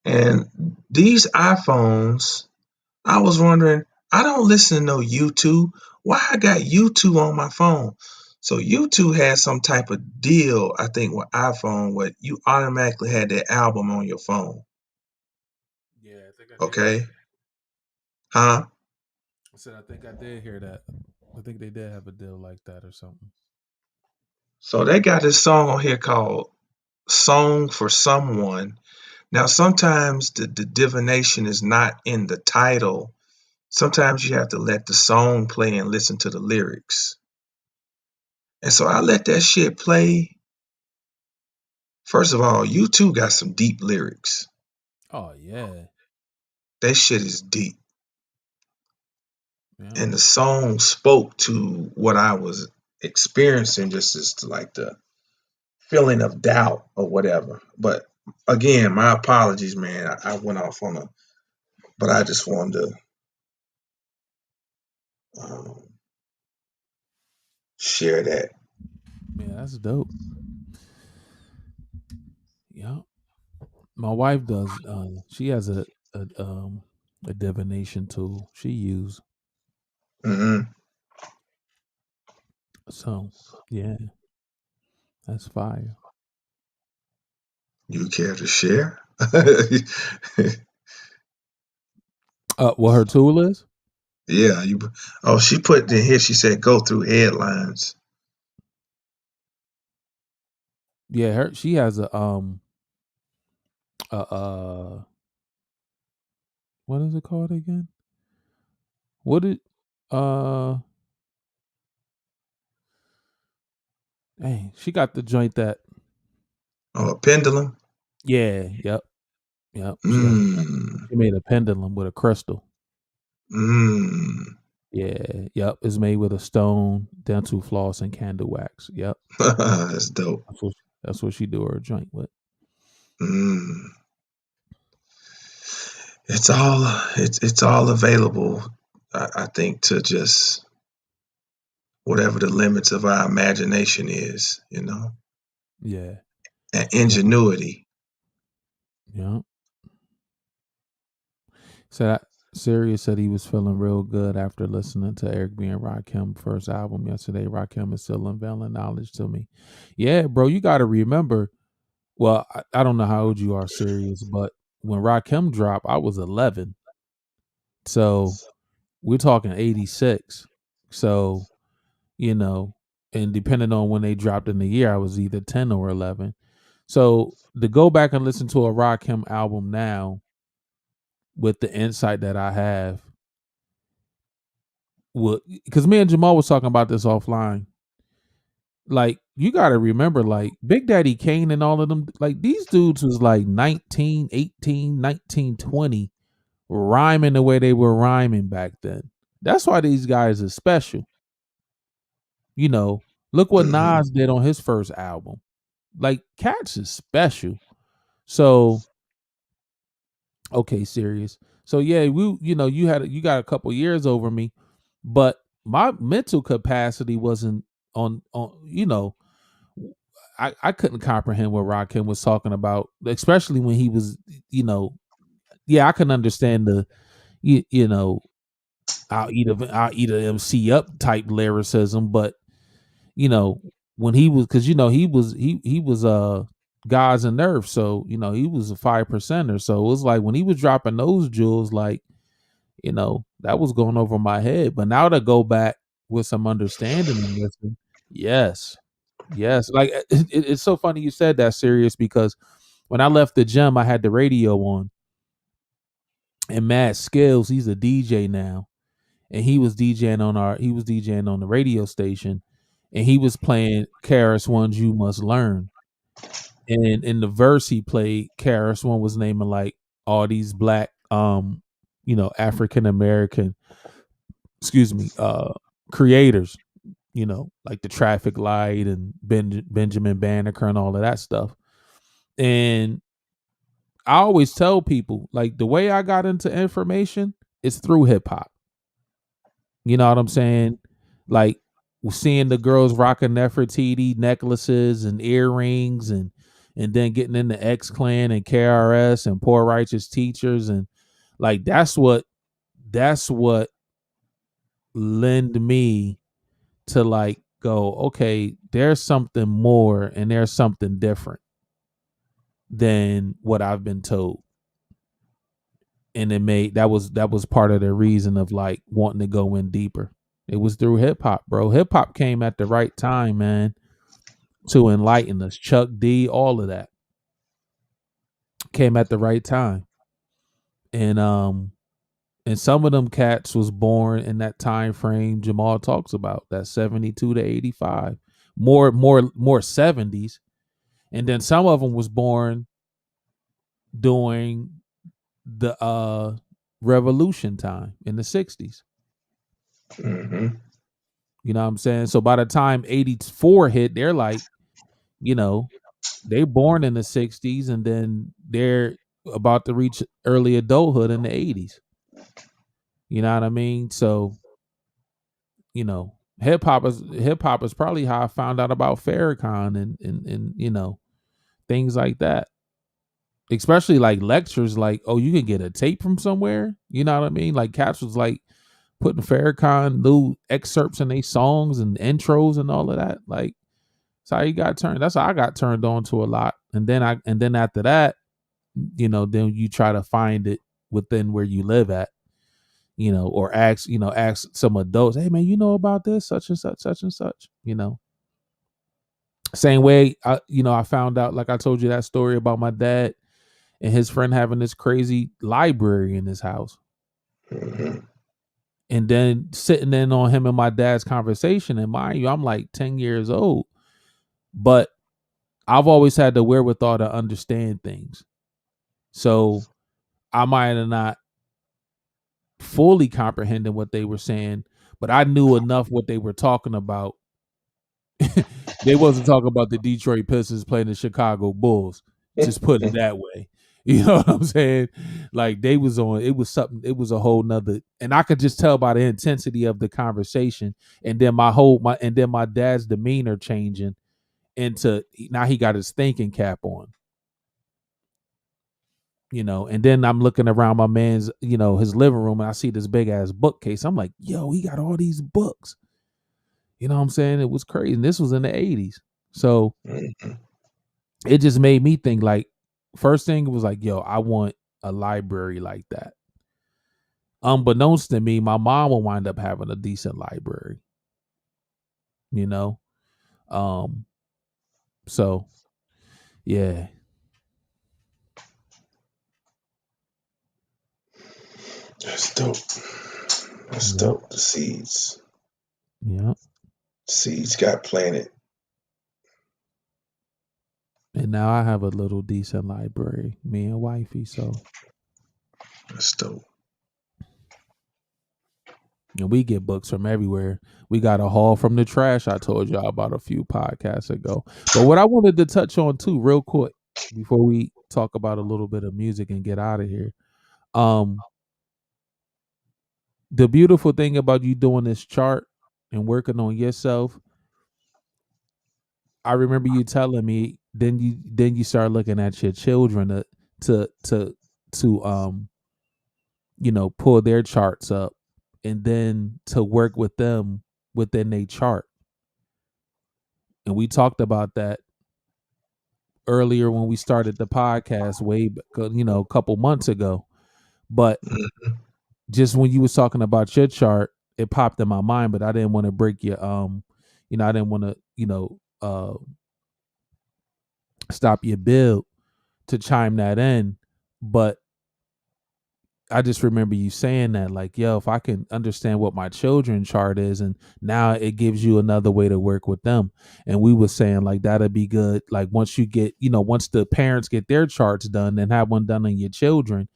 And these iPhones, I was wondering, I don't listen to no YouTube. Why I got YouTube on my phone? So YouTube had some type of deal, I think, with iPhone where you automatically had that album on your phone. Yeah, I think I did. Okay. Huh? I said I think I did hear that. I think they did have a deal like that or something. So they got this song on here called Song for Someone. Now, sometimes the divination is not in the title. Sometimes you have to let the song play and listen to the lyrics. And so I let that shit play. First of all, U2 got some deep lyrics. Oh, yeah. That shit is deep. Yeah. And the song spoke to what I was experiencing, just as to like the feeling of doubt or whatever. But again, my apologies, man. I went off on but I just wanted to share that. Yeah, that's dope. Yeah. My wife does. She has a divination tool she uses. Mm-hmm. So yeah, that's fire. You care to share? What her tool is? Yeah, she put in here, she said go through headlines. Yeah, she has a what is it called again? What it dang, she got the joint that Oh, a pendulum? yeah, yep. Mm. She made a pendulum with a crystal. Mm. Yeah, yep. It's made with a stone, dental floss, and candle wax. Yep. That's dope. That's what she do her joint with. Mm. It's all available, I think, to just whatever the limits of our imagination is, Yeah. and ingenuity. Yeah. So Sirius said he was feeling real good after listening to Eric B. and Rakim's first album yesterday. Rakim is still unveiling knowledge to me. Yeah, bro, you got to remember. Well, I don't know how old you are, Sirius, but when Rakim dropped, I was 11. So we're talking 86. So, and depending on when they dropped in the year, I was either 10 or 11. So to go back and listen to a Rakim album now with the insight that I have, because me and Jamal was talking about this offline. Like, you got to remember, like, Big Daddy Kane and all of them, like, these dudes was like 19, 18, 19, 20, rhyming the way they were rhyming back then. That's why these guys are special. Look what Mm-hmm. Nas did on his first album. Like, Cats is special. So, okay, serious. So yeah, you got a couple years over me, but my mental capacity wasn't on. I couldn't comprehend what Rakim was talking about, especially when he was, I can understand the, I'll eat a MC up type lyricism, but when he was, because he was Gods and Nerve, so he was a 5%er. So it was like when he was dropping those jewels, like that was going over my head. But now to go back with some understanding and listen, yes, Yes, like it's so funny you said that, serious, because when I left the gym, I had the radio on, and Matt Skills, he's a DJ now, and he was DJing on the radio station, and he was playing Karis Ones You Must Learn, and in the verse he played, Karis One was naming like all these black, African American, creators, like the Traffic Light and Benjamin Banneker and all of that stuff. And I always tell people, like, the way I got into information is through hip hop. You know what I'm saying? Like, seeing the girls rocking Nefertiti necklaces and earrings, and then getting into X Clan and KRS and Poor Righteous Teachers, and like that's what lend me to like go, okay, there's something more and there's something different than what I've been told. And that was part of the reason of like wanting to go in deeper. It was through hip hop, bro. Hip hop came at the right time, man, to enlighten us. Chuck D, all of that came at the right time. And some of them cats was born in that time frame Jamal talks about, that 72 to 85, more 70s. And then some of them was born during the revolution time in the 60s. Mm-hmm. You know what I'm saying? So by the time 84 hit, they're like, they born in the 60s, and then they're about to reach early adulthood in the 80s. You know what I mean? So, hip hop is probably how I found out about Farrakhan and things like that. Especially like lectures, like, oh, you can get a tape from somewhere. You know what I mean? Like Caps was like putting Farrakhan new excerpts in their songs and intros and all of that. Like, that's how you got turned. That's how I got turned on to a lot. And then after that, then you try to find it within where you live at, or ask some adults, hey man, you know about this, such and such, Same way, I found out, like I told you that story about my dad and his friend having this crazy library in his house. Mm-hmm. And then sitting in on him and my dad's conversation, and mind you, I'm like 10 years old, but I've always had the wherewithal to understand things. So I might have not fully comprehended what they were saying, but I knew enough what they were talking about. They wasn't talking about the Detroit Pistons playing the Chicago Bulls. Just put it that way. You know what I'm saying? Like it was a whole nother, and I could just tell by the intensity of the conversation, and then my dad's demeanor changing into, now he got his thinking cap on. And then I'm looking around my man's, his living room, and I see this big ass bookcase. I'm like, yo, he got all these books. You know what I'm saying? It was crazy. And this was in the 80s. So it just made me think, like, first thing was like, yo, I want a library like that. Unbeknownst to me, my mom will wind up having a decent library. So yeah. That's dope. That's dope. The seeds. Yeah. Seeds got planted. And now I have a little decent library, me and wifey. So that's dope. And we get books from everywhere. We got a haul from the trash I told y'all about a few podcasts ago. But what I wanted to touch on too, real quick, before we talk about a little bit of music and get out of here. The beautiful thing about you doing this chart and working on yourself, I remember you telling me, then you start looking at your children to pull their charts up, and then to work with them within a chart. And we talked about that earlier when we started the podcast way back, a couple months ago. But just when you was talking about your chart, it popped in my mind, but I didn't want to break your I didn't want to stop your bill to chime that in. But I just remember you saying that, like, yo, if I can understand what my children chart is, and now it gives you another way to work with them. And we were saying like that'd be good. Like once you get, once the parents get their charts done, then have one done on your children.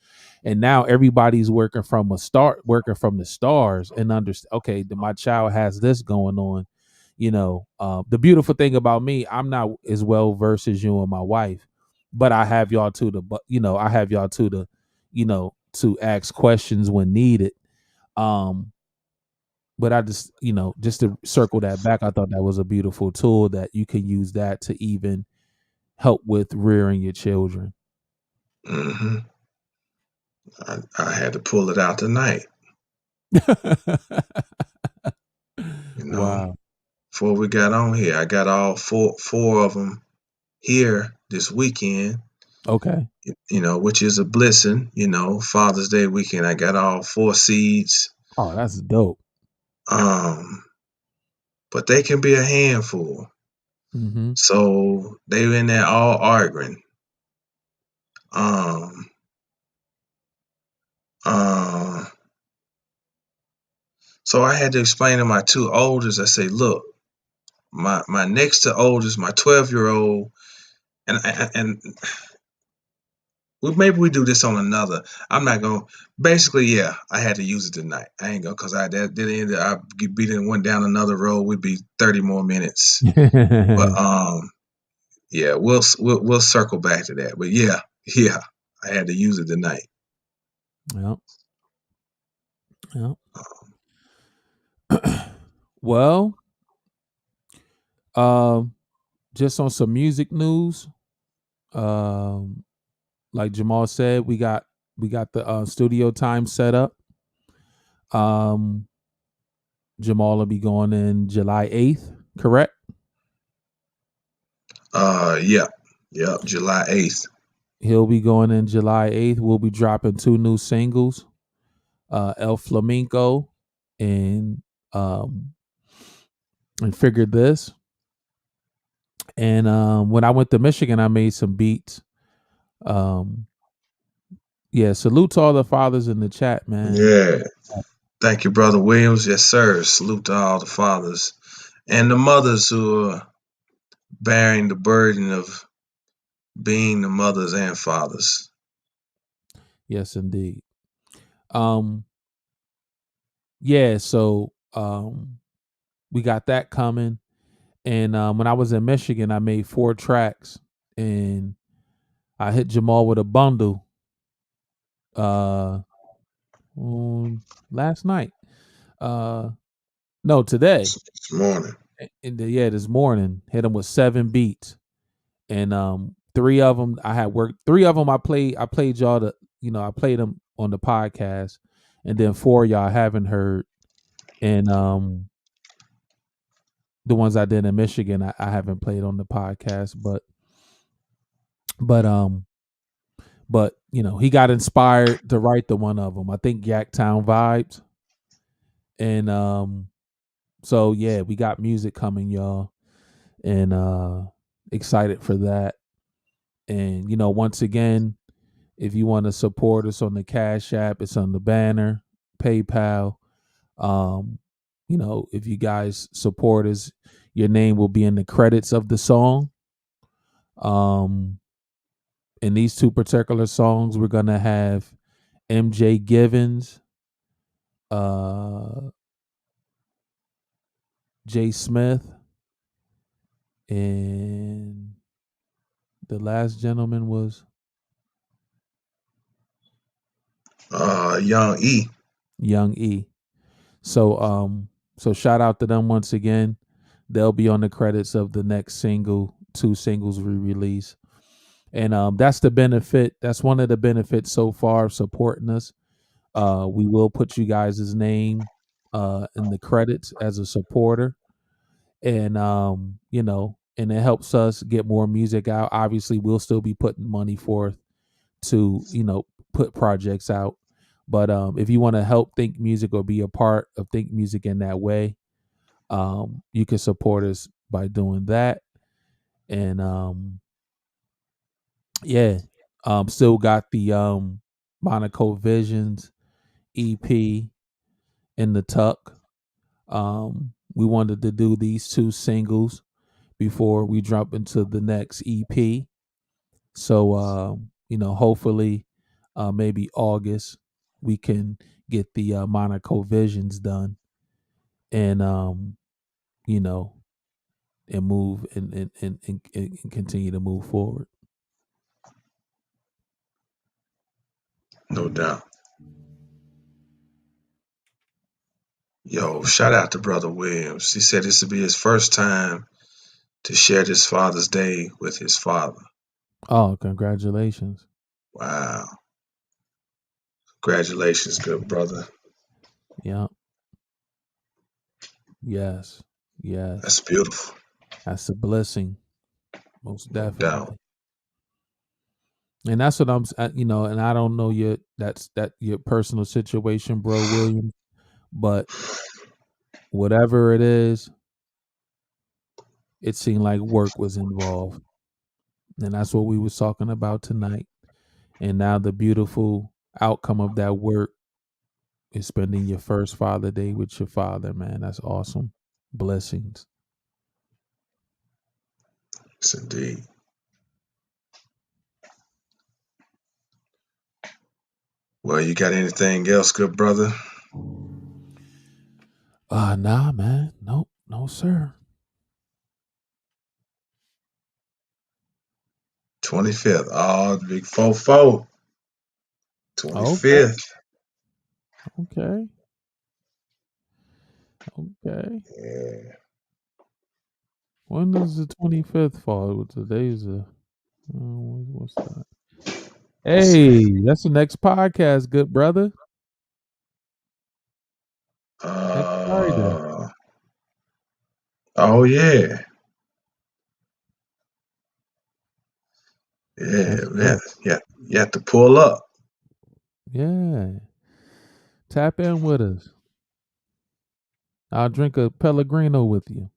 And now everybody's working from the stars and understand, okay, my child has this going on. The beautiful thing about me, I'm not as well versed as you and my wife, but I have y'all too to ask questions when needed. But I just to circle that back, I thought that was a beautiful tool that you can use that to even help with rearing your children. Mm-hmm. I had to pull it out tonight. Wow. Before we got on here, I got all four of them here this weekend. Okay. Which is a blessing. Father's Day weekend, I got all 4 seeds. Oh, that's dope. But they can be a handful. Mm-hmm. So they were in there all arguing. So I had to explain to my 2 oldest. I say, look, my next to oldest, my 12-year-old, and maybe we do this on another. I'm not gonna. Basically, yeah, I had to use it tonight. I ain't gonna, cause I did end. I went down another road. We'd be 30 more minutes. But yeah, we'll circle back to that. But yeah, I had to use it tonight. Yep. Well, just on some music news, like Jamal said, we got the studio time set up. Jamal will be going in July 8th, correct? Yep, July 8th. He'll be going in July 8th. We'll be dropping 2 new singles, El Flamenco and Figure This. And when I went to Michigan, I made some beats. Yeah, salute to all the fathers in the chat, man. Yeah. Thank you, Brother Williams. Yes, sir. Salute to all the fathers and the mothers who are bearing the burden of being the mothers and fathers. Yes, indeed. Yeah, so we got that coming. And when I was in Michigan, I made 4 tracks, and I hit Jamal with a bundle last night. No, today. This morning. This morning. Hit him with 7 beats. And 3 of them I had worked. 3 of them I played y'all I played them on the podcast, and then 4 y'all I haven't heard. And the ones I did in Michigan I haven't played on the podcast, but he got inspired to write the one of them. I think Yaktown Vibes. And so yeah, we got music coming, y'all, and excited for that. And once again, if you want to support us on the Cash App, it's on the banner, PayPal. If you guys support us, your name will be in the credits of the song. In these 2 particular songs, we're gonna have MJ Givens, Jay Smith, and the last gentleman was Young E. Young E. So shout out to them once again. They'll be on the credits of the next single, 2 singles we release. And that's the benefit. That's one of the benefits so far of supporting us. We will put you guys' name in the credits as a supporter. And and it helps us get more music out. Obviously, we'll still be putting money forth to, put projects out. But if you want to help Think Music or be a part of Think Music in that way, you can support us by doing that. And yeah, still got the Monaco Visions EP in the tuck. We wanted to do these 2 singles before we drop into the next EP. So hopefully maybe August we can get the Monaco Visions done, and and move and continue to move forward. No doubt. Yo, shout out to Brother Williams. He said this would be his first time to share this Father's Day with his father. Oh, congratulations. Wow. Congratulations, good brother. Yeah. Yes. That's beautiful. That's a blessing. Most No definitely. doubt. And that's what I'm, and I don't know your personal situation, bro, William, but whatever it is, it seemed like work was involved. And that's what we was talking about tonight. And now the beautiful outcome of that work is spending your first Father Day with your father, man. That's awesome. Blessings. Yes, indeed. Well, you got anything else, good brother? Nah, man. Nope. No, sir. 25th. Oh, the big 4-4. 25th. Okay. Yeah. When does the 25th fall? Today's what's that? Hey, that's the next podcast, good brother. Next Friday. Oh yeah. Yeah. You have to pull up. Yeah. Tap in with us. I'll drink a Pellegrino with you.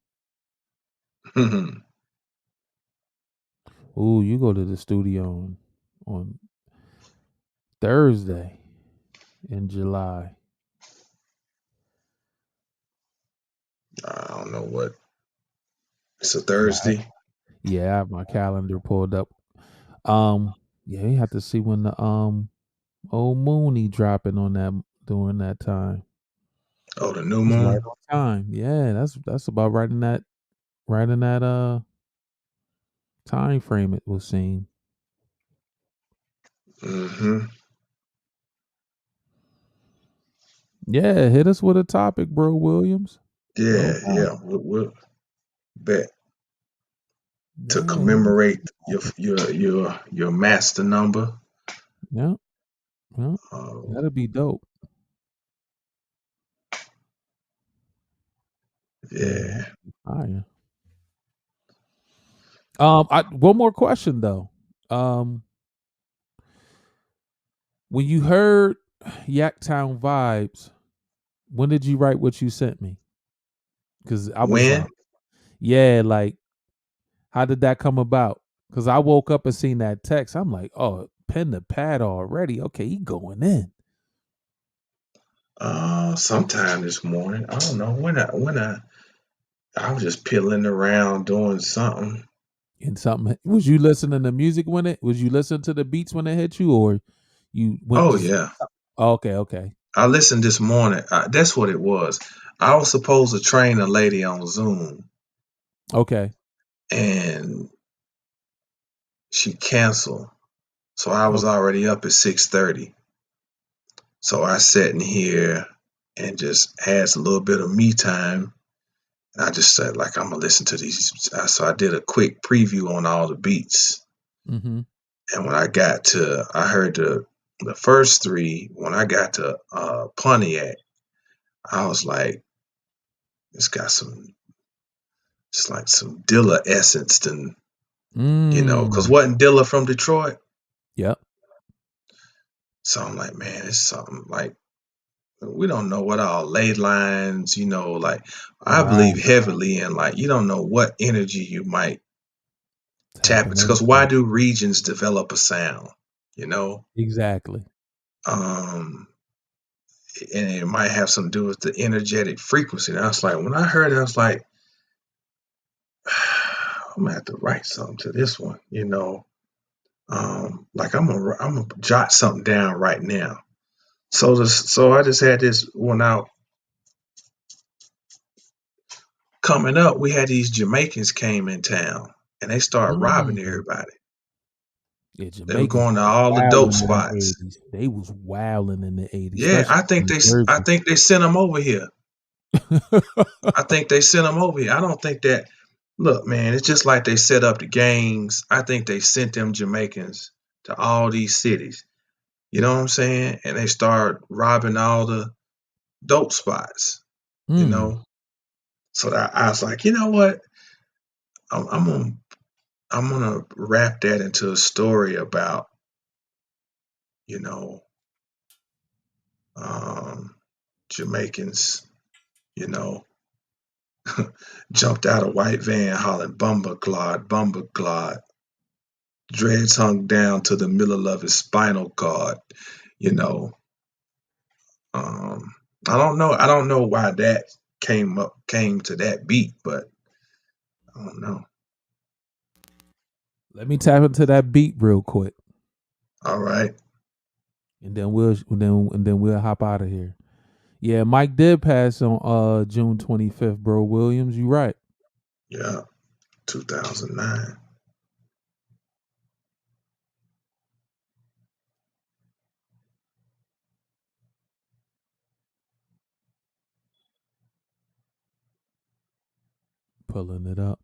Ooh, you go to the studio on Thursday in July. I don't know what. It's a Thursday. Yeah, I have my calendar pulled up. Yeah, you have to see when the old Mooney dropping on that during that time. Oh, the new moon. Right on time. Yeah, that's about right in that time frame it was seen. Mm-hmm. Yeah, hit us with a topic, bro, Williams. Yeah. We'll bet to commemorate your master number. Yeah. That'll be dope. Yeah. Fire. One more question though. When you heard Yaktown Vibes, when did you write what you sent me? Because I was like, yeah, like, how did that come about? Because I woke up and seen that text. I'm like, oh, pen to pad already. Okay, he going in. Sometime this morning. I don't know when I was just piddling around doing something. And something, was you listening to music when it? Was you listening to the beats when it hit you, or you went? Oh yeah. Oh, okay. I listened this morning. That's what it was. I was supposed to train a lady on Zoom. Okay. And she canceled. So I was already up at 6:30. So I sat in here and just had a little bit of me time. And I just said, like, I'm going to listen to these. So I did a quick preview on all the beats. Mm-hmm. And when I heard the first 3. When I got to Pontiac, I was like, it's got it's like some Dilla essence and, because wasn't Dilla from Detroit? Yep. So I'm like, man, it's something like, we don't know what all ley lines, like I believe heavily in, like, you don't know what energy you might tap Tapping it, because why into do regions develop a sound? You know, exactly. um, and it might have something to do with the energetic frequency. And I was like, when I heard it, I was like, I'm gonna have to write something to this one. You know, like I'm gonna jot something down right now. So I just had this one out. Coming up, we had these Jamaicans came in town and they started robbing Mm. everybody. Yeah, They were Jamaicans going to was all the dope wilding in the spots. 80s. They was wilding in the 80s, Yeah, especially New I Jersey. think they sent them over here. I think they sent them over here. I don't think that. Look, man, it's just like they set up the gangs. I think they sent them Jamaicans to all these cities. You know what I'm saying? And they start robbing all the dope spots. You Mm. know. So that I was like, you know what? I'm gonna wrap that into a story about, you know, um, Jamaicans, you know, jumped out of white van hollering Bumba Clod, Bumba Clod, dreads hung down to the middle of his spinal cord, you know. Um, I don't know why that came to that beat, but I don't know. Let me tap into that beat real quick, All right. and then we'll hop out of here. Yeah, Mike did pass on June 25th, bro. Williams, you right. Yeah. 2009. Pulling it up.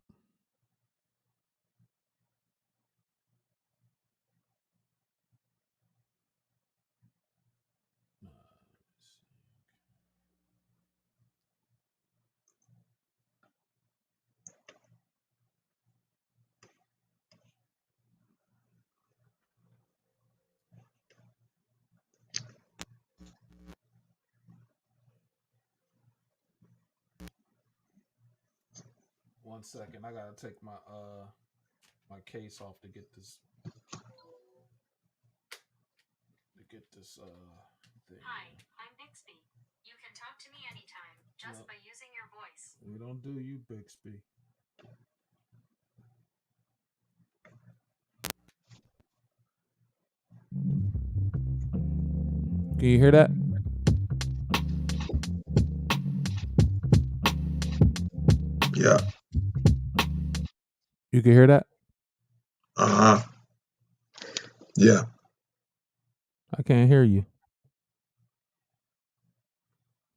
One second, I gotta take my case off to get this thing. Hi, I'm Bixby. You can talk to me anytime just by using your voice. We don't do you, Bixby. Can you hear that? Yeah. You can hear that? Uh-huh. Yeah. I can't hear you.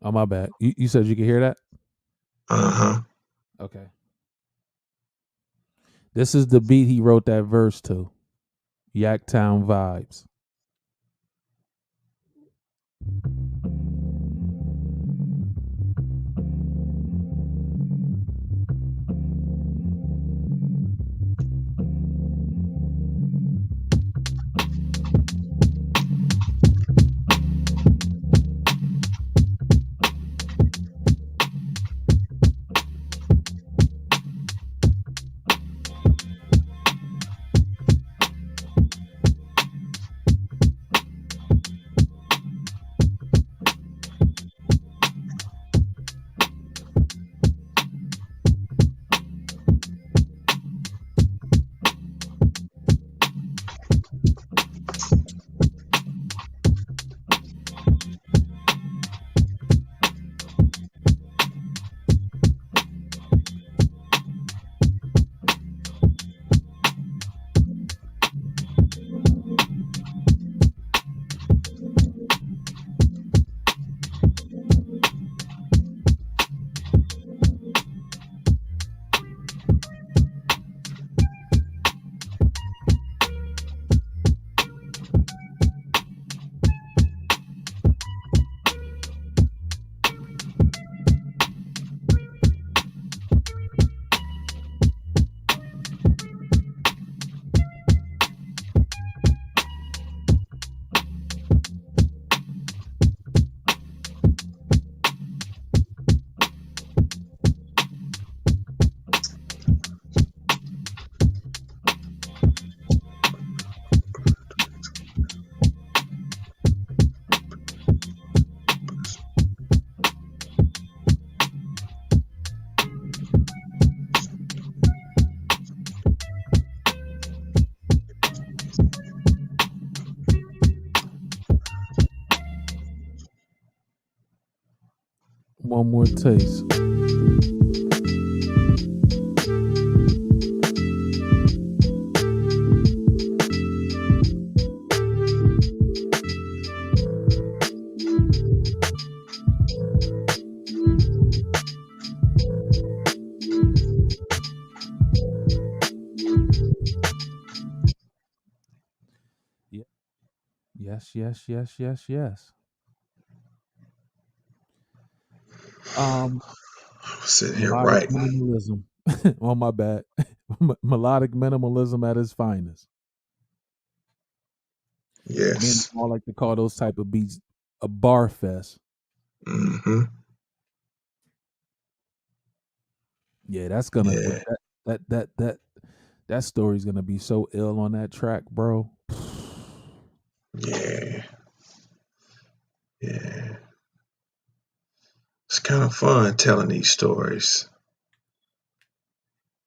Oh, my bad. You said you could hear that? Uh-huh. Okay. This is the beat he wrote that verse to. Yaktown Vibes. One more taste. Yeah. Yes. Sitting here Melodic writing. minimalism. Oh my bad. Melodic minimalism at its finest. Me and Yes. I like to call those type of beats a bar fest. Mm-hmm. Yeah, that's gonna Yeah. that story's gonna be so ill on that track, bro. Yeah. Yeah. It's kind of fun telling these stories.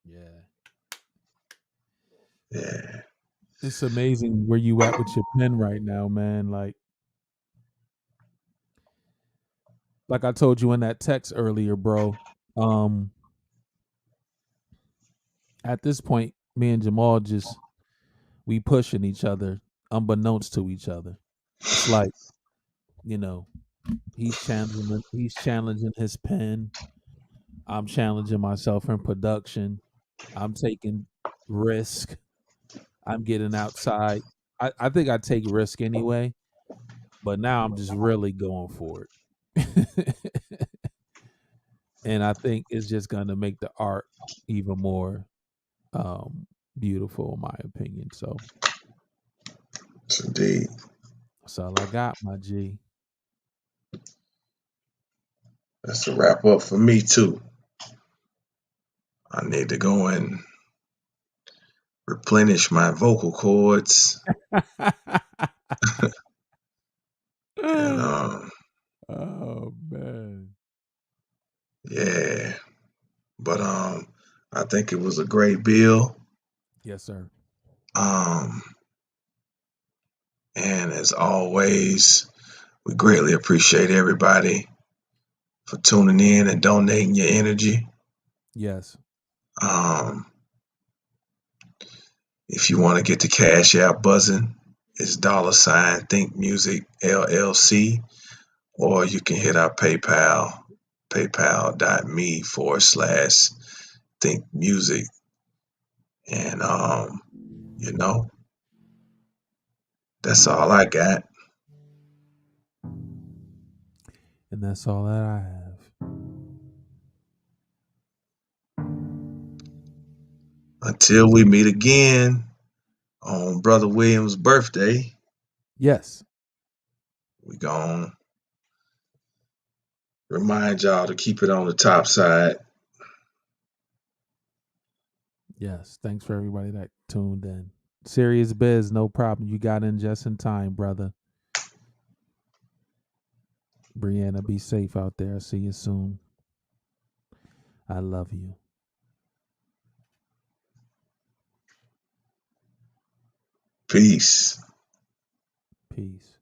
Yeah. Yeah. It's amazing where you at with your pen right now, man. Like I told you in that text earlier, bro. Um, at this point, me and Jamal just we pushing each other unbeknownst to each other. It's like, you know, he's challenging his pen. I'm challenging myself in production. I'm taking risk. I'm getting outside. I think I take risk anyway, but now I'm just really going for it. And I think it's just gonna make the art even more beautiful in my opinion. So Yes, indeed. that's all I got, my G. That's a wrap up for me too. I need to go and replenish my vocal cords and Oh man. yeah. But I think it was a great bill. Yes, sir. Um and as always, we greatly appreciate everybody for tuning in and donating your energy. Yes. Um if you want to get the cash out buzzing, it's $ Think Music LLC, or you can hit our PayPal, paypal.me/Think Music. And you know, that's all I got. And that's all that I have. Until we meet again on Brother Williams' birthday, Yes. we gon' remind y'all to keep it on the top side. Yes. Thanks for everybody that tuned in. Serious biz, no problem. You got in just in time, brother. Brianna, be safe out there. See you soon. I love you. Peace. Peace.